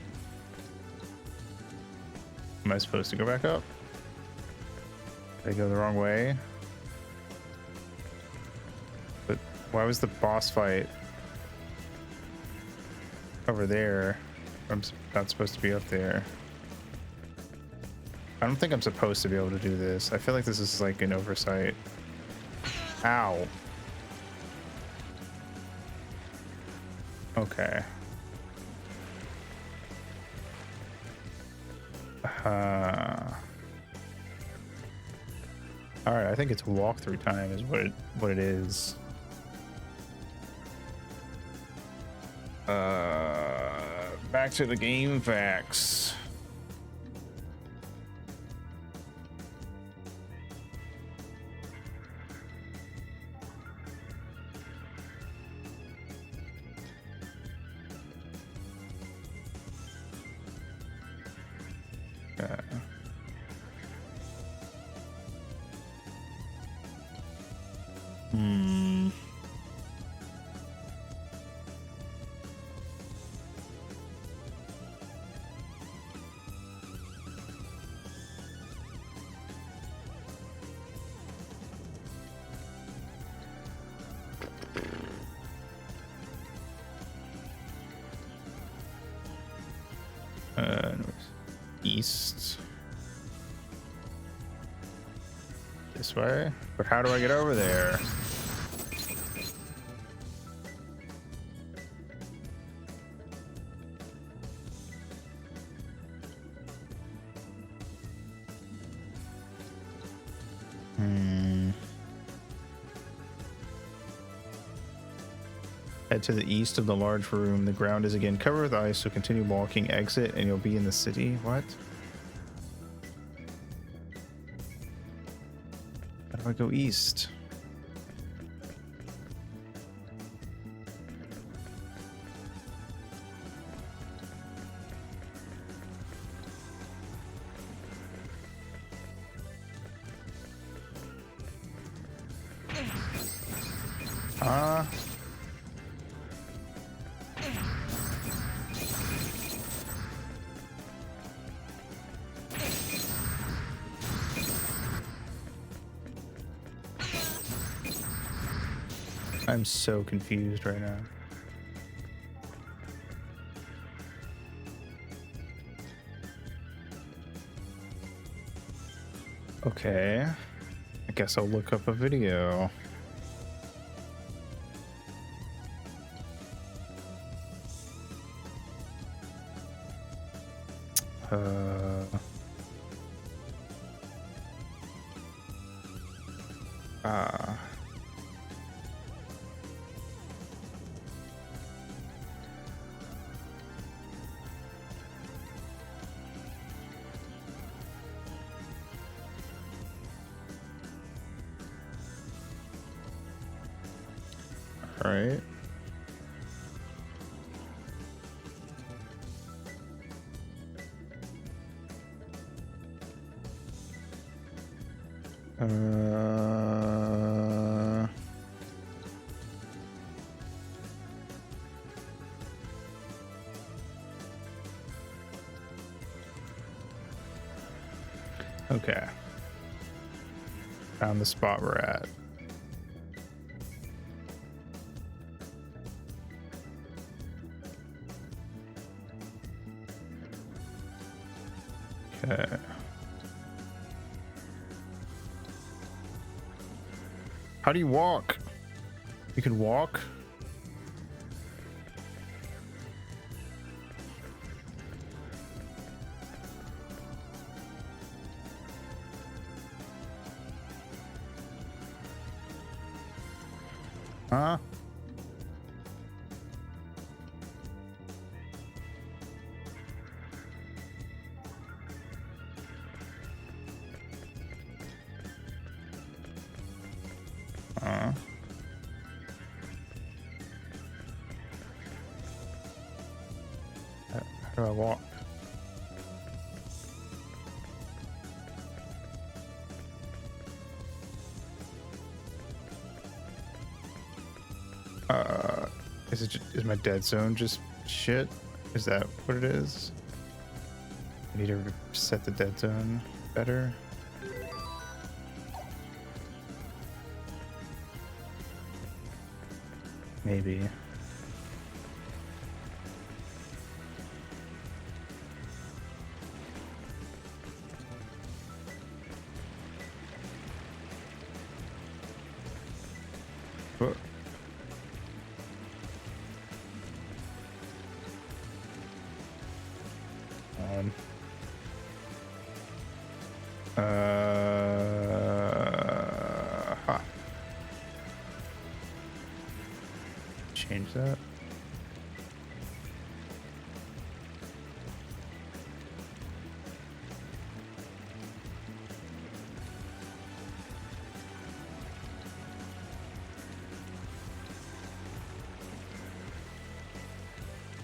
[SPEAKER 1] Am I supposed to go back up? Did I go the wrong way? But why was the boss fight over there? I'm not supposed to be up there. I don't think I'm supposed to be able to do this. I feel like this is like an oversight. Ow. Okay. All right, I think it's walkthrough time is what it is. Back to the game facts. East. This way? But how do I get over there? Head to the east of the large room. The ground is again covered with ice, so continue walking, exit, and you'll be in the city. What? How do I go east? I'm so confused right now. Okay. I guess I'll look up a video. All right. Okay. Found the spot we're at. Okay. How do you walk? You can walk? Huh? How do I walk? Is my dead zone just shit? Is that what it is? I need to set the dead zone better. Maybe. What? Ha. Change that.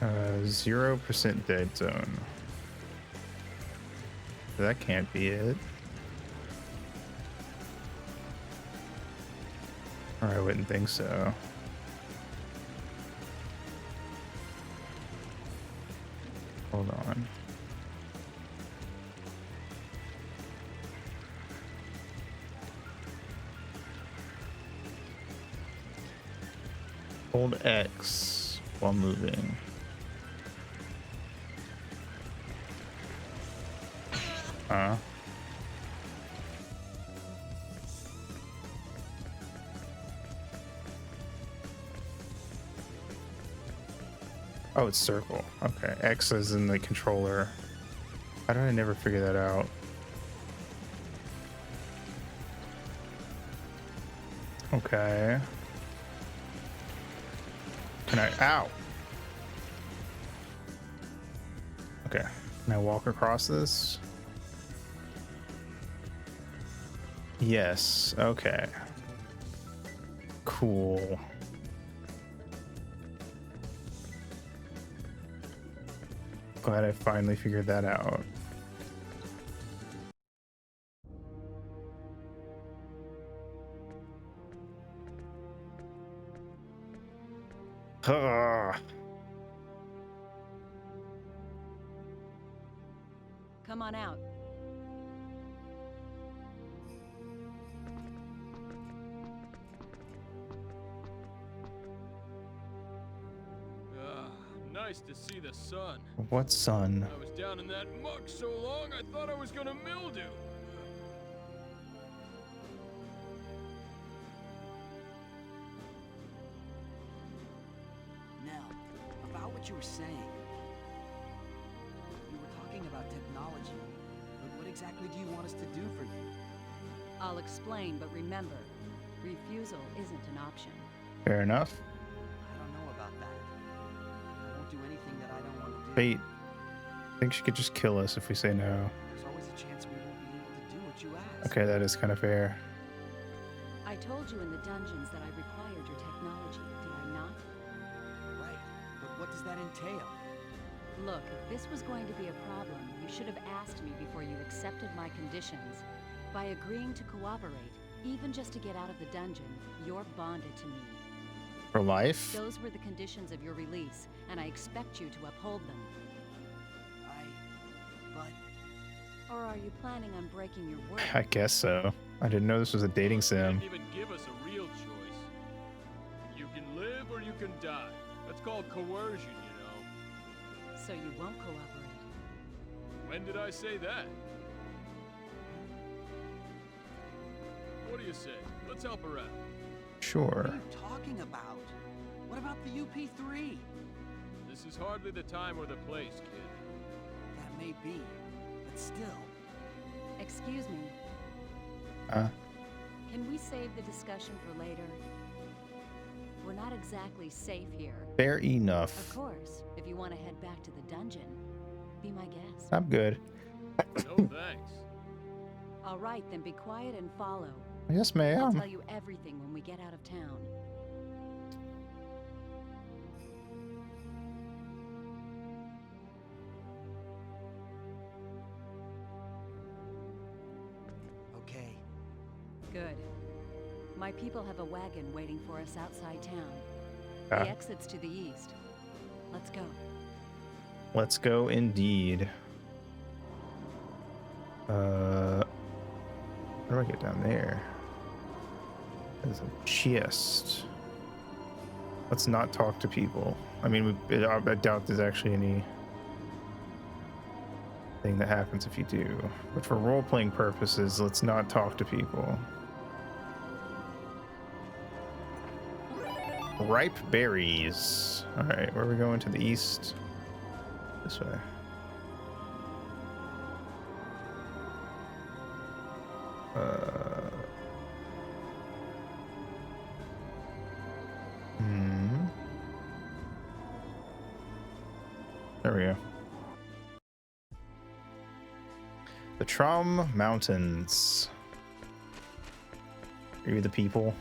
[SPEAKER 1] Uh, 0% dead zone. That can't be it. Or I wouldn't think so. Hold on. Hold X while moving. Oh, it's circle. Okay, X is in the controller. How did I never figure that out? Okay. Can I? Ow! Okay. Can I walk across this? Yes. Okay. Cool. Glad I finally figured that out.
[SPEAKER 11] Come on out.
[SPEAKER 2] nice to see the sun.
[SPEAKER 1] What sun?
[SPEAKER 2] I was down in that muck so long I thought I was gonna mildew.
[SPEAKER 3] Nell, about what you were saying. You were talking about technology, but what exactly do you want us to do for you?
[SPEAKER 11] I'll explain, but remember, refusal isn't an option.
[SPEAKER 1] Fair enough.
[SPEAKER 3] I don't know about that. I won't do anything that I don't want to do.
[SPEAKER 1] Bait. I think she could just kill us if we say no.
[SPEAKER 3] There's always a chance we won't be able to do what you ask.
[SPEAKER 1] Okay, that is kind of fair.
[SPEAKER 11] I told you in the dungeons that I required your technology, did I not?
[SPEAKER 3] Right, but what does that entail?
[SPEAKER 11] Look, if this was going to be a problem, you should have asked me before you accepted my conditions. By agreeing to cooperate, even just to get out of the dungeon, you're bonded to me.
[SPEAKER 1] For life?
[SPEAKER 11] Those were the conditions of your release, and I expect you to uphold them. Or are you planning on breaking your word?
[SPEAKER 1] I guess so. I didn't know this was a dating sim.
[SPEAKER 2] You didn't even give us a real choice. You can live or you can die. That's called coercion, you know.
[SPEAKER 11] So you won't cooperate?
[SPEAKER 2] When did I say that? What do you say? Let's help her out.
[SPEAKER 1] Sure.
[SPEAKER 3] What are you talking about? What about the UP3?
[SPEAKER 2] This is hardly the time or the place, kid.
[SPEAKER 3] That may be, but still.
[SPEAKER 11] Excuse me. Can we save the discussion for later? We're not exactly safe here.
[SPEAKER 1] Fair enough.
[SPEAKER 11] Of course, if you want to head back to the dungeon, be my guest.
[SPEAKER 1] I'm good.
[SPEAKER 2] No thanks.
[SPEAKER 11] All right, then be quiet and follow.
[SPEAKER 1] Yes,
[SPEAKER 11] I'll
[SPEAKER 1] ma'am.
[SPEAKER 11] tell you everything when we get out of town.
[SPEAKER 3] Okay.
[SPEAKER 11] Good. My people have a wagon waiting for us outside town.
[SPEAKER 1] Ah.
[SPEAKER 11] The exit's to the east. Let's go.
[SPEAKER 1] Let's go indeed. How do I get down there? There's a chest. Let's not talk to people. I mean, I doubt there's actually any thing that happens if you do. But for role-playing purposes, let's not talk to people. Ripe berries. All right, where are we going? To the east? This way. There we go. The Trom Mountains. Are you the people?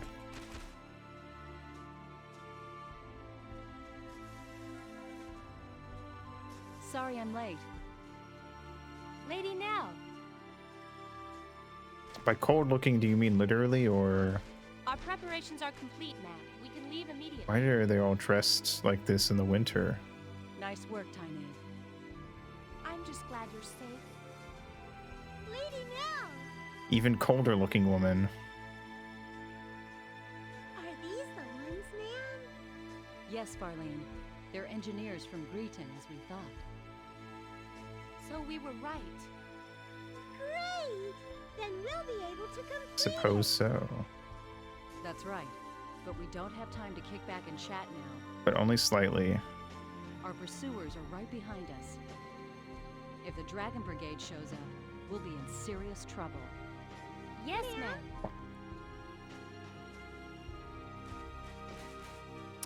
[SPEAKER 11] Sorry I'm late.
[SPEAKER 4] Lady Nell,
[SPEAKER 1] By cold looking, do you mean literally, or
[SPEAKER 4] our preparations are complete, ma'am. We can leave immediately.
[SPEAKER 1] why are they all dressed like this in the winter?
[SPEAKER 11] Nice work, Tiny.
[SPEAKER 4] I'm just glad you're safe. Lady Nell!
[SPEAKER 1] Even colder looking woman.
[SPEAKER 4] Are these the ones, ma'am?
[SPEAKER 11] Yes, Farlene. They're engineers from Greeton, as we thought.
[SPEAKER 4] So we were right. Great! Then we'll be able to complete
[SPEAKER 1] Suppose so.
[SPEAKER 11] That's right. But we don't have time to kick back and chat now.
[SPEAKER 1] But only slightly.
[SPEAKER 11] Our pursuers are right behind us. If the Dragon Brigade shows up, we'll be in serious trouble.
[SPEAKER 4] Yes, ma'am.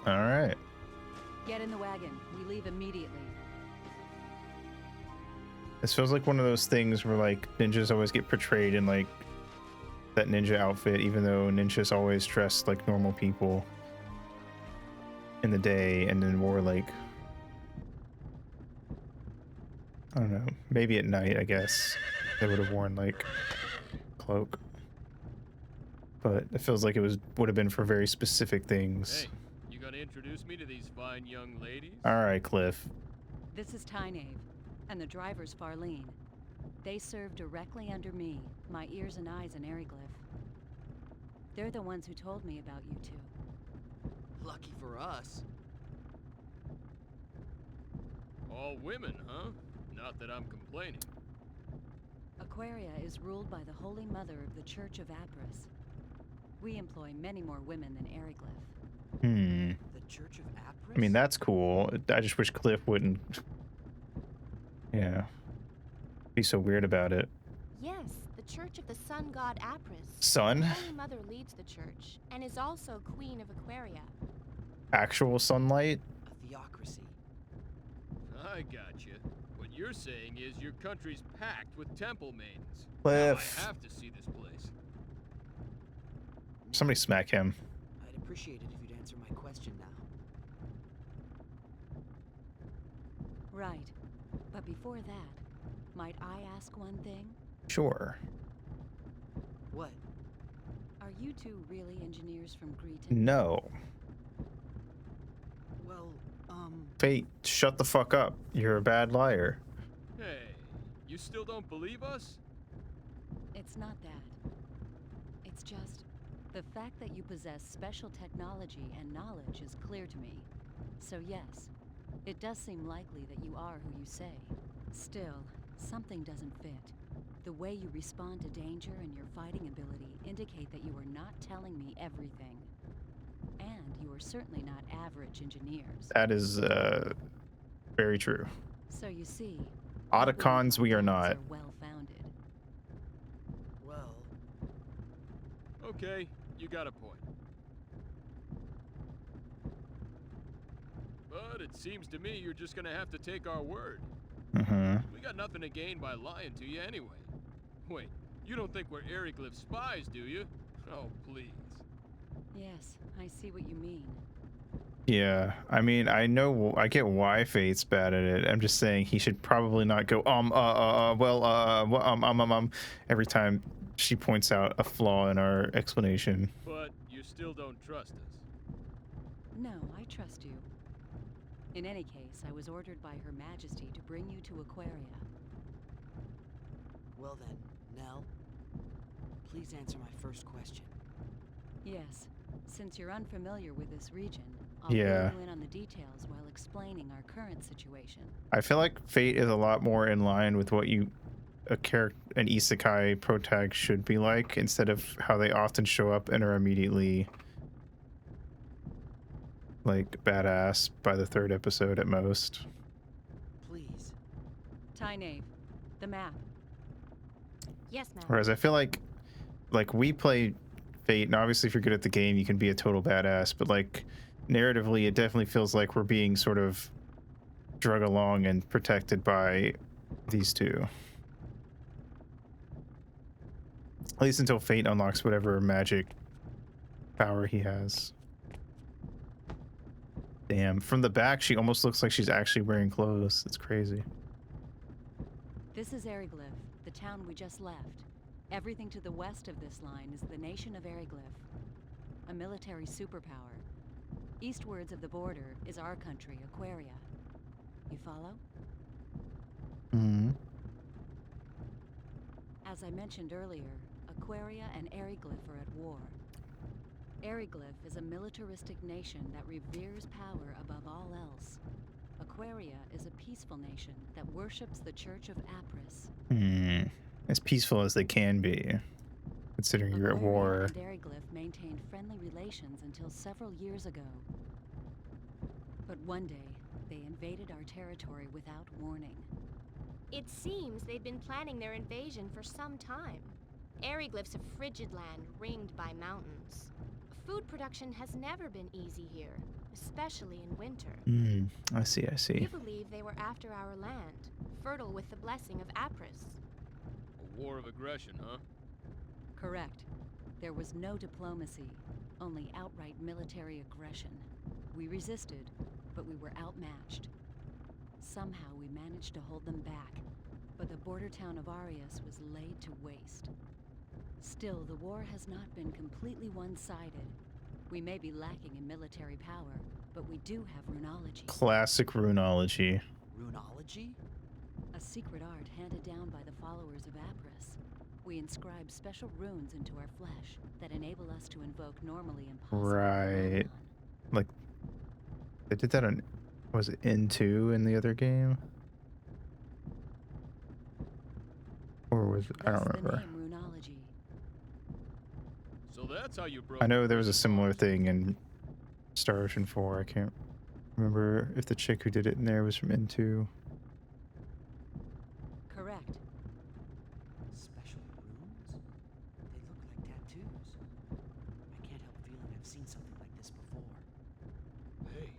[SPEAKER 1] All right.
[SPEAKER 11] Get in the wagon. We leave immediately.
[SPEAKER 1] This feels like one of those things where like ninjas always get portrayed in like that ninja outfit, even though ninjas always dress like normal people in the day, and in war, like, I don't know, maybe at night, I guess they would have worn like cloak, but it feels like it would have been for very specific things.
[SPEAKER 2] Hey, you gonna introduce me to these fine young ladies?
[SPEAKER 1] All right, Cliff.
[SPEAKER 11] This is Tynave, and the driver's Farlene. They serve directly under me, my ears and eyes in Eriglyph. They're the ones who told me about you two.
[SPEAKER 3] Lucky for us.
[SPEAKER 2] All women, huh? Not that I'm complaining.
[SPEAKER 11] Aquaria is ruled by the Holy Mother of the Church of Apris. We employ many more women than Eriglyph.
[SPEAKER 3] The Church of Apris?
[SPEAKER 1] I mean, that's cool. I just wish Cliff wouldn't, yeah, be so weird about it.
[SPEAKER 12] Yes, the Church of the Sun God Apris.
[SPEAKER 1] Sun?
[SPEAKER 12] The Holy Mother leads the church and is also Queen of Aquaria.
[SPEAKER 1] Actual sunlight?
[SPEAKER 3] A theocracy.
[SPEAKER 2] I gotcha. What you're saying is your country's packed with temple maidens.
[SPEAKER 1] Cliff.
[SPEAKER 2] Now I have to see this place.
[SPEAKER 1] Somebody smack him.
[SPEAKER 3] I'd appreciate it if you'd answer my question now.
[SPEAKER 11] Right. But before that, might I ask one thing?
[SPEAKER 1] Sure.
[SPEAKER 3] What?
[SPEAKER 11] Are you two really engineers from Greeton?
[SPEAKER 1] No.
[SPEAKER 3] Well,
[SPEAKER 1] Fate, shut the fuck up. You're a bad liar.
[SPEAKER 2] Hey, you still don't believe us?
[SPEAKER 11] It's not that. It's just the fact that you possess special technology and knowledge is clear to me. So yes, it does seem likely that you are who you say. Still, something doesn't fit. The way you respond to danger and your fighting ability indicate that you are not telling me everything. And you are certainly not average engineers.
[SPEAKER 1] That is very true.
[SPEAKER 11] So you see,
[SPEAKER 1] Otacons, we are not.
[SPEAKER 11] well-founded.
[SPEAKER 3] well,
[SPEAKER 2] Okay, you got a point. But it seems to me you're just gonna have to take our word. We got nothing to gain by lying to you anyway. Wait, you don't think we're Eriglyph spies, do you? Oh, please.
[SPEAKER 11] Yes, I see what you mean.
[SPEAKER 1] Yeah, I mean, I know, I get why Fate's bad at it. I'm just saying he should probably not go, every time she points out a flaw in our explanation.
[SPEAKER 2] But you still don't trust us.
[SPEAKER 11] No, I trust you. In any case, I was ordered by Her Majesty to bring you to Aquaria.
[SPEAKER 3] well then, Nell, please answer my first question.
[SPEAKER 11] Yes, since you're unfamiliar with this region, I'll
[SPEAKER 1] Yeah.
[SPEAKER 11] fill you in on the details while explaining our current situation.
[SPEAKER 1] I feel like Fate is a lot more in line with what an isekai protag should be like, instead of how they often show up and are immediately like badass by the third episode at most.
[SPEAKER 3] Please.
[SPEAKER 11] Tynaeve, the map.
[SPEAKER 12] Yes, ma'am.
[SPEAKER 1] Whereas I feel like we play Fate, and obviously if you're good at the game, you can be a total badass, but like narratively, it definitely feels like we're being sort of drug along and protected by these two. At least until Fate unlocks whatever magic power he has. Damn, from the back, she almost looks like she's actually wearing clothes. It's crazy.
[SPEAKER 11] This is Eriglyph, the town we just left. Everything to the west of this line is the nation of Eriglyph, a military superpower. Eastwards of the border is our country, Aquaria. You follow? As I mentioned earlier, Aquaria and Eriglyph are at war. Eriglyph is a militaristic nation that reveres power above all else. Aquaria is a peaceful nation that worships the Church of Apris.
[SPEAKER 1] As peaceful as they can be, considering you're at war.
[SPEAKER 11] Aquaria and Eriglyph maintained friendly relations until several years ago. But one day, they invaded our territory without warning.
[SPEAKER 12] It seems they'd been planning their invasion for some time. Eriglyph's a frigid land ringed by mountains. Food production has never been easy here, especially in winter.
[SPEAKER 1] I see.
[SPEAKER 12] We believe they were after our land, fertile with the blessing of Apris.
[SPEAKER 2] A war of aggression, huh?
[SPEAKER 11] Correct. There was no diplomacy, only outright military aggression. We resisted, but we were outmatched. Somehow we managed to hold them back, but the border town of Arius was laid to waste. Still, the war has not been completely one-sided. We may be lacking in military power, but we do have runology.
[SPEAKER 1] Classic runology.
[SPEAKER 3] Runology?
[SPEAKER 11] A secret art handed down by the followers of Apris. We inscribe special runes into our flesh that enable us to invoke normally impossible
[SPEAKER 1] Right. Like, they did that on, was it N2 in the other game? Or was I don't
[SPEAKER 11] Thus the
[SPEAKER 1] remember.
[SPEAKER 11] name Runology.
[SPEAKER 2] So that's how you broke.
[SPEAKER 1] I know
[SPEAKER 2] the
[SPEAKER 1] there was a
[SPEAKER 2] prison
[SPEAKER 1] similar
[SPEAKER 2] bars.
[SPEAKER 1] thing in Star Ocean 4. I can't remember if the chick who did it in there was from N2.
[SPEAKER 3] Correct. Special runes? They look like tattoos. I can't help feeling I've seen something like this before.
[SPEAKER 2] Hey,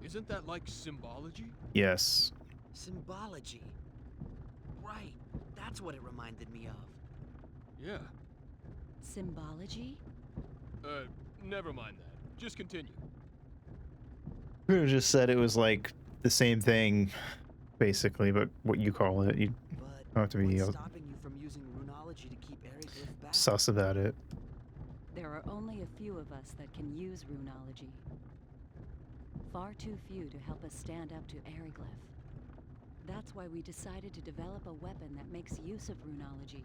[SPEAKER 2] isn't that like symbology?
[SPEAKER 1] Yes.
[SPEAKER 3] Symbology. Right. That's what it reminded me of.
[SPEAKER 2] Yeah.
[SPEAKER 11] Symbology?
[SPEAKER 2] Never mind that. Just continue.
[SPEAKER 1] Could have just said it was like the same thing, basically, but what you call it, you
[SPEAKER 3] But
[SPEAKER 1] don't have to be
[SPEAKER 3] what's stopping you from using Runology to keep Eriglyph back?
[SPEAKER 1] sus about it.
[SPEAKER 11] There are only a few of us that can use Runology. Far too few to help us stand up to Eriglyph. That's why we decided to develop a weapon that makes use of Runology.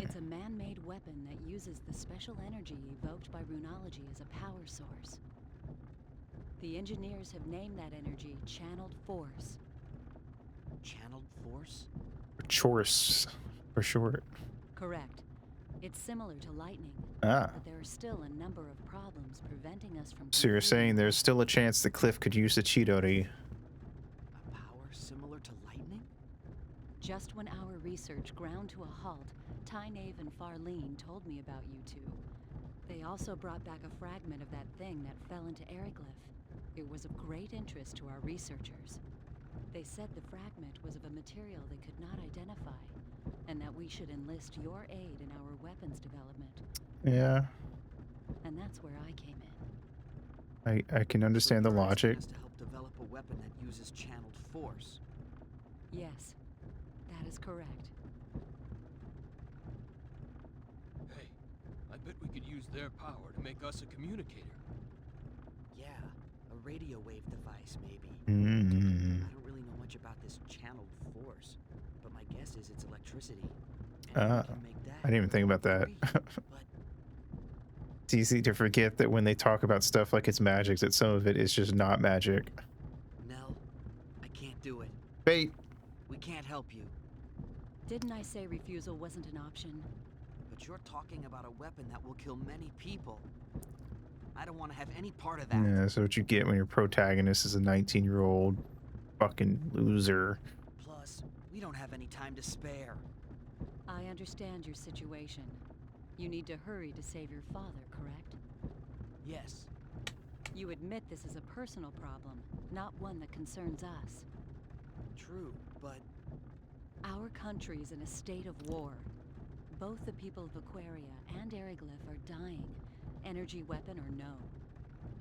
[SPEAKER 11] It's a man-made weapon that uses the special energy evoked by Runology as a power source. The engineers have named that energy Channeled Force.
[SPEAKER 3] Channeled Force?
[SPEAKER 1] Chorus, for short.
[SPEAKER 11] Correct. It's similar to lightning,
[SPEAKER 1] Ah.
[SPEAKER 11] but there are still a number of problems preventing us from
[SPEAKER 1] So you're saying there's still a chance that Cliff could use the Chidori.
[SPEAKER 3] A power similar to lightning?
[SPEAKER 11] Just when our research ground to a halt, Tynaeve and Farlene told me about you two. They also brought back a fragment of that thing that fell into Eriglyph. It was of great interest to our researchers. They said the fragment was of a material they could not identify, and that we should enlist your aid in our weapons development.
[SPEAKER 1] Yeah.
[SPEAKER 11] And that's where I came in.
[SPEAKER 1] I can understand the
[SPEAKER 3] So you're asking
[SPEAKER 1] logic.
[SPEAKER 3] us to help develop a weapon that uses channeled force.
[SPEAKER 11] Yes, that is correct.
[SPEAKER 2] Hey, I bet we could use their power to make us a communicator.
[SPEAKER 3] Yeah, a radio wave device, maybe.
[SPEAKER 1] Mm.
[SPEAKER 3] I don't really know much about this channeled force, but my guess is it's electricity.
[SPEAKER 1] Ah,
[SPEAKER 3] Can make that
[SPEAKER 1] I didn't even think about that.
[SPEAKER 3] but
[SPEAKER 1] It's easy to forget that when they talk about stuff like it's magic, that some of it is just not magic.
[SPEAKER 3] Nell, I can't do it.
[SPEAKER 1] Fate.
[SPEAKER 3] We can't help you.
[SPEAKER 11] Didn't I say refusal wasn't an option?
[SPEAKER 3] But you're talking about a weapon that will kill many people. I don't want to have any part of that.
[SPEAKER 1] Yeah, that's what you get when your protagonist is a 19-year-old fucking loser.
[SPEAKER 3] Plus, we don't have any time to spare.
[SPEAKER 11] I understand your situation. You need to hurry to save your father, correct?
[SPEAKER 3] Yes.
[SPEAKER 11] You admit this is a personal problem, not one that concerns us.
[SPEAKER 3] True, but
[SPEAKER 11] our country is in a state of war. Both the people of Aquaria and Eriglyph are dying, energy weapon or no.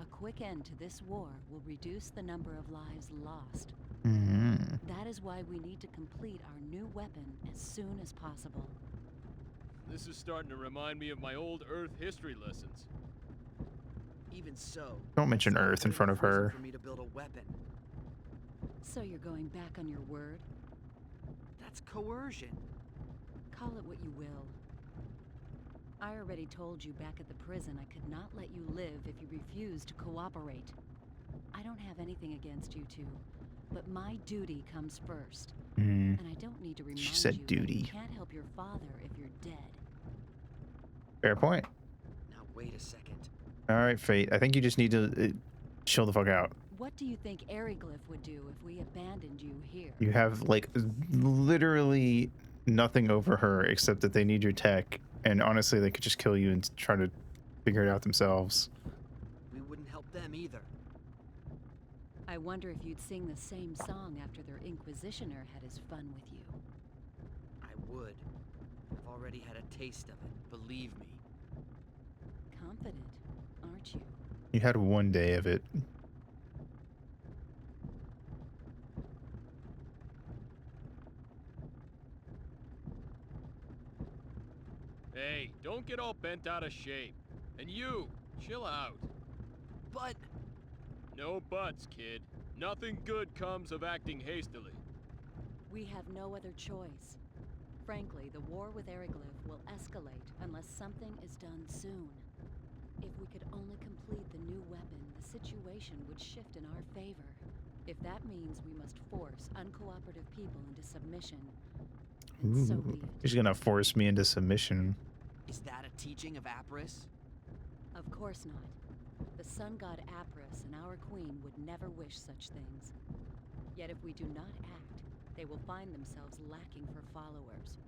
[SPEAKER 11] A quick end to this war will reduce the number of lives lost. That is why we need to complete our new weapon as soon as possible.
[SPEAKER 2] This is starting to remind me of my old Earth history lessons.
[SPEAKER 3] even so,
[SPEAKER 1] Don't mention
[SPEAKER 3] it's not
[SPEAKER 1] Earth in
[SPEAKER 3] good
[SPEAKER 1] front of
[SPEAKER 3] enough reason
[SPEAKER 1] her.
[SPEAKER 3] for me to build a weapon.
[SPEAKER 11] So you're going back on your word?
[SPEAKER 3] That's coercion.
[SPEAKER 11] Call it what you will. I already told you back at the prison I could not let you live if you refused to cooperate. I don't have anything against you two, but my duty comes first. And I don't need to remind
[SPEAKER 1] She said
[SPEAKER 11] you that
[SPEAKER 1] duty.
[SPEAKER 11] you can't help your father if you're dead.
[SPEAKER 1] Fair point.
[SPEAKER 3] Now wait a second.
[SPEAKER 1] All right, Fate. I think you just need to chill the fuck out.
[SPEAKER 11] What do you think Eriglyph would do if we abandoned you here?
[SPEAKER 1] You have like literally nothing over her except that they need your tech, and honestly, they could just kill you and try to figure it out themselves.
[SPEAKER 3] We wouldn't help them either.
[SPEAKER 11] I wonder if you'd sing the same song after their Inquisitioner had his fun with you.
[SPEAKER 3] I would. I've already had a taste of it, believe me.
[SPEAKER 11] Confident, aren't you?
[SPEAKER 1] You had one day of it.
[SPEAKER 2] Hey, don't get all bent out of shape. And you, chill out.
[SPEAKER 3] But...
[SPEAKER 2] No buts, kid. Nothing good comes of acting hastily.
[SPEAKER 11] We have no other choice. Frankly, the war with Eriglyph will escalate unless something is done soon. If we could only complete the new weapon, the situation would shift in our favor. If that means we must force uncooperative people into submission, So
[SPEAKER 1] Ooh,
[SPEAKER 11] be it.
[SPEAKER 1] she's gonna force me into submission.
[SPEAKER 3] Is that a teaching of Apris?
[SPEAKER 11] Of course not. The sun god Apris and our queen would never wish such things. Yet if we do not act, they will find themselves lacking for followers.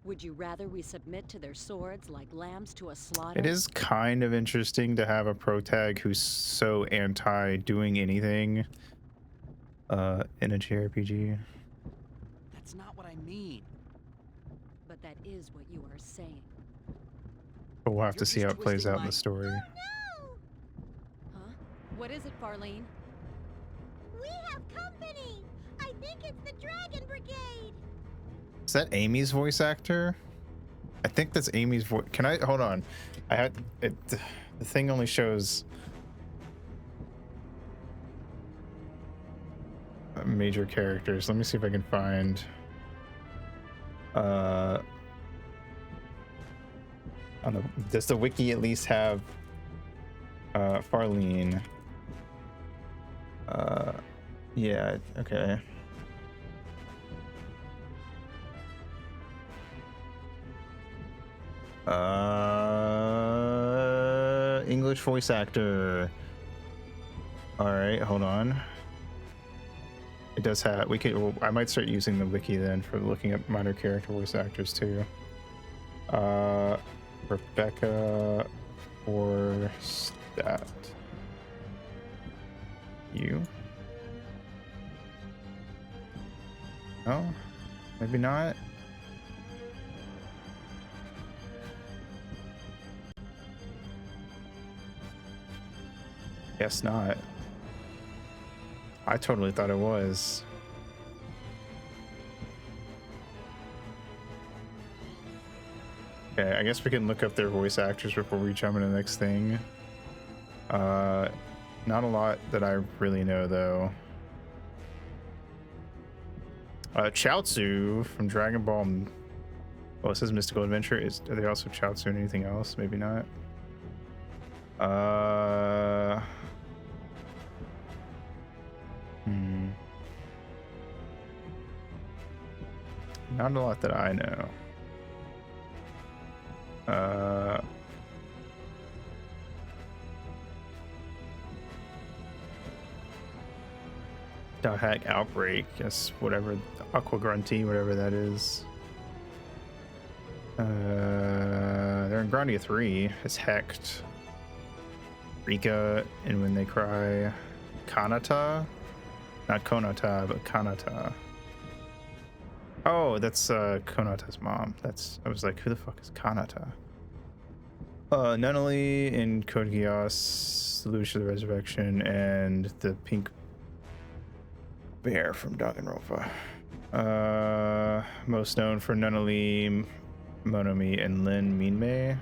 [SPEAKER 11] Would you rather we submit to their swords like lambs to a slaughter?
[SPEAKER 1] It is kind of interesting to have a protag who's so anti doing anything in a JRPG.
[SPEAKER 3] That's not what I mean.
[SPEAKER 11] But that is what you are saying.
[SPEAKER 1] But we'll have
[SPEAKER 3] You're
[SPEAKER 1] to see
[SPEAKER 3] just
[SPEAKER 1] how it plays
[SPEAKER 3] twisting
[SPEAKER 1] out in
[SPEAKER 3] my-
[SPEAKER 1] the story.
[SPEAKER 11] Huh? What is it, Farlene?
[SPEAKER 12] We have company! I think it's the Dragon Brigade!
[SPEAKER 1] Is that Amy's voice actor? I think that's Amy's voice. Can I hold on? I had it. The thing only shows major characters. Let me see if I can find. I don't know. Does the wiki at least have Farlene? Yeah. Okay. English voice actor. All right, hold on. It does have. We could. Well, I might start using the wiki then for looking at minor character voice actors too. Rebecca Forstadt. You? Oh, maybe not. Guess not. I totally thought it was. Okay, I guess we can look up their voice actors before we jump into the next thing. Not a lot that I really know though. Chaozu from Dragon Ball. Oh, it says Mystical Adventure. Are they also Chaozu and anything else? Maybe not. Not a lot that I know. Hack Outbreak, yes, whatever, Aqua Grunty, whatever that is. They're in Grandia 3. It's Hecht, Rika, and When They Cry, Kanata, not Konata, but Kanata. Oh, that's Konata's mom. I was like, who the fuck is Kanata? Nunnally in Code Geass, Lucia the Resurrection, and the Pink Bear from Danganronpa. Most known for Nunnally, Monomi, and Lin Minmay.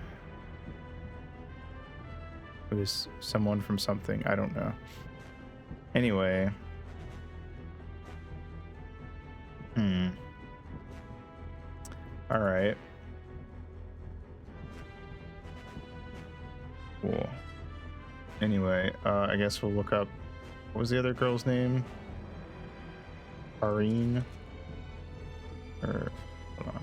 [SPEAKER 1] Who is someone from something, I don't know. Anyway. Alright. Cool. Anyway, I guess we'll look up, what was the other girl's name? Arene? Or, hold on.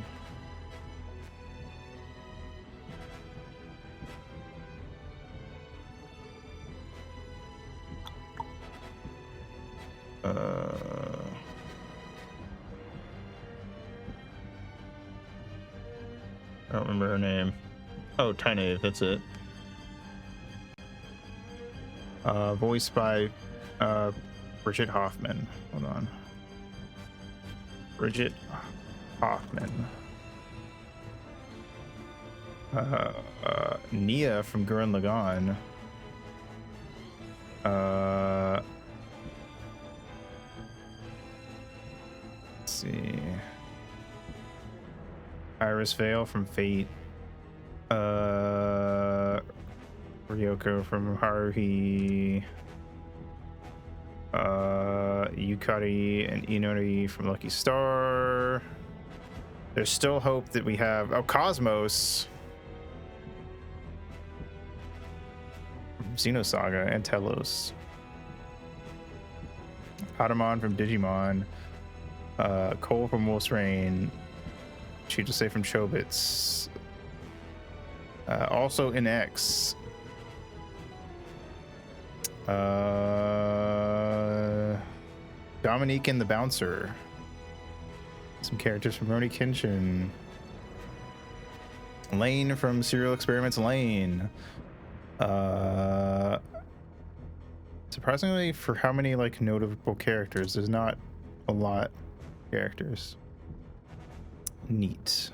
[SPEAKER 1] I don't remember her name. Oh, Tynave, that's it. Voiced by Bridget Hoffman. Hold on. Bridget Hoffman. Nia from Gurren Lagann. Let's see. Iris Vale from Fate. Ryoko from Haruhi. Yukari and Inori from Lucky Star. There's still hope that we have Cosmos from Xenosaga and Telos. Patamon from Digimon, Cole from Wolf's Rain, Chijose from Chobits, also in X. Dominique and the Bouncer. Some characters from Rurouni Kenshin. Lane from Serial Experiments Lane. Surprisingly, for how many like notable characters, there's not a lot of characters. Neat.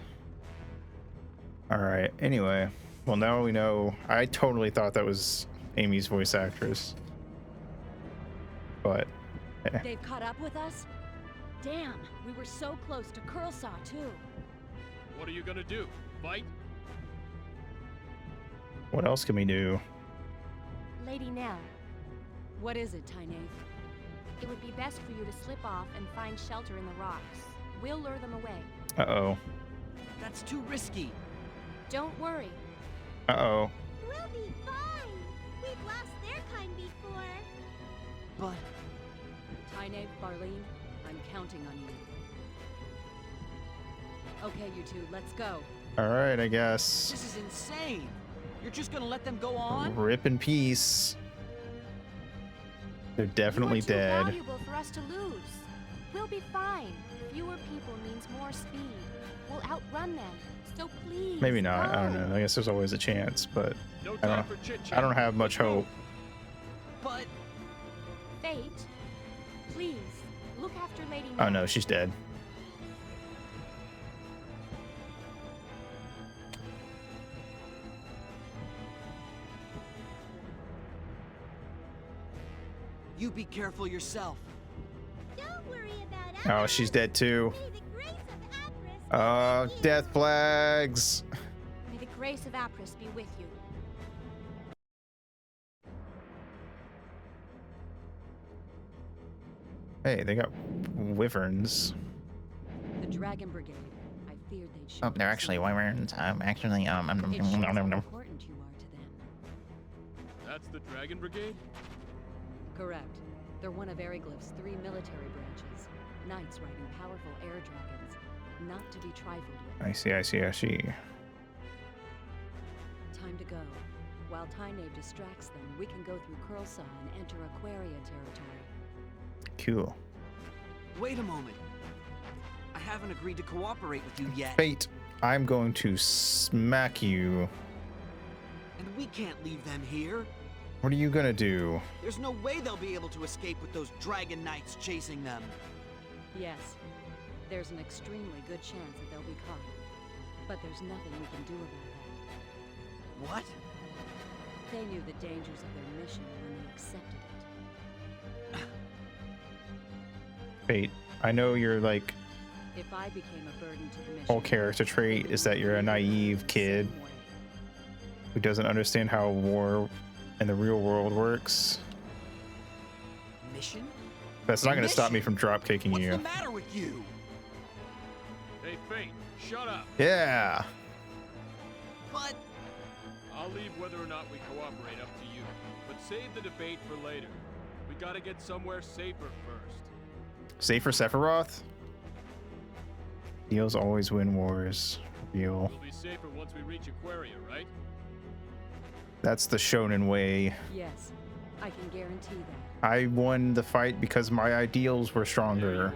[SPEAKER 1] All right. Anyway, well, now we know. I totally thought that was Amy's voice actress, but
[SPEAKER 11] They've caught up with us? Damn, we were so close to Curlsaw, too.
[SPEAKER 2] What are you gonna do? Fight?
[SPEAKER 1] what else can we do?
[SPEAKER 12] Lady Nell,
[SPEAKER 11] What is it, Tynae?
[SPEAKER 12] it would be best for you to slip off and find shelter in the rocks. We'll lure them away.
[SPEAKER 1] Uh-oh.
[SPEAKER 3] That's too risky.
[SPEAKER 12] Don't worry.
[SPEAKER 1] Uh-oh.
[SPEAKER 13] We'll be fine. We've lost their kind before.
[SPEAKER 3] But
[SPEAKER 11] Tynae, Barlene, I'm counting on you. Okay, you two, let's go.
[SPEAKER 1] All right, I guess.
[SPEAKER 3] this is insane. You're just gonna let them go on?
[SPEAKER 1] Rip in peace. They're definitely
[SPEAKER 12] You are too
[SPEAKER 1] dead.
[SPEAKER 12] valuable for us to lose. We'll be fine. Fewer people means more speed. We'll outrun them. So please.
[SPEAKER 1] Maybe not. I don't
[SPEAKER 12] go.
[SPEAKER 1] know. I guess there's always a chance, but
[SPEAKER 2] No
[SPEAKER 1] I
[SPEAKER 2] time
[SPEAKER 1] don't.
[SPEAKER 2] for chit-chat.
[SPEAKER 1] I don't have much hope.
[SPEAKER 3] But
[SPEAKER 12] Fate, please look after Lady
[SPEAKER 1] Oh
[SPEAKER 12] Nell.
[SPEAKER 1] no, she's dead.
[SPEAKER 3] you be careful yourself.
[SPEAKER 13] Don't worry about
[SPEAKER 1] Oh,
[SPEAKER 13] us.
[SPEAKER 1] she's dead too.
[SPEAKER 13] May the grace of Apris be with
[SPEAKER 1] Death flags.
[SPEAKER 12] May the grace of Apris be with you.
[SPEAKER 1] Hey, they got wyverns.
[SPEAKER 11] The Dragon Brigade. I feared they'd show
[SPEAKER 1] Oh, they're
[SPEAKER 11] up
[SPEAKER 1] actually
[SPEAKER 11] somewhere.
[SPEAKER 1] wyverns. Actually,
[SPEAKER 11] It shows how important you are to them.
[SPEAKER 2] That's the Dragon Brigade?
[SPEAKER 11] Correct. They're one of Ariglyph's 3 military branches. Knights riding powerful air dragons. Not to be trifled with.
[SPEAKER 1] I see.
[SPEAKER 11] Time to go. While Tynae distracts them, we can go through Curlsaw and enter Aquaria territory.
[SPEAKER 1] Cool.
[SPEAKER 3] Wait a moment. I haven't agreed to cooperate with you yet.
[SPEAKER 1] Fate, I'm going to smack you.
[SPEAKER 3] And we can't leave them here.
[SPEAKER 1] What are you gonna do?
[SPEAKER 3] There's no way they'll be able to escape with those dragon knights chasing them.
[SPEAKER 11] Yes, there's an extremely good chance that they'll be caught. But there's nothing we can do about
[SPEAKER 3] What?
[SPEAKER 11] that. They knew the dangers of their mission when they accepted it.
[SPEAKER 1] Fate, I know you're like
[SPEAKER 11] If I became a burden to the mission,
[SPEAKER 1] whole character trait is that you're a naive kid
[SPEAKER 11] same way.
[SPEAKER 1] who doesn't understand how war in the real world works.
[SPEAKER 3] Mission?
[SPEAKER 1] That's not gonna stop me from drop kicking
[SPEAKER 3] What's
[SPEAKER 1] you.
[SPEAKER 3] the matter with you?
[SPEAKER 2] Hey, Fate, shut up.
[SPEAKER 1] Yeah.
[SPEAKER 3] But
[SPEAKER 2] I'll leave whether or not we cooperate up to you. But save the debate for later. We gotta get somewhere safer first.
[SPEAKER 1] Safer Sephiroth? Heels always win wars. Real.
[SPEAKER 2] We'll be safer once we reach Aquaria, right?
[SPEAKER 1] That's the shonen way.
[SPEAKER 11] Yes, I can guarantee that.
[SPEAKER 1] I won the fight because my ideals were
[SPEAKER 2] There you
[SPEAKER 1] stronger.
[SPEAKER 2] are.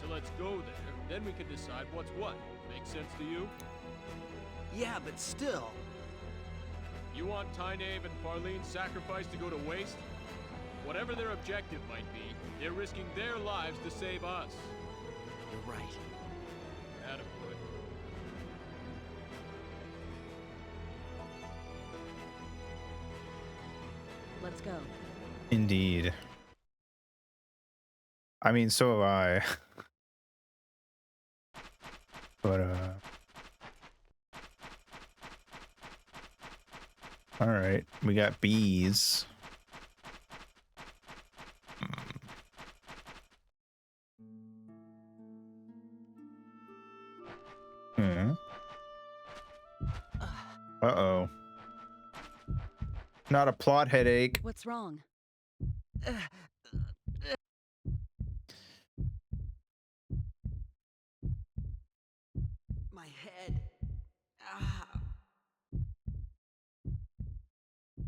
[SPEAKER 2] So let's go there, then we can decide what's what. Make sense to you?
[SPEAKER 3] yeah, but still.
[SPEAKER 2] You want Tynae and Farlene's sacrifice to go to waste? Whatever their objective might be, they're risking their lives to save us.
[SPEAKER 3] You're right.
[SPEAKER 2] Attaboy.
[SPEAKER 11] Let's go.
[SPEAKER 1] Indeed. I mean, so have I. But, alright, we got bees. Hmm. Uh-oh. Not a plot headache.
[SPEAKER 11] What's wrong?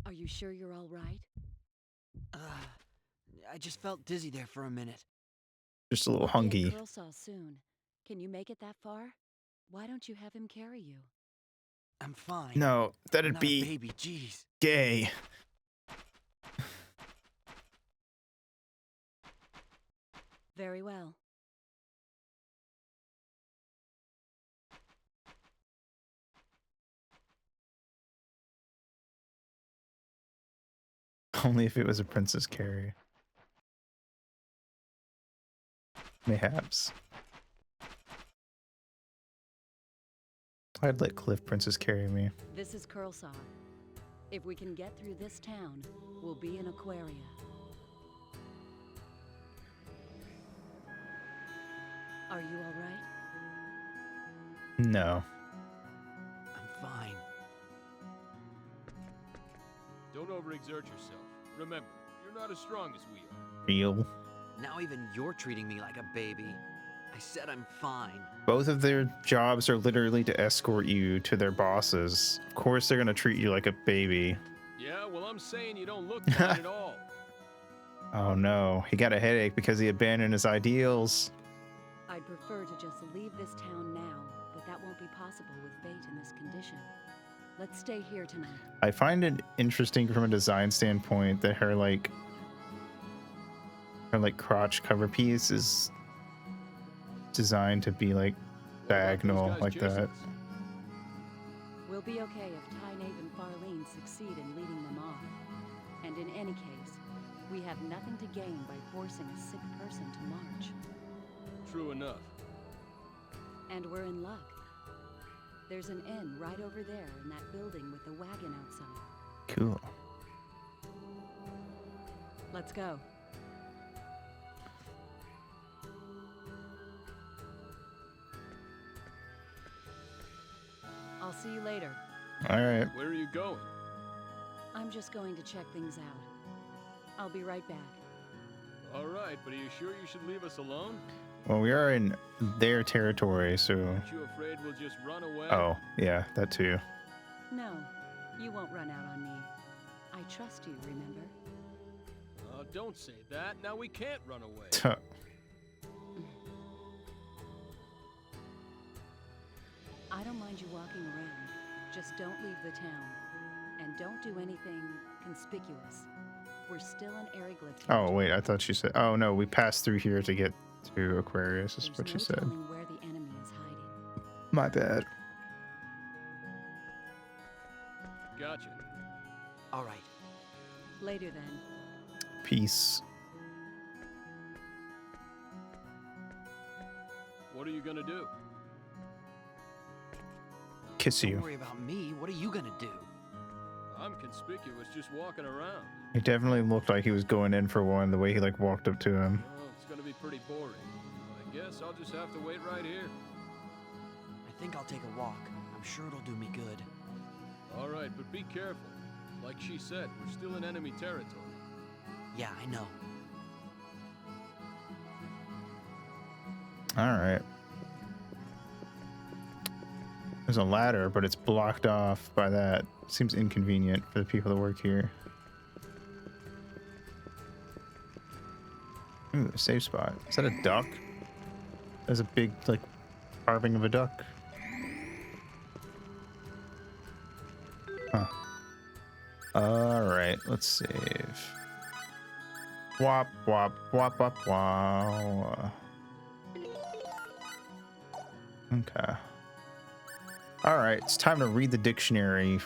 [SPEAKER 11] Are you sure you're all right?
[SPEAKER 3] I just felt dizzy there for a minute.
[SPEAKER 1] Just a little
[SPEAKER 11] Get
[SPEAKER 1] hungry.
[SPEAKER 11] Curlsaw soon. Can you make it that far? Why don't you have him carry you?
[SPEAKER 3] I'm fine.
[SPEAKER 1] No, that'd
[SPEAKER 3] Not
[SPEAKER 1] be
[SPEAKER 3] a baby, jeez.
[SPEAKER 1] gay.
[SPEAKER 11] Very well.
[SPEAKER 1] Only if it was a princess carry. Mayhaps. I'd let Cliff Princess carry me.
[SPEAKER 11] This is Curlsaw. If we can get through this town, we'll be in Aquaria. Are you all right?
[SPEAKER 1] No.
[SPEAKER 3] I'm fine.
[SPEAKER 2] Don't overexert yourself. Remember, you're not as strong as we are.
[SPEAKER 1] Real.
[SPEAKER 3] Now even you're treating me like a baby. I said I'm fine.
[SPEAKER 1] Both of their jobs are literally to escort you to their bosses. Of course they're gonna treat you like a baby.
[SPEAKER 2] Yeah, well, I'm saying you don't look fine at all.
[SPEAKER 1] Oh no, he got a headache because he abandoned his ideals.
[SPEAKER 11] I'd prefer to just leave this town now, but that won't be possible with Bait in this condition. Let's stay here tonight.
[SPEAKER 1] I find it interesting from a design standpoint that her crotch cover piece is designed to be like diagonal like that.
[SPEAKER 11] We'll be okay if Tynaeve and Farlene succeed in leading them off. And in any case, we have nothing to gain by forcing a sick person to march.
[SPEAKER 2] True enough.
[SPEAKER 11] And we're in luck. There's an inn right over there in that building with the wagon outside.
[SPEAKER 1] Cool.
[SPEAKER 11] Let's go. I'll see you later.
[SPEAKER 1] All right.
[SPEAKER 2] Where are you going?
[SPEAKER 11] I'm just going to check things out. I'll be right back.
[SPEAKER 2] All right, but are you sure you should leave us alone?
[SPEAKER 1] Well, we are in their territory, so.
[SPEAKER 2] Aren't you afraid we'll just run away?
[SPEAKER 1] Oh, yeah, that too.
[SPEAKER 11] No, you won't run out on me. I trust you, remember?
[SPEAKER 2] Oh, don't say that. Now we can't run away.
[SPEAKER 11] I don't mind you walking around. Just don't leave the town. And don't do anything conspicuous. We're still in Aryglyph.
[SPEAKER 1] Oh, wait, I thought she said. Oh, no, we passed through here to get to Aquarius, is what she said.
[SPEAKER 11] Where the enemy is hiding.
[SPEAKER 1] My bad.
[SPEAKER 2] Gotcha.
[SPEAKER 3] All right.
[SPEAKER 11] Later then.
[SPEAKER 1] Peace.
[SPEAKER 2] What are you gonna do?
[SPEAKER 1] Kiss you.
[SPEAKER 3] Don't worry about me. What are you gonna do?
[SPEAKER 2] I'm conspicuous, just walking around.
[SPEAKER 1] He definitely looked like he was going in for one, the way he like walked up to him.
[SPEAKER 2] Oh, it's gonna be pretty boring. I guess I'll just have to wait right here.
[SPEAKER 3] I think I'll take a walk. I'm sure it'll do me good.
[SPEAKER 2] All right, but be careful. Like she said, we're still in enemy territory.
[SPEAKER 3] Yeah, I know.
[SPEAKER 1] All right. There's a ladder, but it's blocked off by that. Seems inconvenient for the people that work here. Ooh, a safe spot. Is that a duck? There's a big, like, carving of a duck. Huh. Alright, let's save. Wop, wop, wop, wop, wow. Okay. Alright, it's time to read the dictionary.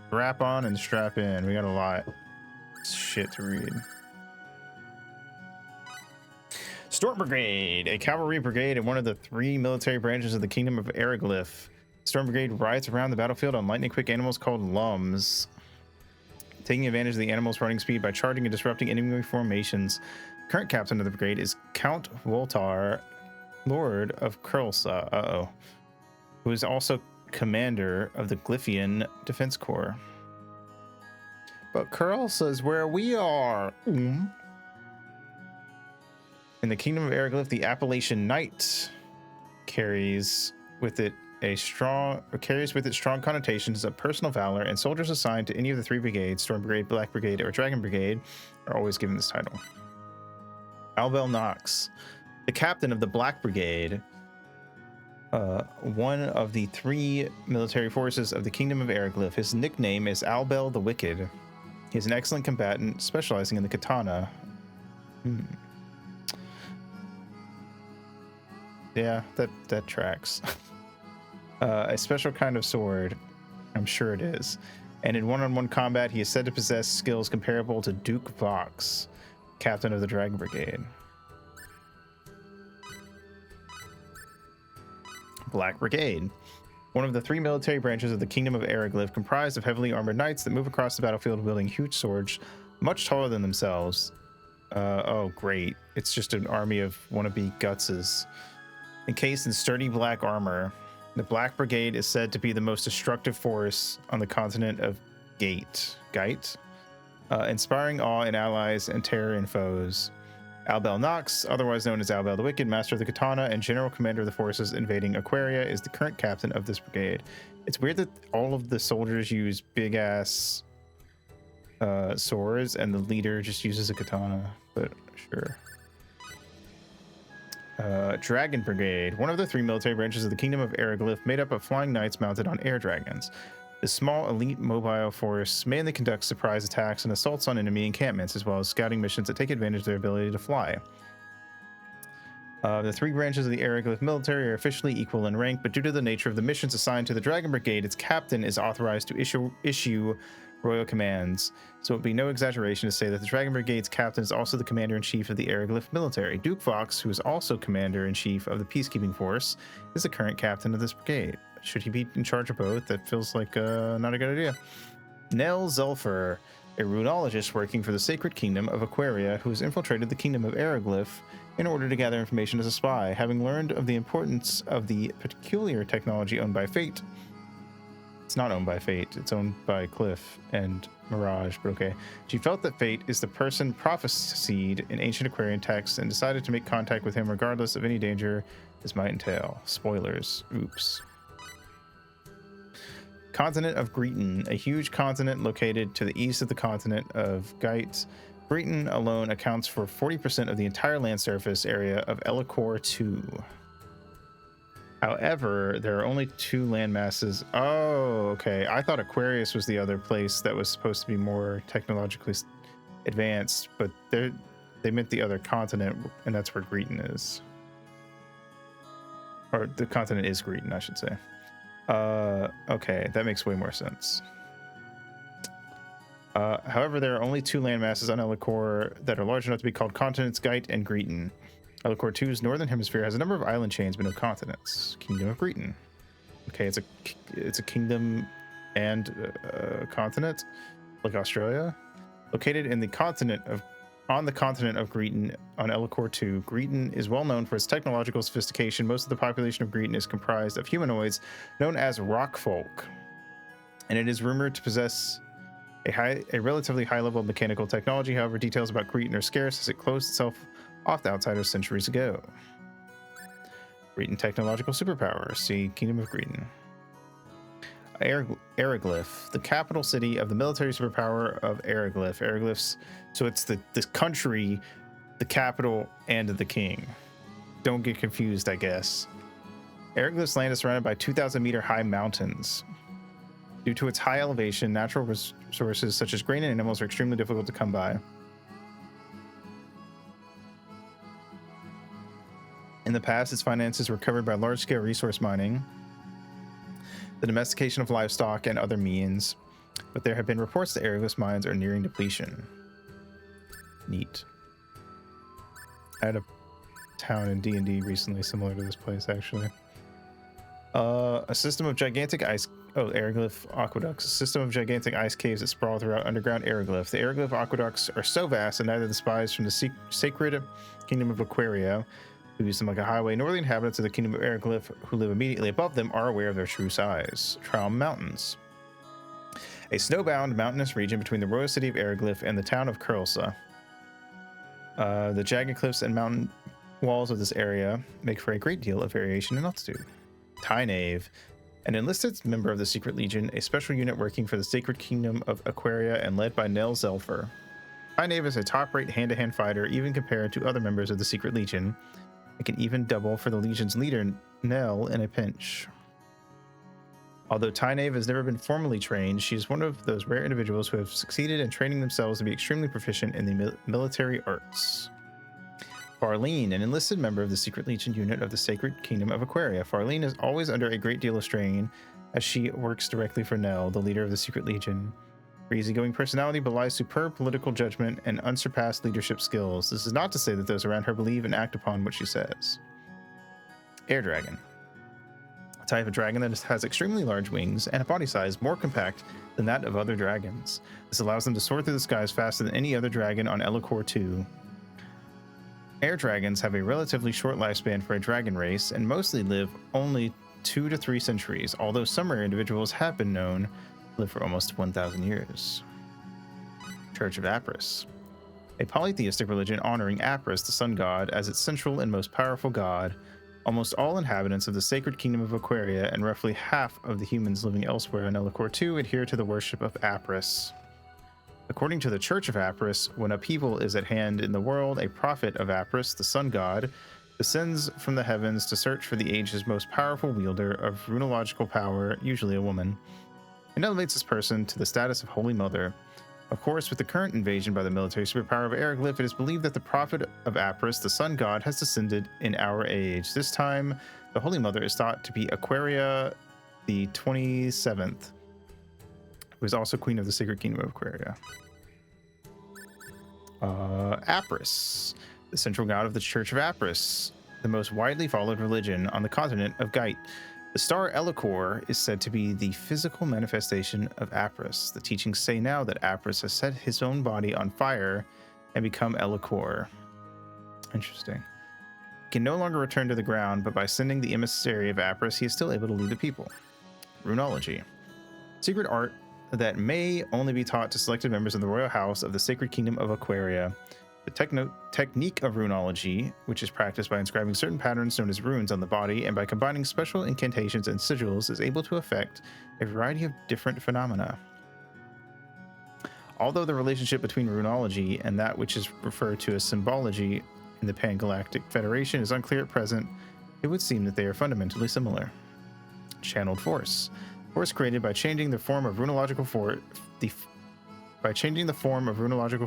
[SPEAKER 1] Strap on and strap in. We got a lot of shit to read. Storm Brigade, a cavalry brigade and one of the 3 military branches of the Kingdom of Aryglyph. Storm Brigade rides around the battlefield on lightning-quick animals called lums, taking advantage of the animals' running speed by charging and disrupting enemy formations. Current captain of the brigade is Count Woltar, Lord of Curlsaw, who is also commander of the Glyphian Defense Corps. But Curlsaw is where we are. In the Kingdom of Aryglyph, the Appalachian Knight carries with it carries with it strong connotations of personal valor, and soldiers assigned to any of the 3 brigades, Storm Brigade, Black Brigade, or Dragon Brigade, are always given this title. Albel Nox, the captain of the Black Brigade, one of the 3 military forces of the Kingdom of Eriglyph. His nickname is Albel the Wicked. He is an excellent combatant, specializing in the katana. Yeah, that tracks. A special kind of sword, I'm sure it is. And in one-on-one combat, he is said to possess skills comparable to Duke Vox, captain of the Dragon Brigade. Black Brigade, one of the 3 military branches of the Kingdom of Eriglyph, comprised of heavily armored knights that move across the battlefield wielding huge swords, much taller than themselves. Oh, great. It's just an army of wannabe Gutses. Encased in sturdy black armor, the Black Brigade is said to be the most destructive force on the continent of Gate, inspiring awe in allies and terror in foes. Albel Nox, otherwise known as Albel the Wicked, master of the katana and general commander of the forces invading Aquaria, is the current captain of this brigade. It's weird that all of the soldiers use big-ass swords and the leader just uses a katana, but sure. Dragon Brigade, one of the 3 military branches of the Kingdom of Eriglyph, made up of flying knights mounted on air dragons. This small, elite, mobile force mainly conducts surprise attacks and assaults on enemy encampments, as well as scouting missions that take advantage of their ability to fly. The 3 branches of the Eriglyph military are officially equal in rank, but due to the nature of the missions assigned to the Dragon Brigade, its captain is authorized to issue royal commands, so it would be no exaggeration to say that the Dragon Brigade's captain is also the commander-in-chief of the Eriglyph military. Duke Vox, who is also commander-in-chief of the peacekeeping force, is the current captain of this brigade. Should he be in charge of both? That feels like not a good idea. Nell Zulfer, a runologist working for the Sacred Kingdom of Aquaria, who has infiltrated the Kingdom of Eriglyph in order to gather information as a spy. Having learned of the importance of the peculiar technology owned by Fate, it's not owned by Fate, it's owned by Cliff and Mirage, but okay. She felt that Fate is the person prophesied in ancient Aquarian texts and decided to make contact with him regardless of any danger this might entail. Spoilers. Oops. Continent of Greeton, a huge continent located to the east of the continent of Geit. Greeton alone accounts for 40% of the entire land surface area of Elicor 2. However, there are only 2 land masses. Oh, okay. I thought Aquarius was the other place that was supposed to be more technologically advanced, but they meant the other continent, and that's where Greeton is. Or the continent is Greeton, I should say. Okay, that makes way more sense. However, there are only 2 land masses on Elicor that are large enough to be called continents, Geit and Greeton. Elicor 2's northern hemisphere has a number of island chains but no continents. Kingdom of Greeton. Okay, it's a kingdom and a continent, like Australia. Located in the continent of Greeton on Elicor 2, Greeton is well known for its technological sophistication. Most of the population of Greeton is comprised of humanoids known as rockfolk, and it is rumored to possess a relatively high level of mechanical technology. However, details about Greeton are scarce as it closed itself off to outsiders centuries ago. Greeton technological superpower. See Kingdom of Greeton. Eriglyph, the capital city of the military superpower of Eriglyph. Eriglyph's, so it's this country, the capital, and the king. Don't get confused, I guess. Eriglyph's land is surrounded by 2,000-meter high mountains. Due to its high elevation, natural resources such as grain and animals are extremely difficult to come by. In the past, its finances were covered by large-scale resource mining, the domestication of livestock, and other means, but there have been reports that Eriglyph's mines are nearing depletion. Neat. I had a town in D&D recently similar to this place, actually. A system of gigantic ice... Oh, Eriglyph aqueducts. A system of gigantic ice caves that sprawl throughout underground Eriglyph. The Eriglyph aqueducts are so vast that neither the spies from the Sacred Kingdom of Aquaria, who use them like a highway, nor the inhabitants of the Kingdom of Eriglyph, who live immediately above them, are aware of their true size. Traum Mountains. A snowbound mountainous region between the royal city of Eriglyph and the town of Kurlsa. The jagged cliffs and mountain walls of this area make for a great deal of variation in altitude. Tynaeve, an enlisted member of the Secret Legion, a special unit working for the Sacred Kingdom of Aquaria and led by Nell Zelfer. Tynaeve is a top-rate hand-to-hand fighter, even compared to other members of the Secret Legion. It can even double for the Legion's leader, Nell, in a pinch. Although Tynaeve has never been formally trained, she is one of those rare individuals who have succeeded in training themselves to be extremely proficient in the military arts. Farlene, an enlisted member of the Secret Legion unit of the Sacred Kingdom of Aquaria. Farlene is always under a great deal of strain as she works directly for Nell, the leader of the Secret Legion. Her easygoing personality belies superb political judgment and unsurpassed leadership skills. This is not to say that those around her believe and act upon what she says. Air Dragon. A type of dragon that has extremely large wings and a body size more compact than that of other dragons. This allows them to soar through the skies faster than any other dragon on Elicor II. Air dragons have a relatively short lifespan for a dragon race and mostly live only 2 to 3 centuries, although some rare individuals have been known to live for almost 1,000 years. Church of Apris. A polytheistic religion honoring Apris, the sun god, as its central and most powerful god. Almost all inhabitants of the Sacred Kingdom of Aquaria and roughly half of the humans living elsewhere in Elicor II adhere to the worship of Apris. According to the Church of Apris, when upheaval is at hand in the world, a prophet of Apris, the sun god, descends from the heavens to search for the age's most powerful wielder of runological power, usually a woman, and elevates this person to the status of Holy Mother. Of course, with the current invasion by the military superpower of Eriglyph, it is believed that the prophet of Apris, the sun god, has descended in our age. This time, the Holy Mother is thought to be Aquaria the 27th, who is also queen of the Sacred Kingdom of Aquaria. Apris, the central god of the Church of Apris, the most widely followed religion on the continent of Geit. The star Elicor is said to be the physical manifestation of Apris. The teachings say now that Apris has set his own body on fire and become Elicor. Interesting. He can no longer return to the ground, but by sending the emissary of Apris, he is still able to lead the people. Runology. Secret art that may only be taught to selected members of the royal house of the Sacred Kingdom of Aquaria. The technique of runology, which is practiced by inscribing certain patterns known as runes on the body and by combining special incantations and sigils, is able to affect a variety of different phenomena. Although the relationship between runology and that which is referred to as symbology in the Pan-Galactic Federation is unclear at present, it would seem that they are fundamentally similar. Channeled force. Force created by changing the form of runological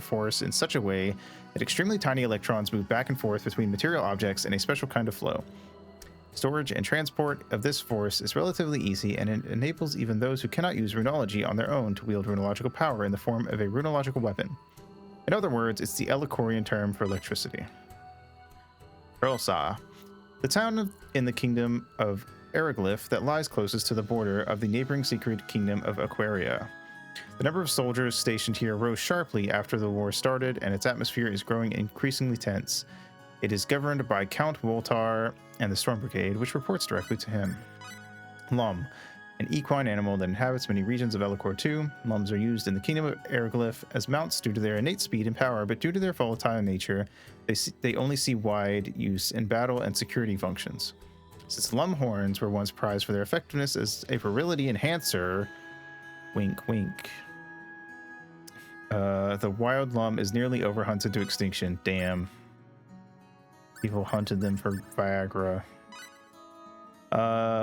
[SPEAKER 1] force in such a way that extremely tiny electrons move back and forth between material objects in a special kind of flow. Storage and transport of this force is relatively easy, and it enables even those who cannot use runology on their own to wield runological power in the form of a runological weapon. In other words, it's the Elicorian term for electricity. Urlsa, the town in the kingdom of Eriglyph that lies closest to the border of the neighboring Secret Kingdom of Aquaria. The number of soldiers stationed here rose sharply after the war started, and its atmosphere is growing increasingly tense. It is governed by Count Woltar and the Storm Brigade, which reports directly to him. Lum, an equine animal that inhabits many regions of Elicor II. Lums are used in the Kingdom of Eriglyph as mounts due to their innate speed and power, but due to their volatile nature, they only see wide use in battle and security functions. Since Lum horns were once prized for their effectiveness as a virility enhancer, wink wink, the wild Lum is nearly overhunted to extinction. Damn. People hunted them for Viagra.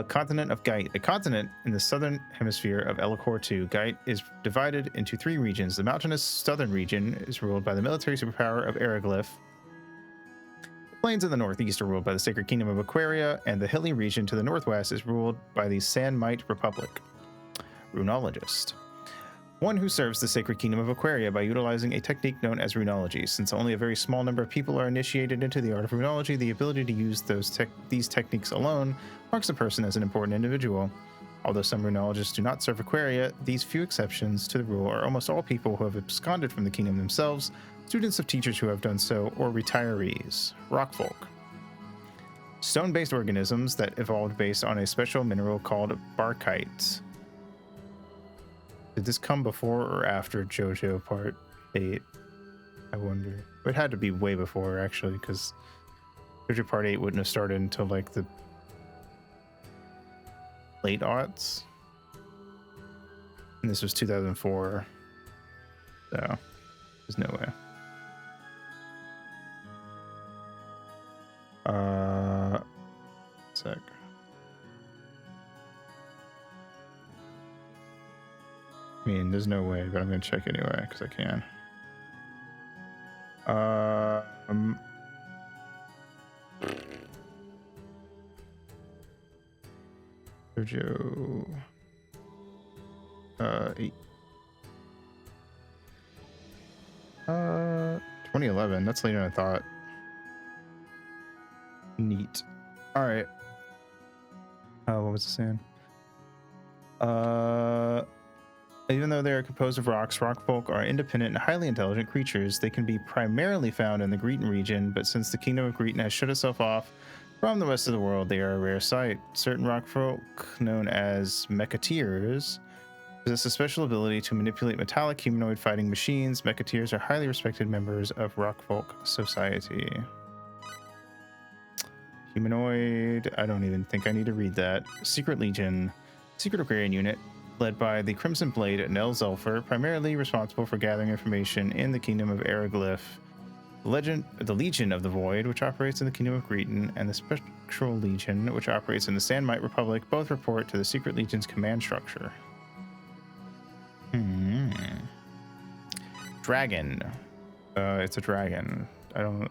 [SPEAKER 1] Continent of Geit. A continent in the southern hemisphere of Elicor II. Geit is divided into 3 regions. The mountainous southern region is ruled by the military superpower of Eriglyph. The plains in the northeast are ruled by the Sacred Kingdom of Aquaria, and the hilly region to the northwest is ruled by the Sanmite Republic. Runologist. One who serves the Sacred Kingdom of Aquaria by utilizing a technique known as runology. Since only a very small number of people are initiated into the art of runology, the ability to use these techniques alone marks a person as an important individual. Although some runologists do not serve Aquaria, these few exceptions to the rule are almost all people who have absconded from the kingdom themselves, students of teachers who have done so, or retirees. Rockfolk. Stone-based organisms that evolved based on a special mineral called barkite. Did this come before or after JoJo Part 8? I wonder. It had to be way before, actually, because JoJo Part 8 wouldn't have started until, like, the late aughts. And this was 2004. So there's no way. Sec. I mean, there's no way, but I'm gonna check anyway because I can. Sergio. 8. 2011. That's later than I thought. Neat. All right. What was I saying? Even though they are composed of rocks, rock folk are independent and highly intelligent creatures. They can be primarily found in the Greetan region, but since the kingdom of Greetan has shut itself off from the rest of the world, they are a rare sight. Certain rock folk, known as mechateers, possess a special ability to manipulate metallic humanoid fighting machines. Mechateers are highly respected members of rock folk society. Humanoid, I don't even think I need to read that. Secret Legion, secret Aquarian unit, led by the Crimson Blade Nell Zelfer, primarily responsible for gathering information in the kingdom of Eriglyph. The Legion of the Void, which operates in the kingdom of Greetan, and the Spectral Legion, which operates in the Sandmite Republic, both report to the Secret Legion's command structure. Dragon. It's a dragon. I don't...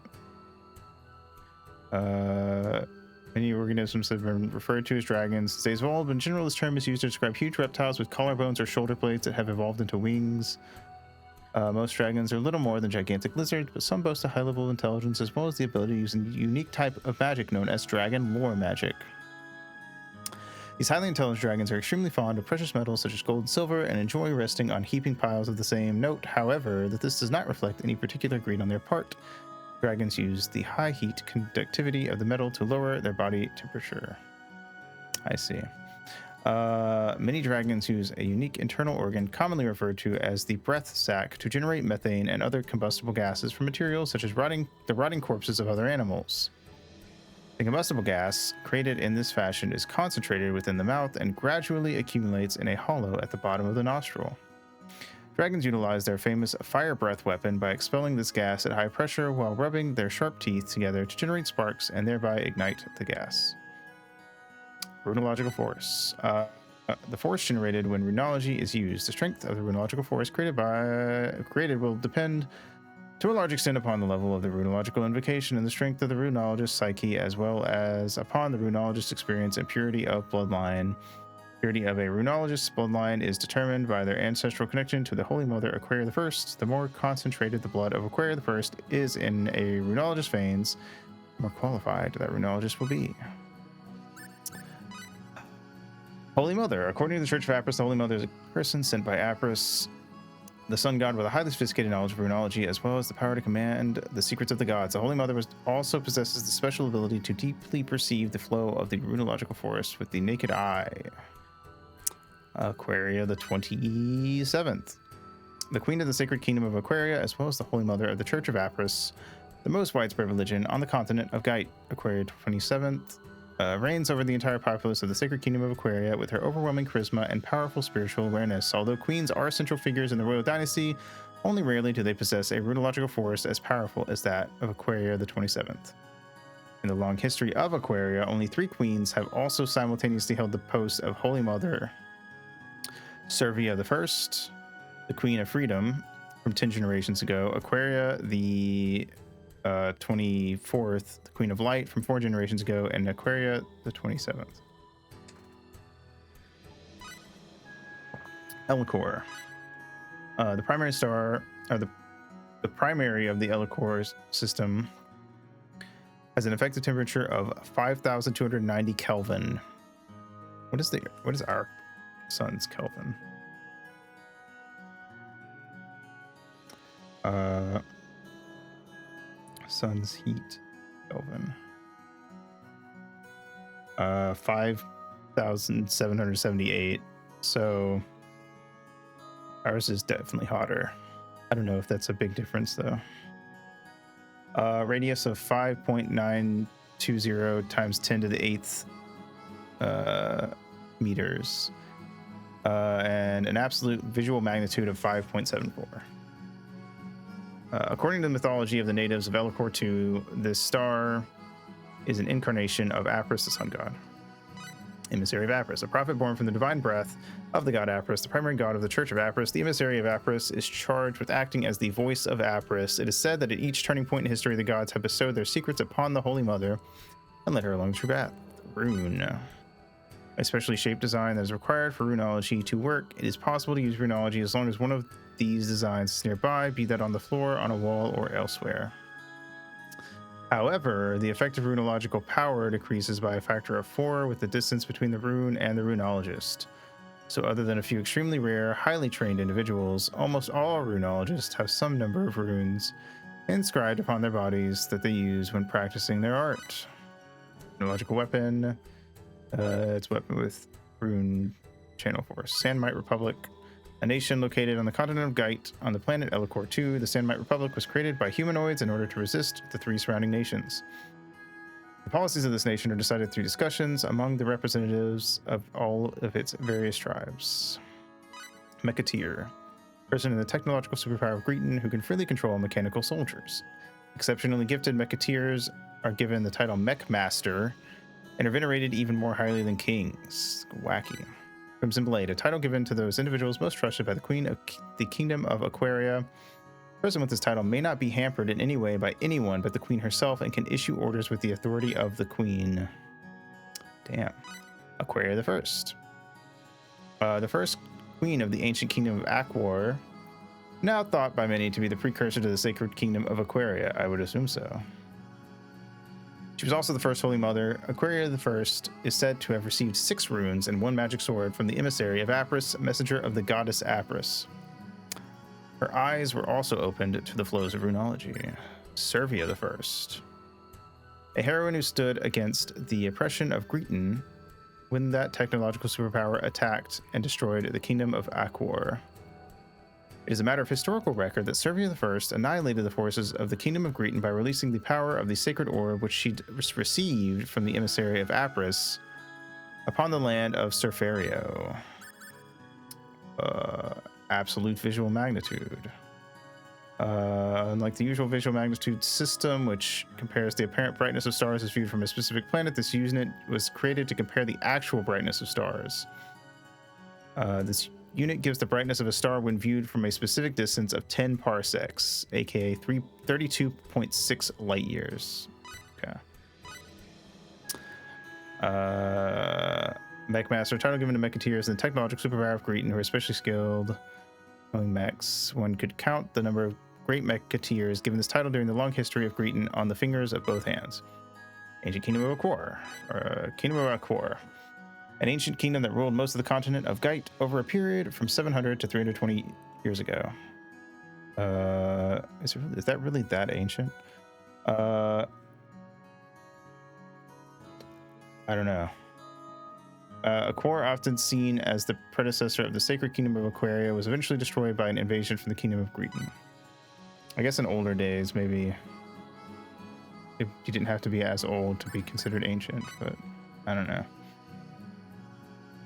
[SPEAKER 1] Many organisms have been referred to as dragons. Since they've evolved, in general, this term is used to describe huge reptiles with collarbones or shoulder blades that have evolved into wings. Most dragons are little more than gigantic lizards, but some boast a high level of intelligence as well as the ability to use a unique type of magic known as dragon lore magic. These highly intelligent dragons are extremely fond of precious metals such as gold and silver and enjoy resting on heaping piles of the same. Note, however, that this does not reflect any particular greed on their part. Dragons use the high heat conductivity of the metal to lower their body temperature. I see. Many dragons use a unique internal organ commonly referred to as the breath sac to generate methane and other combustible gases from materials such as the rotting corpses of other animals. The combustible gas created in this fashion is concentrated within the mouth and gradually accumulates in a hollow at the bottom of the nostril. Dragons utilize their famous fire breath weapon by expelling this gas at high pressure while rubbing their sharp teeth together to generate sparks and thereby ignite the gas. Runological force. The force generated when runology is used. The strength of the runological force created will depend to a large extent upon the level of the runological invocation and the strength of the runologist's psyche, as well as upon the runologist's experience and purity of bloodline. Purity of a runologist's bloodline is determined by their ancestral connection to the Holy Mother Aquaria I. The more concentrated the blood of Aquaria I is in a runologist's veins, the more qualified that runologist will be. Holy Mother. According to the Church of Apris, the Holy Mother is a person sent by Apris, the sun god, with a highly sophisticated knowledge of runology, as well as the power to command the secrets of the gods. The Holy Mother also possesses the special ability to deeply perceive the flow of the runological force with the naked eye. Aquaria the 27th. The Queen of the Sacred Kingdom of Aquaria, as well as the Holy Mother of the Church of Apris, the most widespread religion on the continent of Geit. Aquaria 27th reigns over the entire populace of the Sacred Kingdom of Aquaria with her overwhelming charisma and powerful spiritual awareness. Although queens are central figures in the royal dynasty, only rarely do they possess a runological force as powerful as that of Aquaria the 27th. In the long history of Aquaria, only 3 queens have also simultaneously held the post of Holy Mother. Servia I, the Queen of Freedom from 10 generations ago. Aquaria the 24th, the Queen of Light from 4 generations ago, and Aquaria the 27th. Elikor. The primary star, or the primary of the Elikor system, has an effective temperature of 5,290 Kelvin. What is our sun's Kelvin? Sun's heat Kelvin. 5,778. So ours is definitely hotter. I don't know if that's a big difference though. Radius of 5.920 times 10 to the 8th meters, and an absolute visual magnitude of 5.74. According to the mythology of the natives of Elcor 2, this star is an incarnation of Apris, the sun god. Emissary of Apris, a prophet born from the divine breath of the god Apris, the primary god of the Church of Apris. The emissary of Apris is charged with acting as the voice of Apris. It is said that at each turning point in history, the gods have bestowed their secrets upon the Holy Mother and led her along the true path. Rune. A specially shaped design that is required for runology to work. It is possible to use runology as long as one of these designs is nearby, be that on the floor, on a wall, or elsewhere. However, the effective runological power decreases by a factor of 4 with the distance between the rune and the runologist. So other than a few extremely rare, highly trained individuals, almost all runologists have some number of runes inscribed upon their bodies that they use when practicing their art. Runological weapon. It's a weapon with rune channel force. Sandmite Republic. A nation located on the continent of Geit on the planet Elcor 2, the Sandmite Republic was created by humanoids in order to resist the 3 surrounding nations. The policies of this nation are decided through discussions among the representatives of all of its various tribes. Mechateer. Person in the technological superpower of Greeton who can freely control mechanical soldiers. Exceptionally gifted Mechateers are given the title Mech Master and are venerated even more highly than kings. Wacky. Crimson Blade, a title given to those individuals most trusted by the Queen of the Kingdom of Aquaria. A person with this title may not be hampered in any way by anyone but the Queen herself and can issue orders with the authority of the Queen. Damn. Aquaria the First. The first Queen of the ancient Kingdom of Aquar, now thought by many to be the precursor to the sacred Kingdom of Aquaria. I would assume so. She was also the first Holy Mother. Aquaria I is said to have received 6 runes and 1 magic sword from the emissary of Apris, messenger of the goddess Apris. Her eyes were also opened to the flows of runology. Servia I, a heroine who stood against the oppression of Greeton when that technological superpower attacked and destroyed the kingdom of Aquar. It is a matter of historical record that Servia I annihilated the forces of the Kingdom of Greeton by releasing the power of the sacred orb which she received from the emissary of Apris upon the land of Surferio. Absolute visual magnitude. Unlike the usual visual magnitude system, which compares the apparent brightness of stars as viewed from a specific planet, this unit was created to compare the actual brightness of stars. This unit gives the brightness of a star when viewed from a specific distance of 10 parsecs, aka 32.6 light years. Okay. Mechmaster, title given to Mechateers and the technological superpower of Greeton, who are especially skilled among mechs. One could count the number of great Mechateers given this title during the long history of Greeton on the fingers of both hands. Ancient Kingdom of Aquar, an ancient kingdom that ruled most of the continent of Geit over a period from 700 to 320 years ago. Is that really that ancient? I don't know. Aquar, often seen as the predecessor of the sacred kingdom of Aquaria, was eventually destroyed by an invasion from the kingdom of Greeton. I guess in older days, maybe you didn't have to be as old to be considered ancient, but I don't know.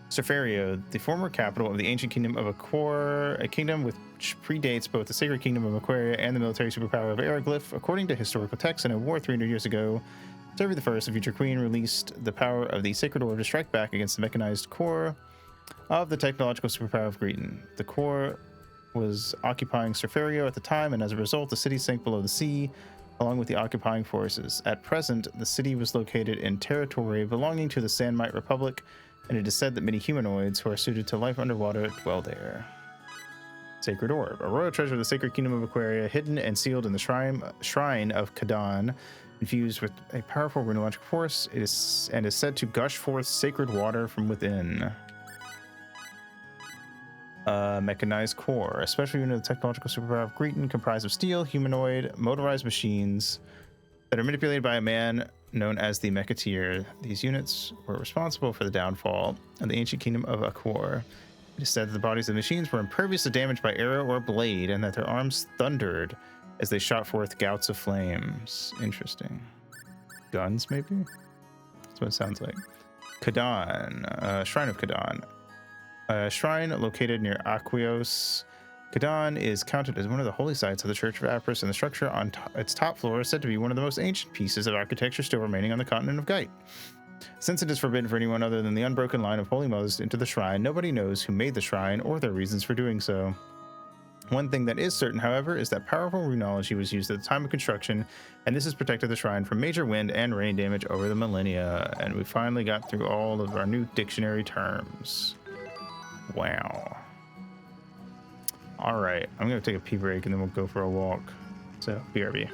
[SPEAKER 1] Surferio, the former capital of the ancient kingdom of Aquar, a kingdom which predates both the sacred kingdom of Aquaria and the military superpower of Eriglyph. According to historical texts, in a war 300 years ago, Servia I, the future queen, released the power of the sacred orb to strike back against the mechanized core of the technological superpower of Greeton. The core was occupying Surferio at the time, and as a result, the city sank below the sea, along with the occupying forces. At present, the city was located in territory belonging to the Sandmite Republic, and it is said that many humanoids who are suited to life underwater dwell there. Sacred Orb, a royal treasure of the sacred kingdom of Aquaria, hidden and sealed in the shrine of Kadan, infused with a powerful runological force. It is said to gush forth sacred water from within. Mechanized core, a special unit of the technological superpower of Greeton, comprised of steel, humanoid, motorized machines that are manipulated by a man known as the Mechateer. These units were responsible for the downfall of the ancient kingdom of Aquar. It is said that the bodies of the machines were impervious to damage by arrow or blade, and that their arms thundered as they shot forth gouts of flames. Interesting. Guns, maybe? That's what it sounds like. Kadan, Shrine of Kadan. A shrine located near Aquios. Kadan is counted as one of the holy sites of the Church of Apris, and the structure on its top floor is said to be one of the most ancient pieces of architecture still remaining on the continent of Geit. Since it is forbidden for anyone other than the unbroken line of holy mothers into the shrine, nobody knows who made the shrine or their reasons for doing so. One thing that is certain, however, is that powerful runology was used at the time of construction, and this has protected the shrine from major wind and rain damage over the millennia. And we finally got through all of our new dictionary terms. Wow. All right, I'm going to take a pee break and then we'll go for a walk. So, BRB.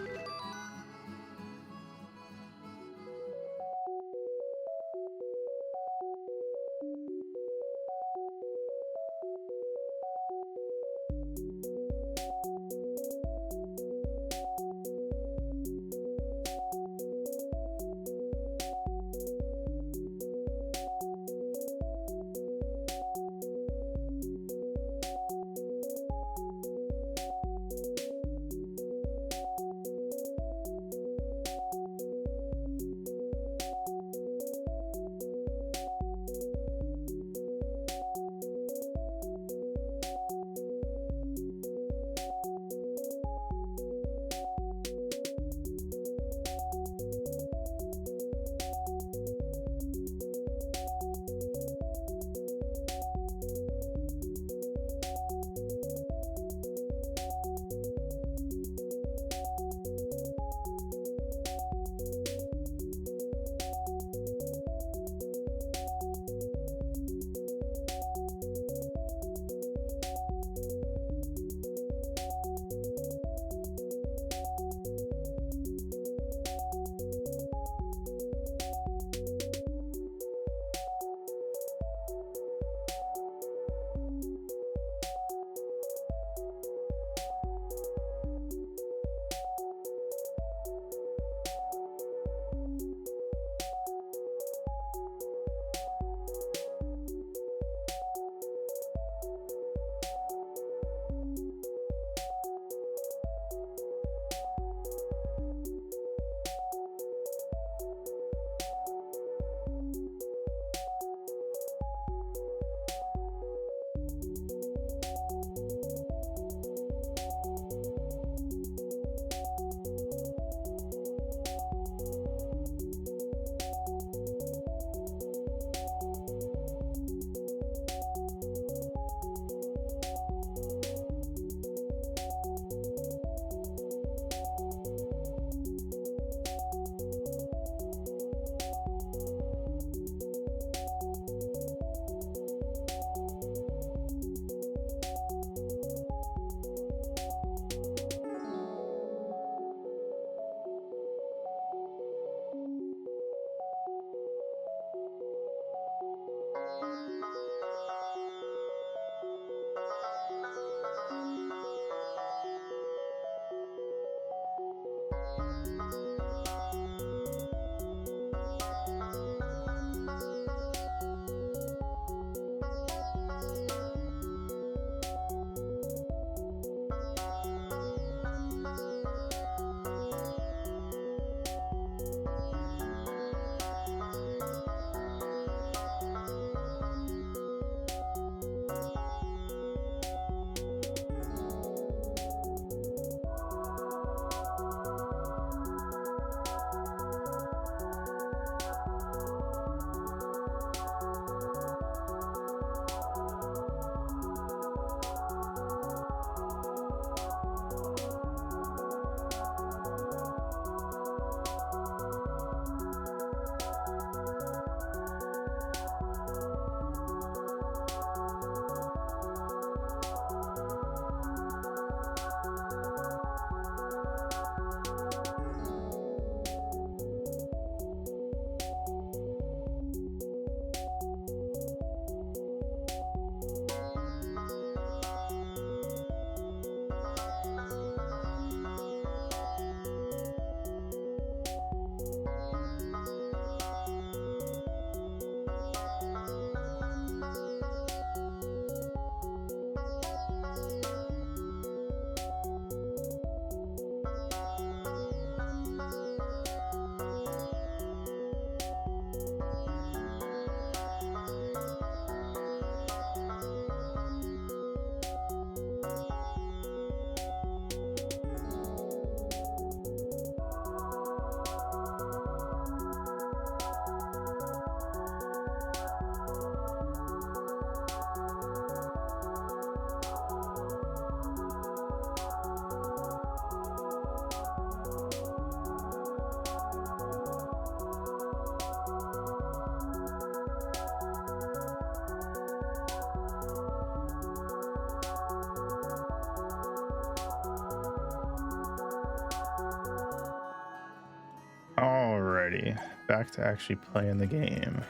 [SPEAKER 1] Finally, back to actually playing the game.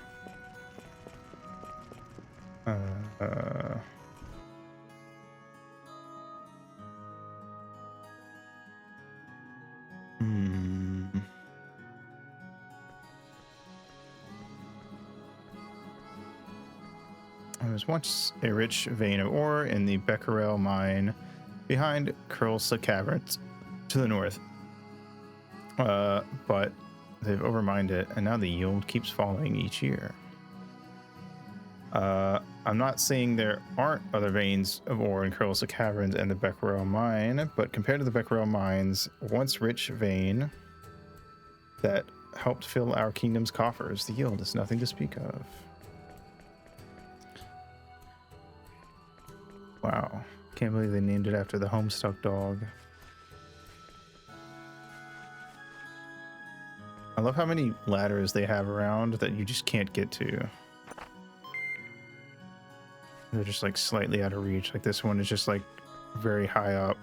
[SPEAKER 1] There was once a rich vein of ore in the Becquerel mine behind Curlsa Caverns to the north. But they've overmined it, and now the yield keeps falling each year. I'm not saying there aren't other veins of ore in Curlsa Caverns and the Becquerel mine, but compared to the Becquerel mine's once rich vein that helped fill our kingdom's coffers, the yield is nothing to speak of. Wow, can't believe they named it after the Homestuck dog. I love how many ladders they have around that you just can't get to. They're just like slightly out of reach. Like this one is just like very high up.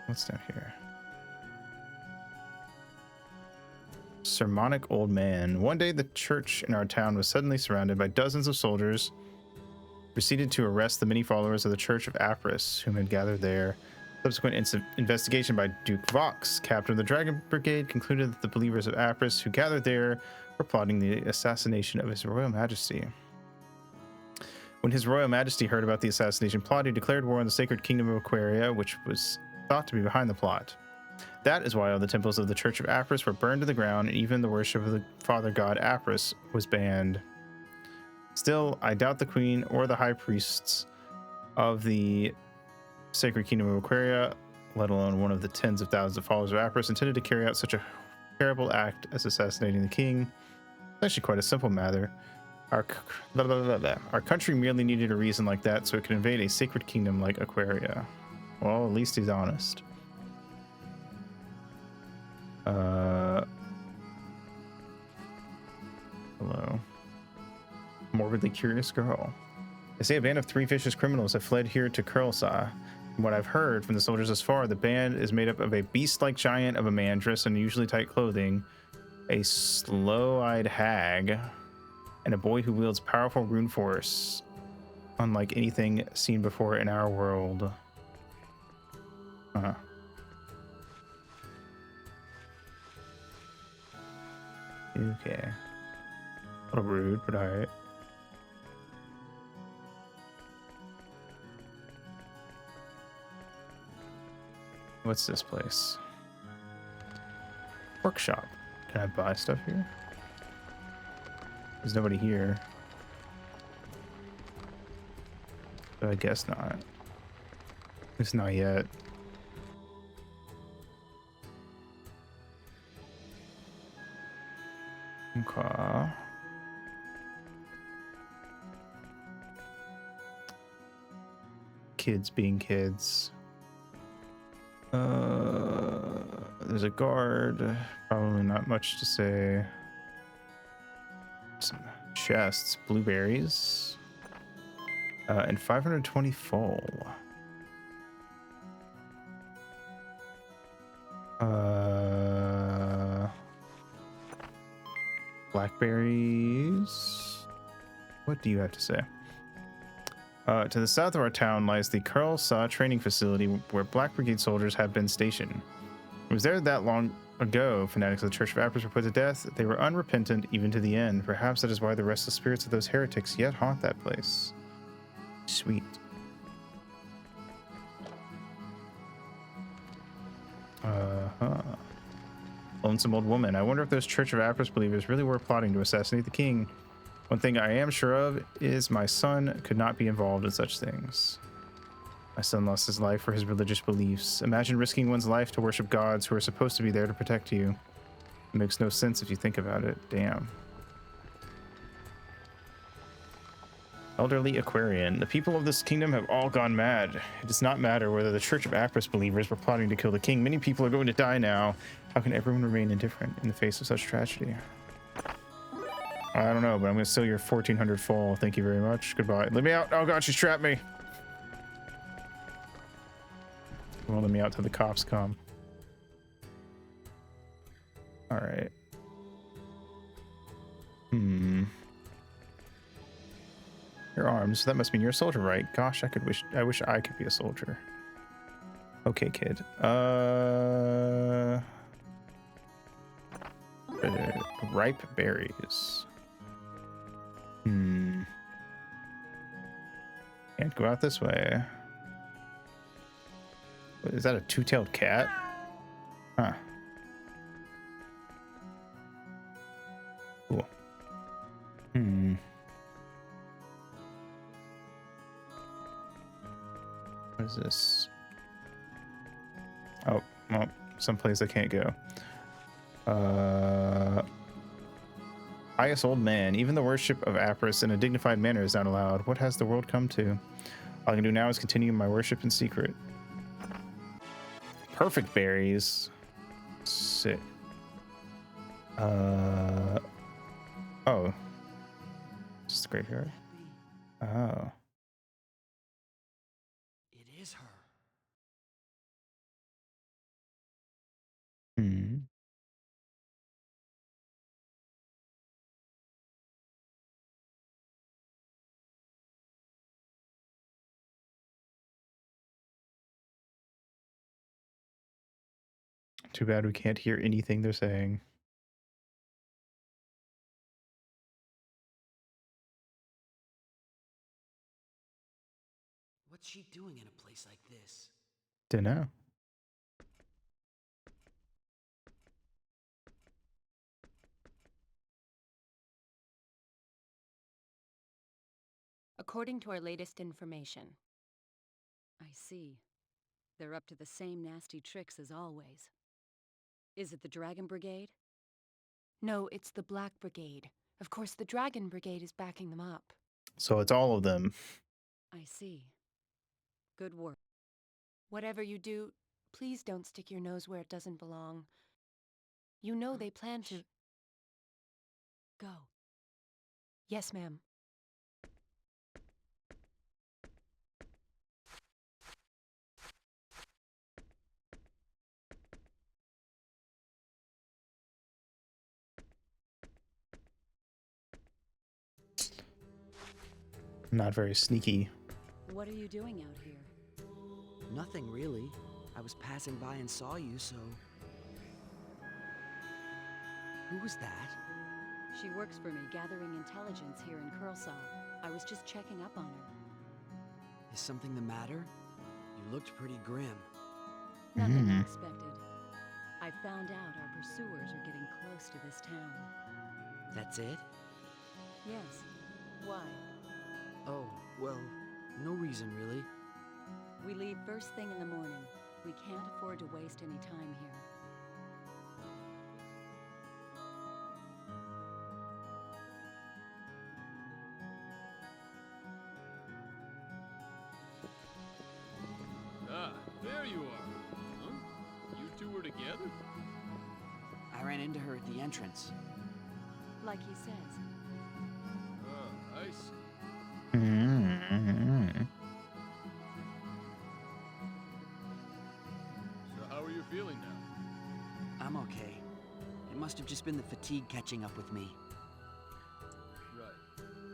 [SPEAKER 1] What's down here? Sermonic old man. One day the church in our town was suddenly surrounded by dozens of soldiers, proceeded to arrest the many followers of the Church of Apris, whom had gathered there. Subsequent investigation by Duke Vox, captain of the Dragon Brigade, concluded that the believers of Apris who gathered there were plotting the assassination of His Royal Majesty. When His Royal Majesty heard about the assassination plot, he declared war on the sacred kingdom of Aquaria, which was thought to be behind the plot. That is why all the temples of the Church of Apris were burned to the ground, and even the worship of the father god Apris was banned. Still, I doubt the queen or the high priests of the sacred kingdom of Aquaria, let alone one of the tens of thousands of followers of Apris, intended to carry out such a terrible act as assassinating the king. It's actually quite a simple matter. Our country merely needed a reason like that so it could invade a sacred kingdom like Aquaria. Well, at least he's honest. Hello. Morbidly curious girl. They say a band of 3 vicious criminals have fled here to Curlsa. From what I've heard from the soldiers thus far, the band is made up of a beast-like giant of a man dressed in unusually tight clothing, a slow-eyed hag, and a boy who wields powerful rune force, unlike anything seen before in our world. Okay. A little rude, but alright. What's this place? Workshop. Can I buy stuff here? There's nobody here. But I guess not. At least not yet. Okay. Kids being kids. There's a guard. Probably not much to say. Some chests, blueberries, and 520 full. Blackberries. What do you have to say? To the south of our town lies the Curlsa training facility where Black Brigade soldiers have been stationed. It was there that long ago fanatics of the Church of Apris were put to death. They were unrepentant even to the end. Perhaps that is why the restless spirits of those heretics yet haunt that place. Sweet. Lonesome old woman. I wonder if those Church of Apris believers really were plotting to assassinate the king. One thing I am sure of is my son could not be involved in such things. My son lost his life for his religious beliefs. Imagine risking one's life to worship gods who are supposed to be there to protect you. It makes no sense if you think about it. Damn. Elderly Aquarian. The people of this kingdom have all gone mad. It does not matter whether the Church of Apris believers were plotting to kill the king. Many people are going to die now. How can everyone remain indifferent in the face of such tragedy? I don't know, but I'm going to steal your 1400 full. Thank you very much. Goodbye. Let me out. Oh god, she's trapped me. Well, let me out till the cops come. All right. Your arms. That must mean you're a soldier, right? Gosh, I wish I could be a soldier. Okay, kid. Ripe berries. Can't go out this way. Is that a two-tailed cat? Huh. Cool. What is this? Oh, well, someplace I can't go. Pious old man. Even the worship of Apris in a dignified manner is not allowed. What has the world come to? All I can do now is continue my worship in secret. Perfect berries. Sick. Oh. Just the graveyard. Oh.
[SPEAKER 3] It is her.
[SPEAKER 1] Too bad we can't hear anything they're saying.
[SPEAKER 3] What's she doing in a place like this?
[SPEAKER 1] Dunno.
[SPEAKER 4] According to our latest information.
[SPEAKER 11] I see. They're up to the same nasty tricks as always. Is it the Dragon Brigade?
[SPEAKER 4] No, it's the Black Brigade. Of course, the Dragon Brigade is backing them up.
[SPEAKER 1] So it's all of them.
[SPEAKER 11] I see. Good work.
[SPEAKER 4] Whatever you do, please don't stick your nose where it doesn't belong. You know they plan to... Go. Yes, ma'am.
[SPEAKER 1] Not very sneaky.
[SPEAKER 11] What are you doing out here?
[SPEAKER 3] Nothing really. I was passing by and saw you, so... Who was that?
[SPEAKER 11] She works for me, gathering intelligence here in Curlsaw. I was just checking up on her.
[SPEAKER 3] Is something the matter? You looked pretty grim.
[SPEAKER 11] Nothing unexpected. I found out our pursuers are getting close to this town.
[SPEAKER 3] That's it?
[SPEAKER 11] Yes. Why?
[SPEAKER 3] Oh, well, no reason really.
[SPEAKER 11] We leave first thing in the morning. We can't afford to waste any time here.
[SPEAKER 2] Ah, there you are. Huh? You two were together?
[SPEAKER 3] I ran into her at the entrance.
[SPEAKER 11] Like he says.
[SPEAKER 2] Ah, I see. So how are you feeling now?
[SPEAKER 3] I'm okay. It must have just been the fatigue catching up with me.
[SPEAKER 2] Right.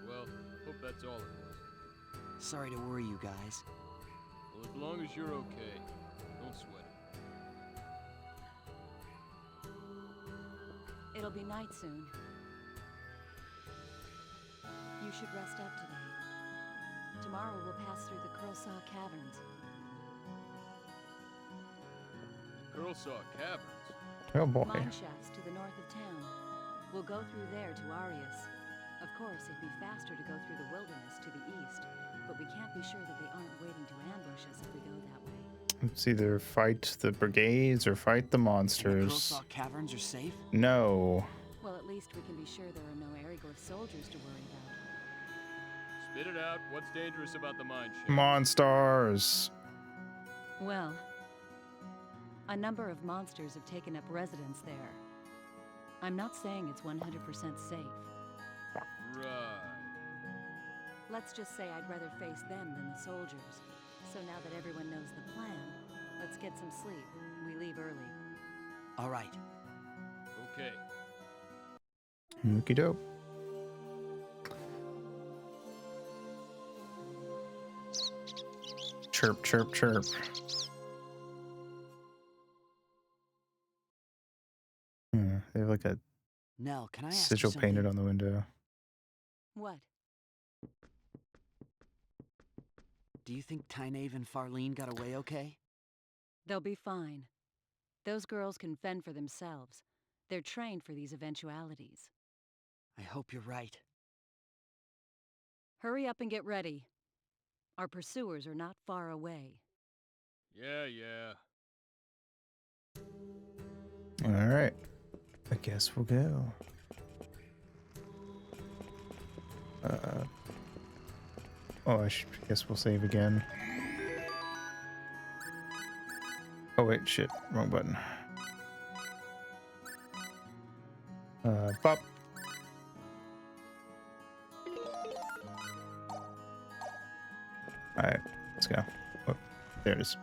[SPEAKER 2] Well, hope that's all it was.
[SPEAKER 3] Sorry to worry you guys.
[SPEAKER 2] Well, as long as you're okay, don't sweat it.
[SPEAKER 11] It'll be night soon. You should rest up today. Tomorrow we'll pass through the Curlsaw Caverns.
[SPEAKER 2] The Curlsaw Caverns?
[SPEAKER 1] Oh boy.
[SPEAKER 11] Mine shafts to the north of town. We'll go through there to Arius. Of course, it'd be faster to go through the wilderness to the east, but we can't be sure that they aren't waiting to ambush us if we go that way.
[SPEAKER 1] It's either fight the brigades or fight the monsters.
[SPEAKER 3] The Curlsaw Caverns are safe?
[SPEAKER 1] No.
[SPEAKER 11] Well, at least we can be sure there are no Aryglyph soldiers to worry about.
[SPEAKER 2] Spit it out. What's dangerous about the mine shaft?
[SPEAKER 1] Monsters.
[SPEAKER 11] Well, a number of monsters have taken up residence there. I'm not saying it's 100% safe.
[SPEAKER 2] Right.
[SPEAKER 11] Let's just say I'd rather face them than the soldiers. So now that everyone knows the plan, let's get some sleep. We leave early.
[SPEAKER 3] All right.
[SPEAKER 2] okay.
[SPEAKER 1] Okie doke. Chirp, chirp, chirp. They have like a
[SPEAKER 3] Nell, can I ask you
[SPEAKER 1] sigil
[SPEAKER 3] something?
[SPEAKER 1] painted on the window.
[SPEAKER 11] What?
[SPEAKER 3] Do you think Tynaeve and Farlene got away okay?
[SPEAKER 11] They'll be fine. Those girls can fend for themselves. They're trained for these eventualities.
[SPEAKER 3] I hope you're right.
[SPEAKER 11] Hurry up and get ready. Our pursuers are not far away.
[SPEAKER 2] Yeah, yeah.
[SPEAKER 1] All right. I guess we'll go. Oh, I guess we'll save again. Oh wait, shit, wrong button. Bop. All right, let's go. Oh, there it is.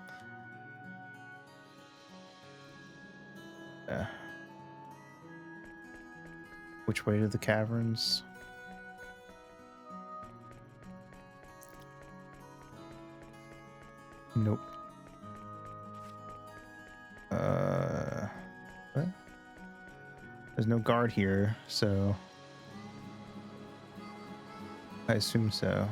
[SPEAKER 1] Which way to the caverns? Nope. What? There's no guard here, so I assume so.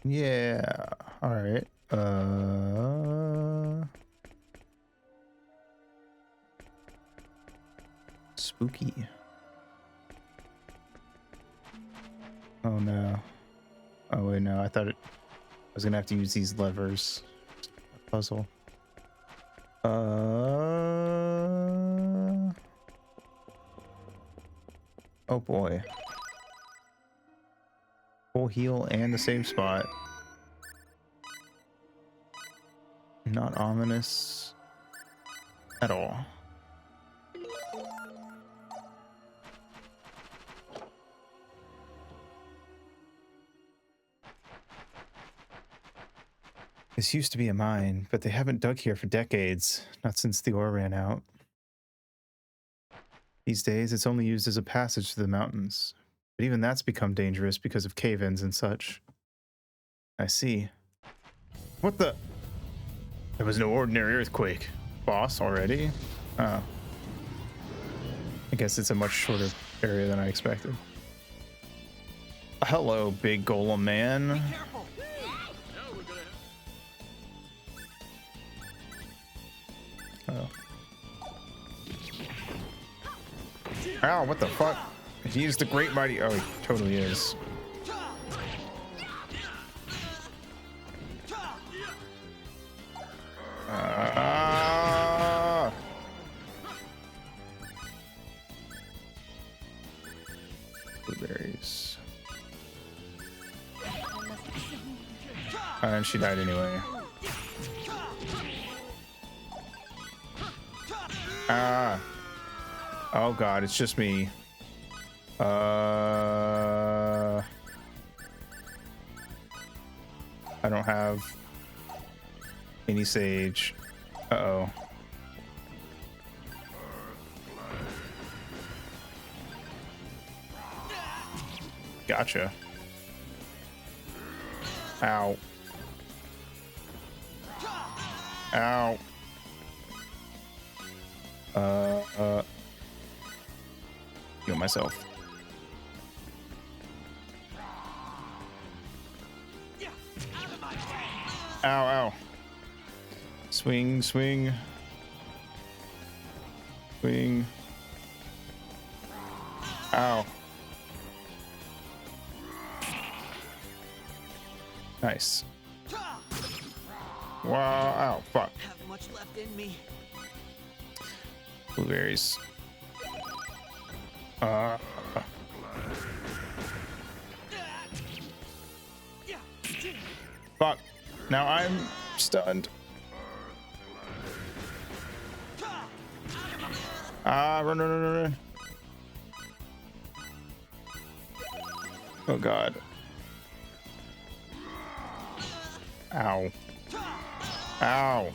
[SPEAKER 1] Yeah. All right. Spooky. Oh no. Oh wait, no. I thought I was gonna have to use these levers. Puzzle. Oh boy. Full heal and a save spot. Not ominous at all. This used to be a mine, but they haven't dug here for decades, not since the ore ran out. These days, it's only used as a passage to the mountains, but even that's become dangerous because of cave-ins and such. I see. What the? It was no ordinary earthquake. Boss, already? Oh. I guess it's a much shorter area than I expected. Hello, big golem man.
[SPEAKER 2] Be careful.
[SPEAKER 1] Oh. Ow, what the fuck? He is the great mighty. Oh, he totally is. Blueberries. And she died anyway. Ah. Oh god, it's just me. I don't have any sage. Uh-oh. Gotcha. Ow. Ow. Heal myself. Ow, ow. Swing, swing. Swing. Ow. Nice. Wow, ow, fuck.
[SPEAKER 3] Have much left in me.
[SPEAKER 1] Blueberries. Fuck. Now I'm stunned. Run, run, run, run, run. Oh god. Ow. Ow.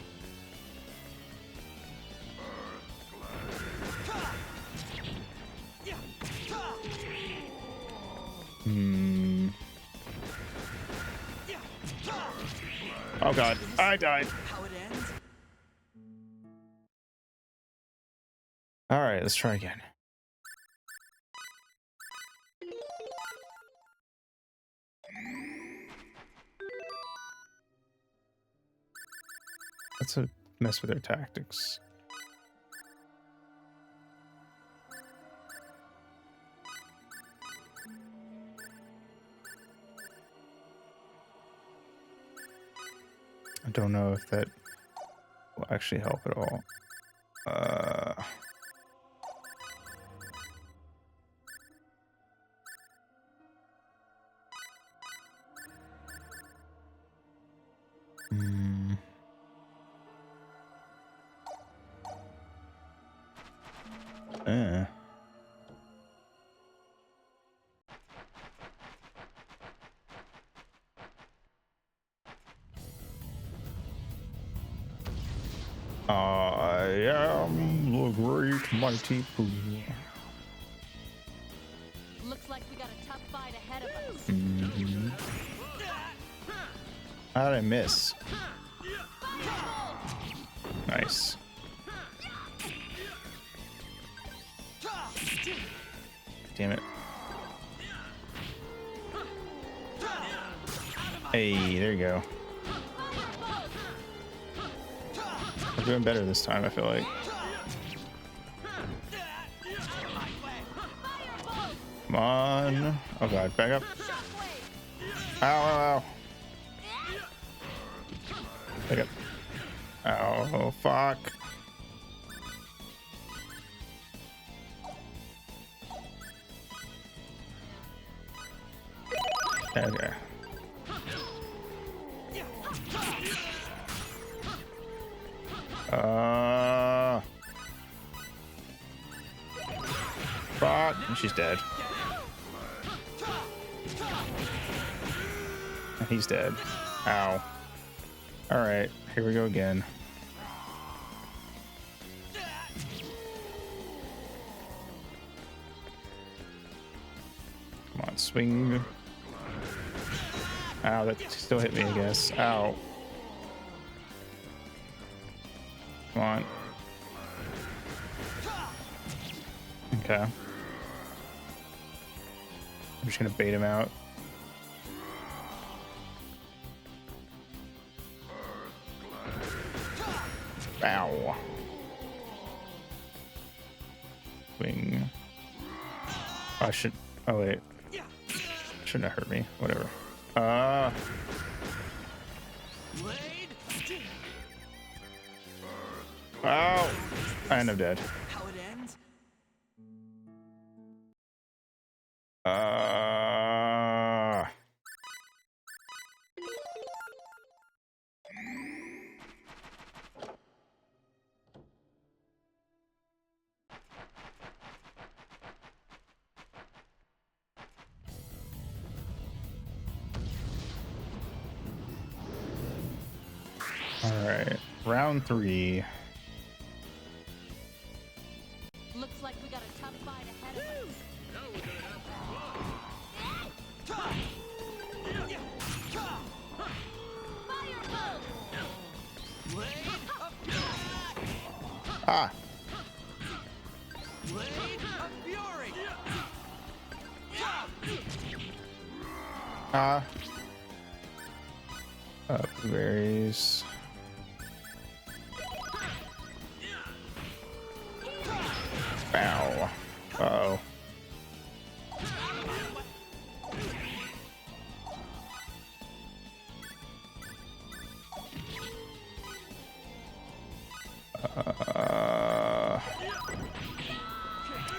[SPEAKER 1] Hmm. Oh god, I died.
[SPEAKER 3] How it ends?
[SPEAKER 1] All right, let's try again. Let's mess with their tactics. I don't know if that will actually help at all. Hmm. I am the great mighty Pooh.
[SPEAKER 11] Looks like we got a tough fight ahead of us.
[SPEAKER 1] Mm-hmm. How did I miss? Nice. Damn it. Hey, there you go. We're doing better this time, I feel like. Come on. Oh god, back up. Ow, ow, ow. Back up. Oh, fuck. Okay. Fuck. She's dead. He's dead. Ow. Alright, here we go again. Come on, swing. Ow, that still hit me, I guess. Ow. Come on. Okay. I'm just gonna bait him out. Ow. Swing. Oh, I should. Oh, wait. Shouldn't have hurt me. Whatever. Oh. And I'm dead.
[SPEAKER 3] How it ends?
[SPEAKER 1] All right. Round 3.
[SPEAKER 11] Looks like we got a tough fight ahead of us.
[SPEAKER 2] Now we're gonna have
[SPEAKER 1] Ah. Berries. Ow. Uh-oh.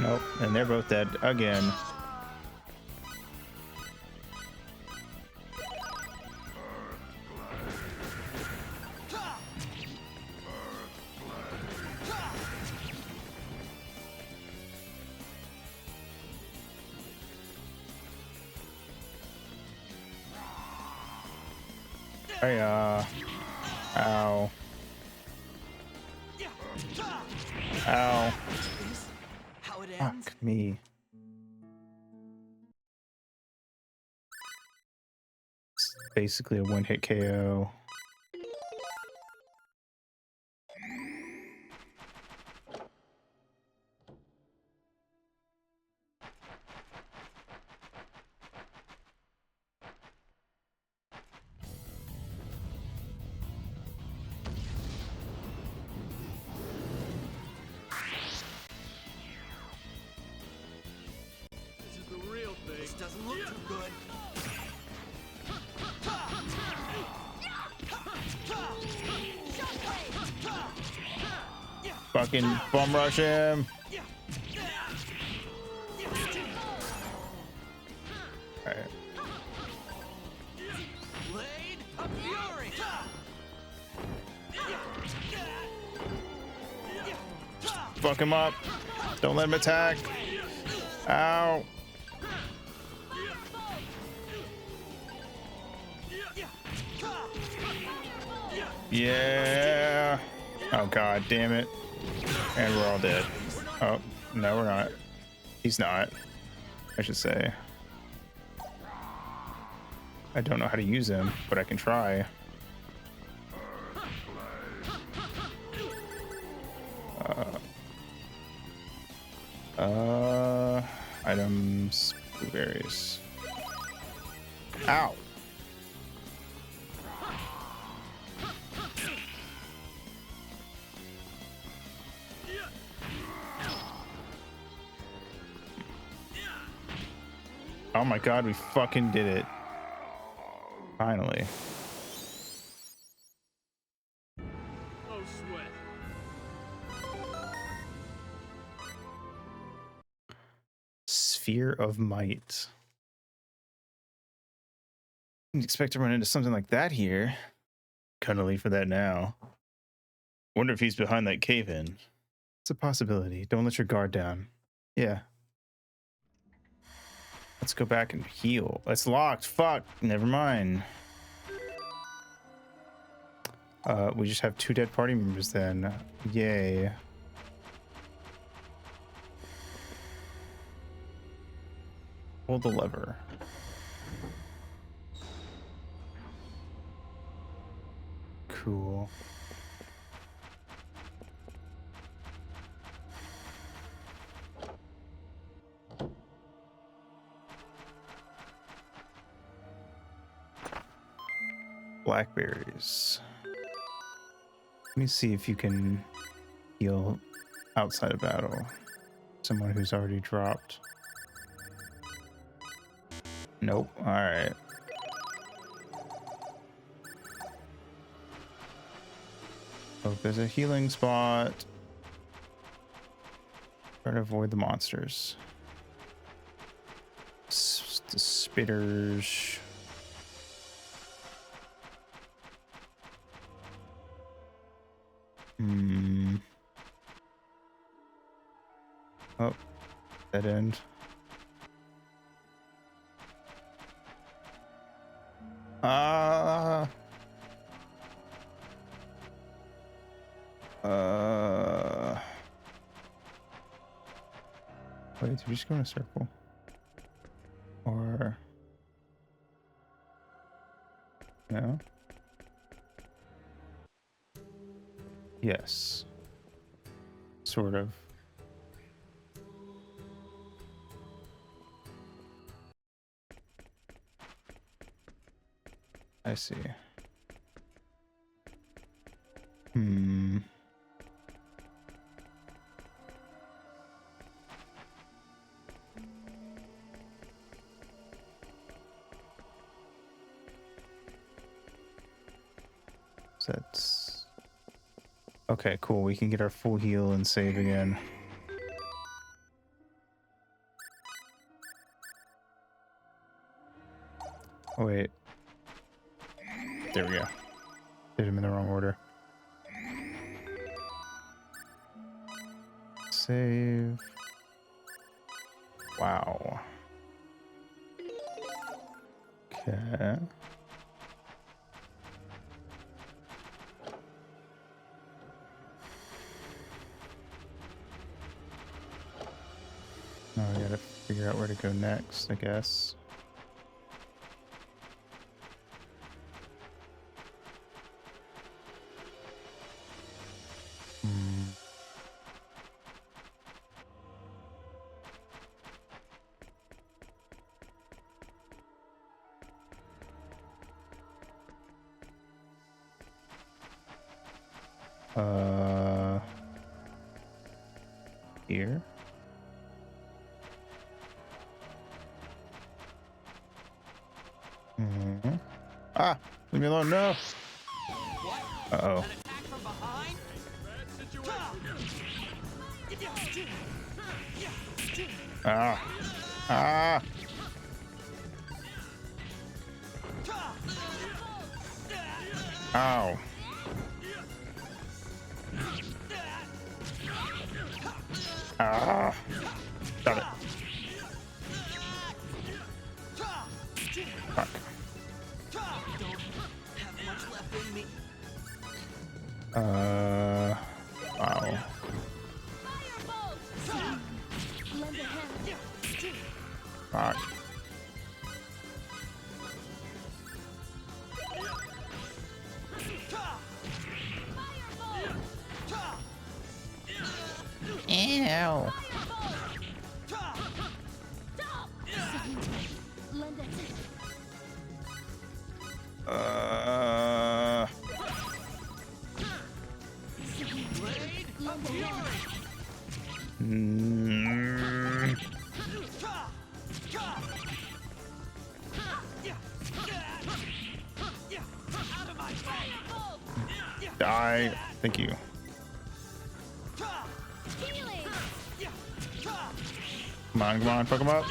[SPEAKER 1] Nope, and they're both dead again. Hey, Ow. Ow.
[SPEAKER 3] Is how it ends?
[SPEAKER 1] Fuck me. It's basically a one-hit KO.
[SPEAKER 2] This is the real thing.
[SPEAKER 3] This doesn't look too good.
[SPEAKER 1] Fucking bum rush him. Alright.
[SPEAKER 3] Blade of Fury.
[SPEAKER 1] Fuck him up. Don't let him attack. Ow. Yeah. Oh god damn it. And we're all dead. Oh, no we're not. He's not. I should say. I don't know how to use him, but I can try. Items, blueberries. Ow. Oh my god, we fucking did it. Finally.
[SPEAKER 2] Oh, sweat.
[SPEAKER 1] Sphere of Might. Didn't expect to run into something like that here. Kinda late for that now. Wonder if he's behind that cave-in. It's a possibility. Don't let your guard down. Yeah. Let's go back and heal. It's locked. Fuck. Never mind. We just have 2 dead party members then. Yay. Pull the lever. Cool. Blackberries. Let me see if you can heal outside of battle. Someone who's already dropped. Nope. All right. Oh, there's a healing spot. Try to avoid the monsters. The spitters. Oh, dead end. Wait, did we just go in a circle? Or no? Yes. Sort of. I see. That's okay, cool. We can get our full heal and save again. Oh, wait. There we go. Did him in the wrong order. Save. Wow. Okay. I gotta figure out where to go next, I guess. Here. Ah, leave me alone. No. Uh-oh. Ah. Ah. Ow. Ah. Got it. Fuck. Wow. Fuck. Ew. Die. Thank you. Come on, fuck him up.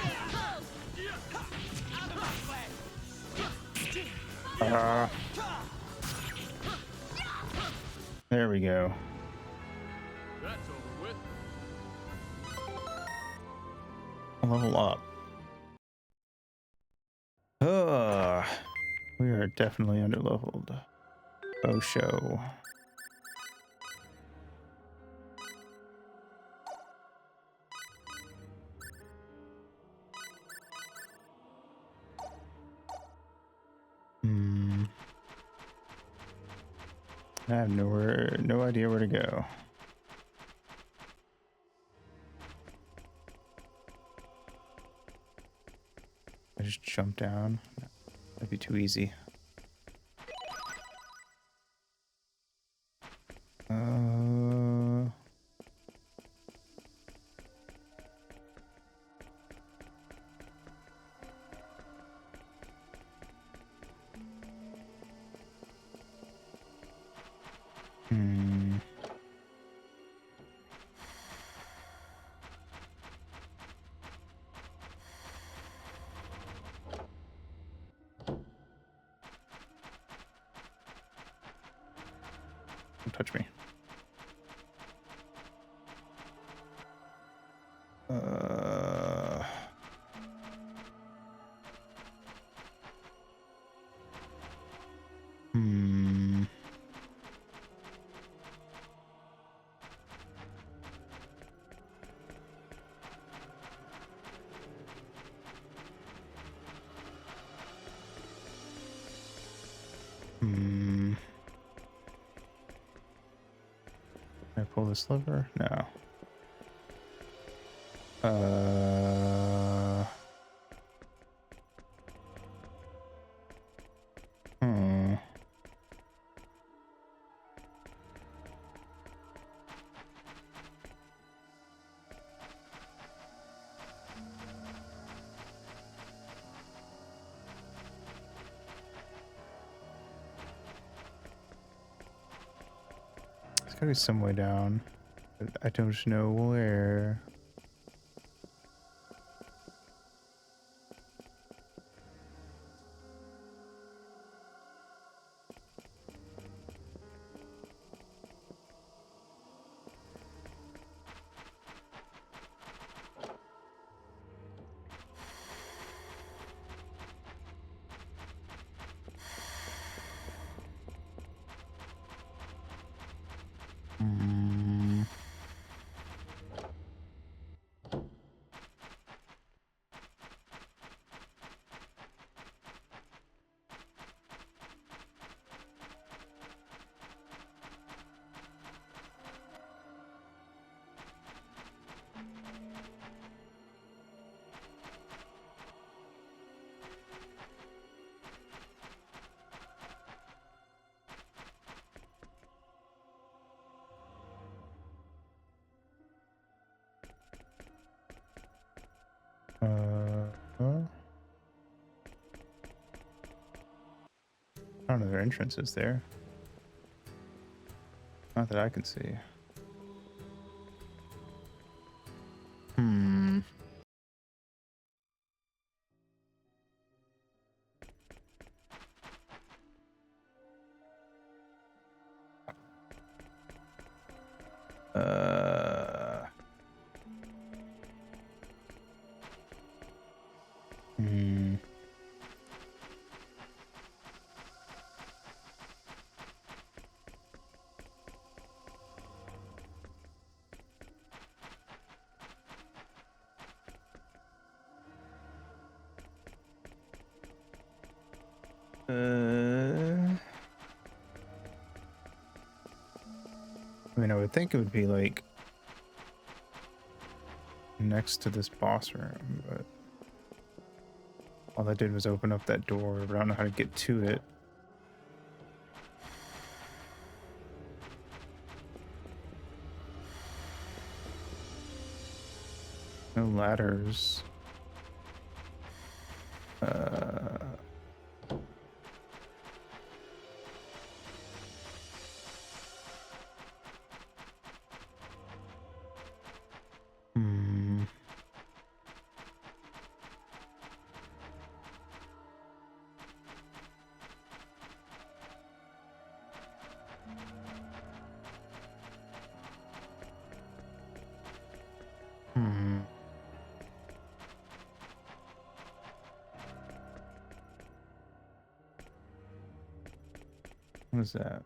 [SPEAKER 1] There we go.
[SPEAKER 2] That's over with.
[SPEAKER 1] Level up. We are definitely underleveled. Oh, show. I have no idea where to go. I just jump down. That'd be too easy. Don't touch me. Can I pull this lever? No. It's gotta be some way down, but I don't know where. don't know, their entrance is there. Not that I can see. Hmm. Hmm. I mean, I would think it would be like next to this boss room, but all I did was open up that door, but I don't know how to get to it. No ladders. Hmm. Hmm. What is that?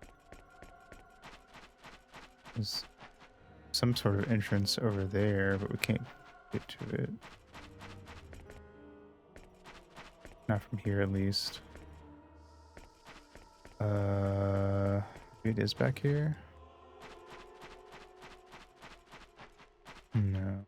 [SPEAKER 1] There's some sort of entrance over there, but we can't get to it. Not from here, at least. It is back here? No.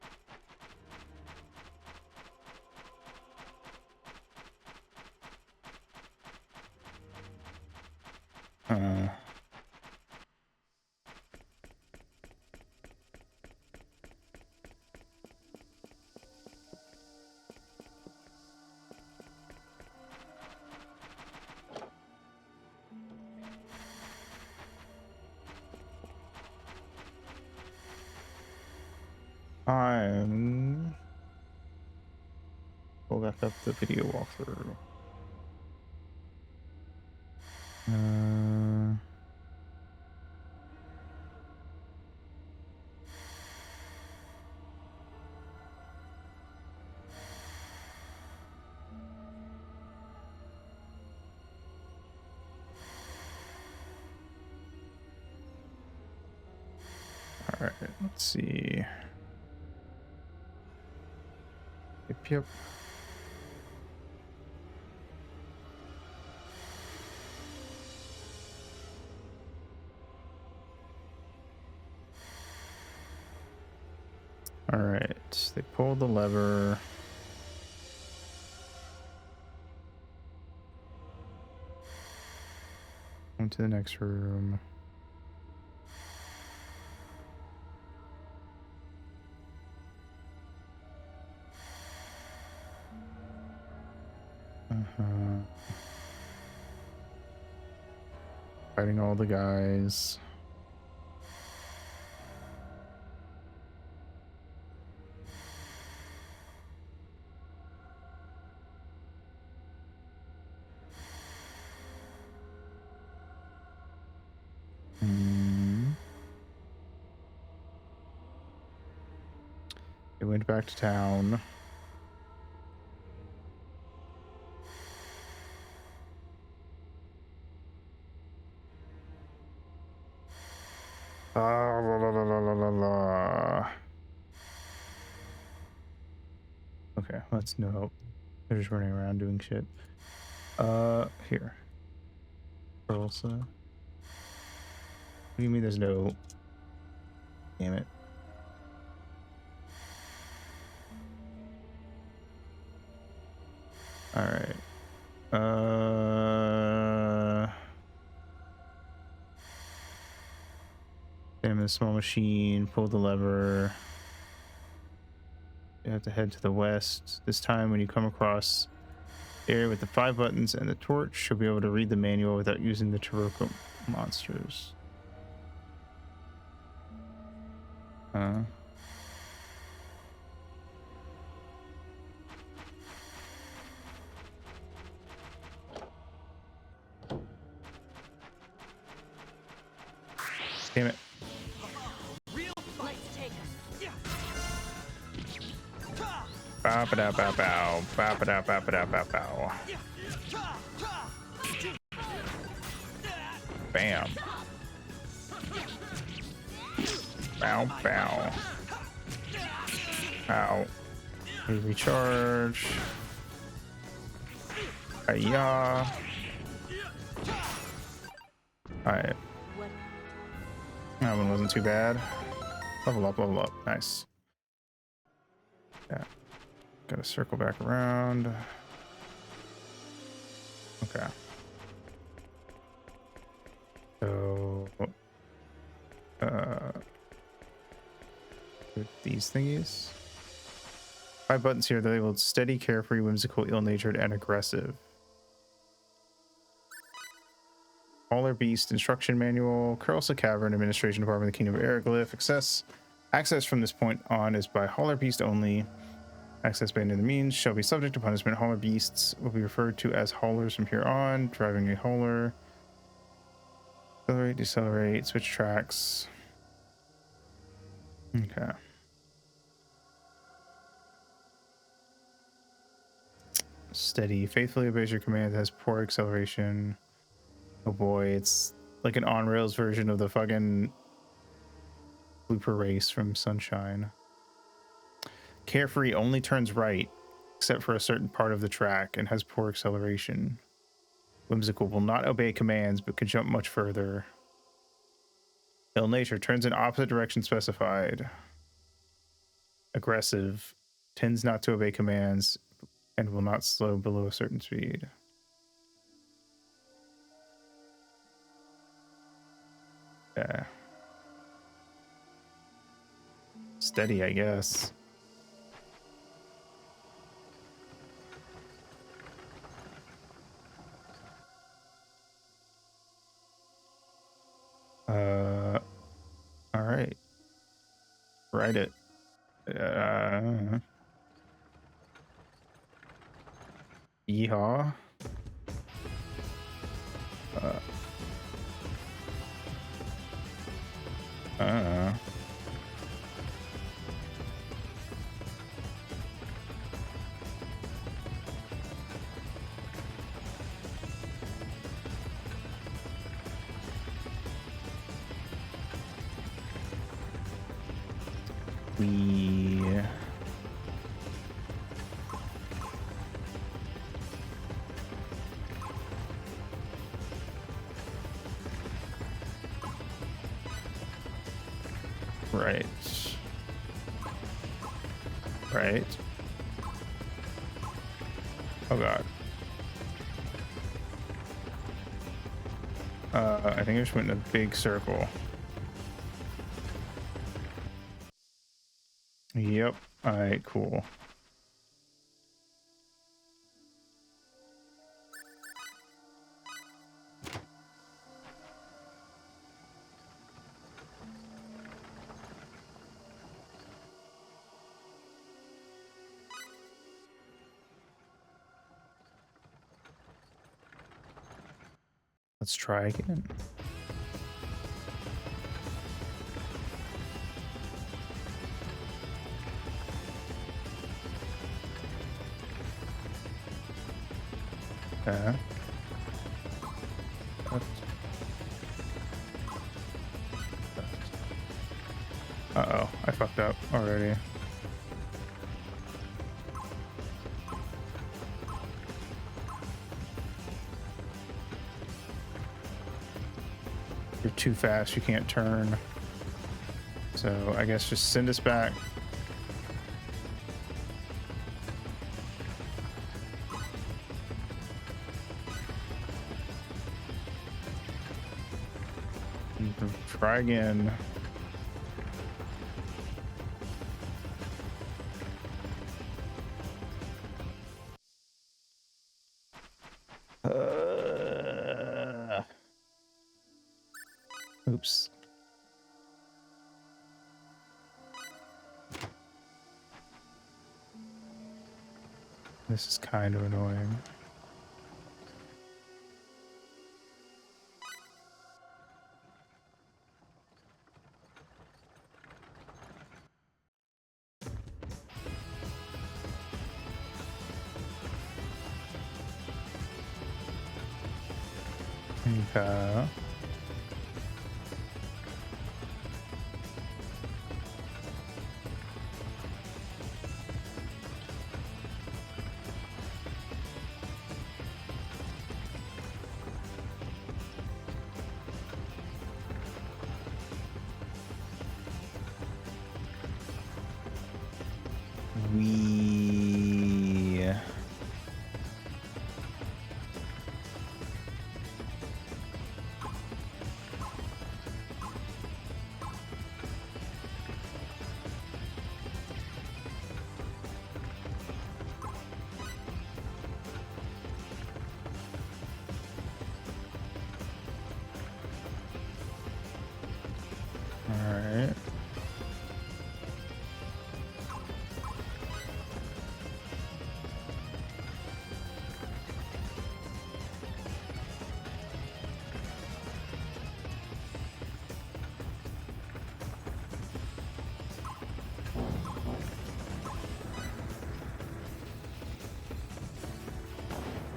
[SPEAKER 1] Pull back up the video walkthrough. All right, let's see. Yep. All right, they pulled the lever. Went to the next room. Fighting all the guys. They went back to town. Okay, let's no. They're just running around doing shit. Here. Elsa. What do you mean there's no? Damn it. All right. Damn, the small machine. Pull the lever. You have to head to the west. This time when you come across area with the 5 buttons and the torch. She'll be able to read the manual without using the Taroko monsters. Damn it. Bow, ba-da, bow, bow. Bow, ba-da, bow, ba-da, bow, bow. Bam. Bow, bow. Ow. We recharge. Hiya. Alright. That one wasn't too bad. Level up, level up. Nice. Yeah. Gotta circle back around. Okay. So, with these thingies. 5 buttons here. They're labeled steady, carefree, whimsical, ill-natured, and aggressive. Hauler Beast Instruction Manual. Curlsa Cavern, Administration Department of the Kingdom of Eriglyph. Access from this point on is by Hauler Beast only. Access banned in the means shall be subject to punishment. Hauler beasts will be referred to as haulers from here on. Driving a hauler. Accelerate, decelerate, switch tracks. Okay. Steady. Faithfully obeys your command. Has poor acceleration. Oh boy, it's like an on-rails version of the fucking Blooper Race from Sunshine. Carefree only turns right, except for a certain part of the track, and has poor acceleration. Whimsical will not obey commands, but can jump much further. Ill nature turns in opposite direction specified. Aggressive tends not to obey commands, and will not slow below a certain speed. Yeah. Steady, I guess. All right. Write it. Yeehaw. Right. Right. Oh god. I think I just went in a big circle. Yep. Alright, cool. Let's try again. Okay. Uh-oh, I fucked up already. You're too fast, you can't turn. So I guess just send us back. Try again. Oops. This is kind of annoying. Okay. Alright.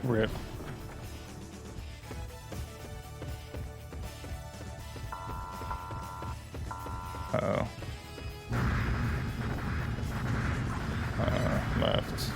[SPEAKER 1] Rip. Uh-oh. Left.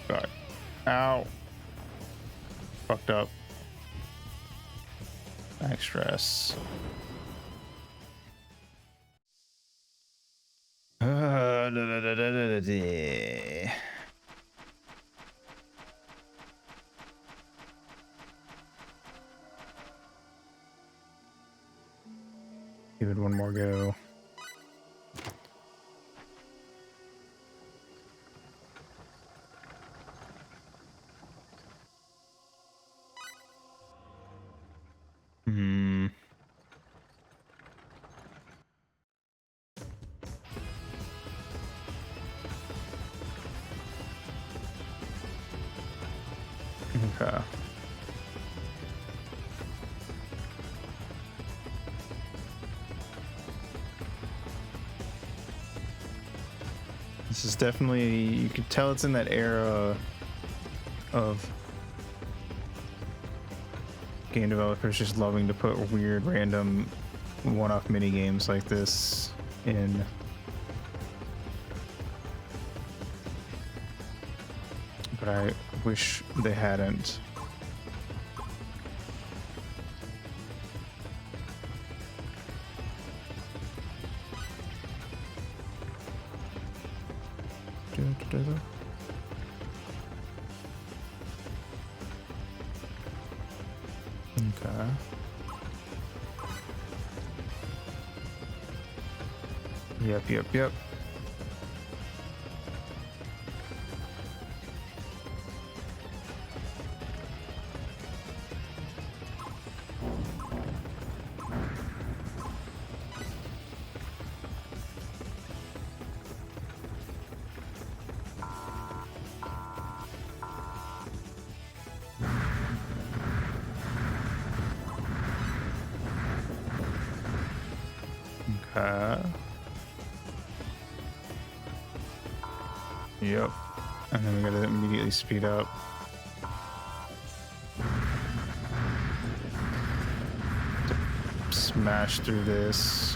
[SPEAKER 1] God. Ow. Fucked up. Back stress. Give it one more go. Okay. This is definitely, you can tell it's in that era of game developers just loving to put weird random one-off mini games like this in. But I wish they hadn't. Okay. Yep. Yep. And then we gotta immediately speed up. Smash through this.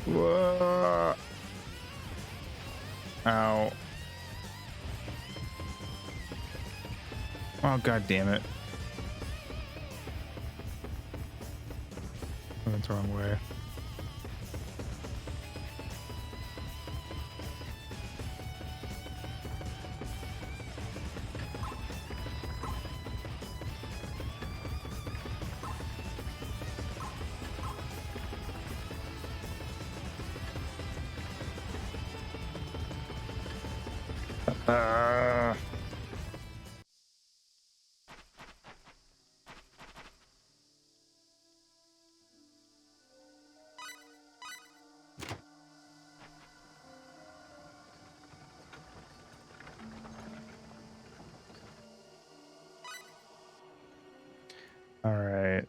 [SPEAKER 1] Whoa. Ow. Oh, god damn it. I went the wrong way. All right.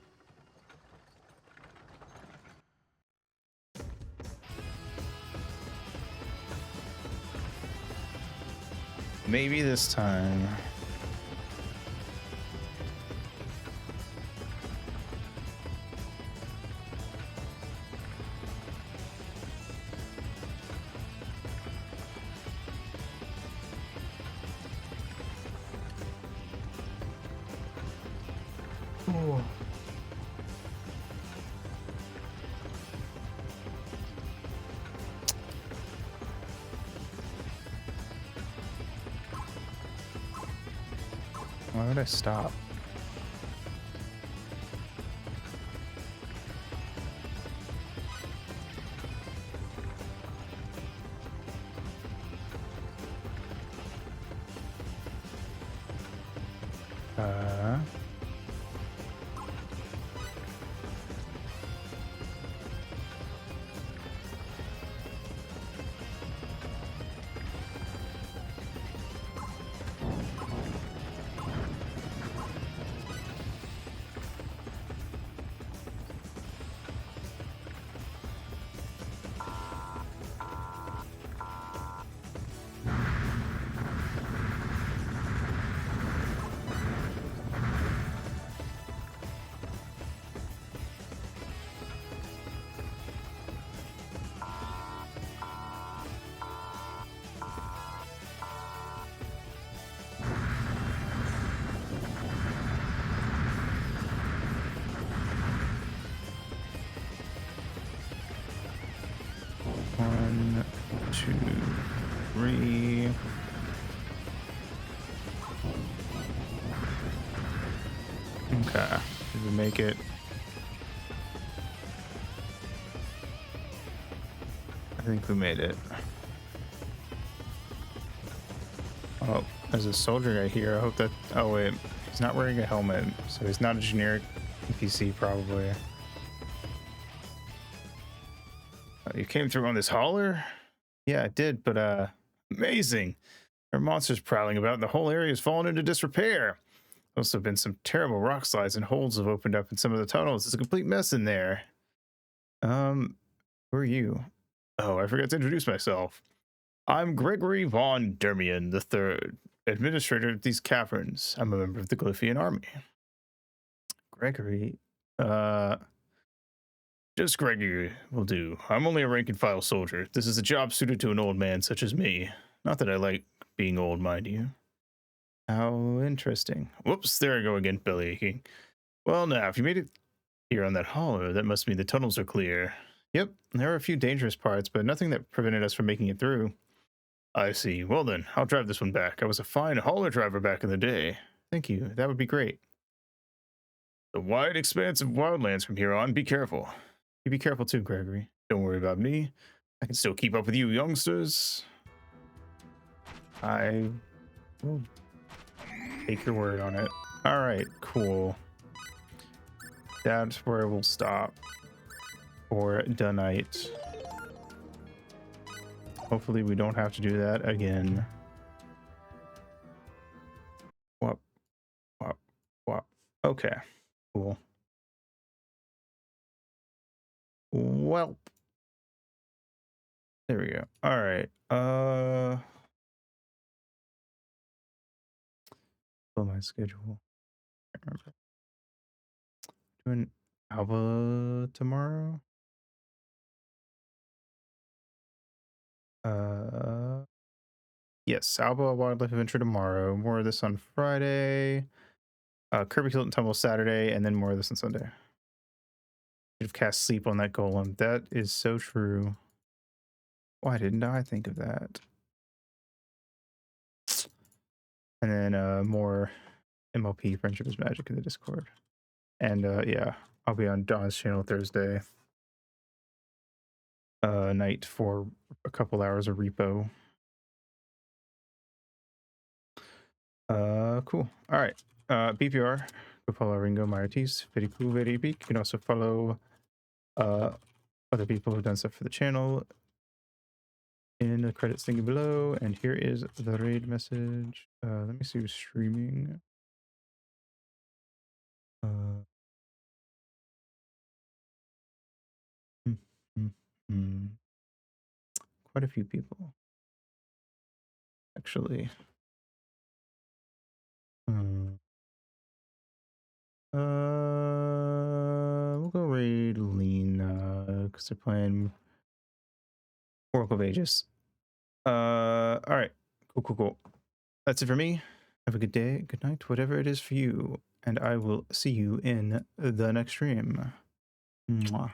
[SPEAKER 1] Maybe this time. Oh. Why would I stop? Uh... One, two, three. Okay, did we make it? I think we made it. Oh, there's a soldier guy here. I hope that. Oh wait, he's not wearing a helmet, so he's not a generic NPC probably. You came through on this hauler? Yeah, I did, but amazing. There are monsters prowling about and the whole area has fallen into disrepair. Also been some terrible rock slides and holes have opened up in some of the tunnels. It's a complete mess in there. Who are you? Oh, I forgot to introduce myself. I'm Gregory von Dermian III, administrator of these caverns. I'm a member of the Glyphian army. Gregory, just Gregory will do. I'm only a rank and file soldier. This is a job suited to an old man such as me. Not that I like being old, mind you. How interesting. Whoops, there I go again, belly aching. Well, now, if you made it here on that hollow, that must mean the tunnels are clear. Yep, there are a few dangerous parts, but nothing that prevented us from making it through. I see. Well then, I'll drive this one back. I was a fine hauler driver back in the day. Thank you. That would be great. The wide expanse of wildlands from here on. Be careful. You be careful too, Gregory. Don't worry about me. I can still keep up with you youngsters. I will take your word on it. All right, cool. That's where we'll stop for the night. Hopefully we don't have to do that again. Whop, whop, whop. Okay, cool. Well, there we go. All right. Fill my schedule. I remember. Doing Alba tomorrow. Yes, Alba Wildlife Adventure tomorrow. More of this on Friday. Kirby Tilt and Tumble Saturday, and then more of this on Sunday. Should have cast sleep on that golem. That is so true. Why didn't I think of that? And then more MLP, Friendship is Magic, in the Discord. And yeah, I'll be on Don's channel Thursday night for a couple hours of repo. Cool. All right. BPR. Go follow Ringo Martis. Very cool, very epic. You can also follow other people who've done stuff for the channel in the credits thingy below. And here is the raid message. Let me see who's streaming. Quite a few people, actually. We'll go raid Lena because they're playing Oracle of Ages. All right, cool. That's it for me. Have a good day, good night, whatever it is for you, and I will see you in the next stream. Mwah.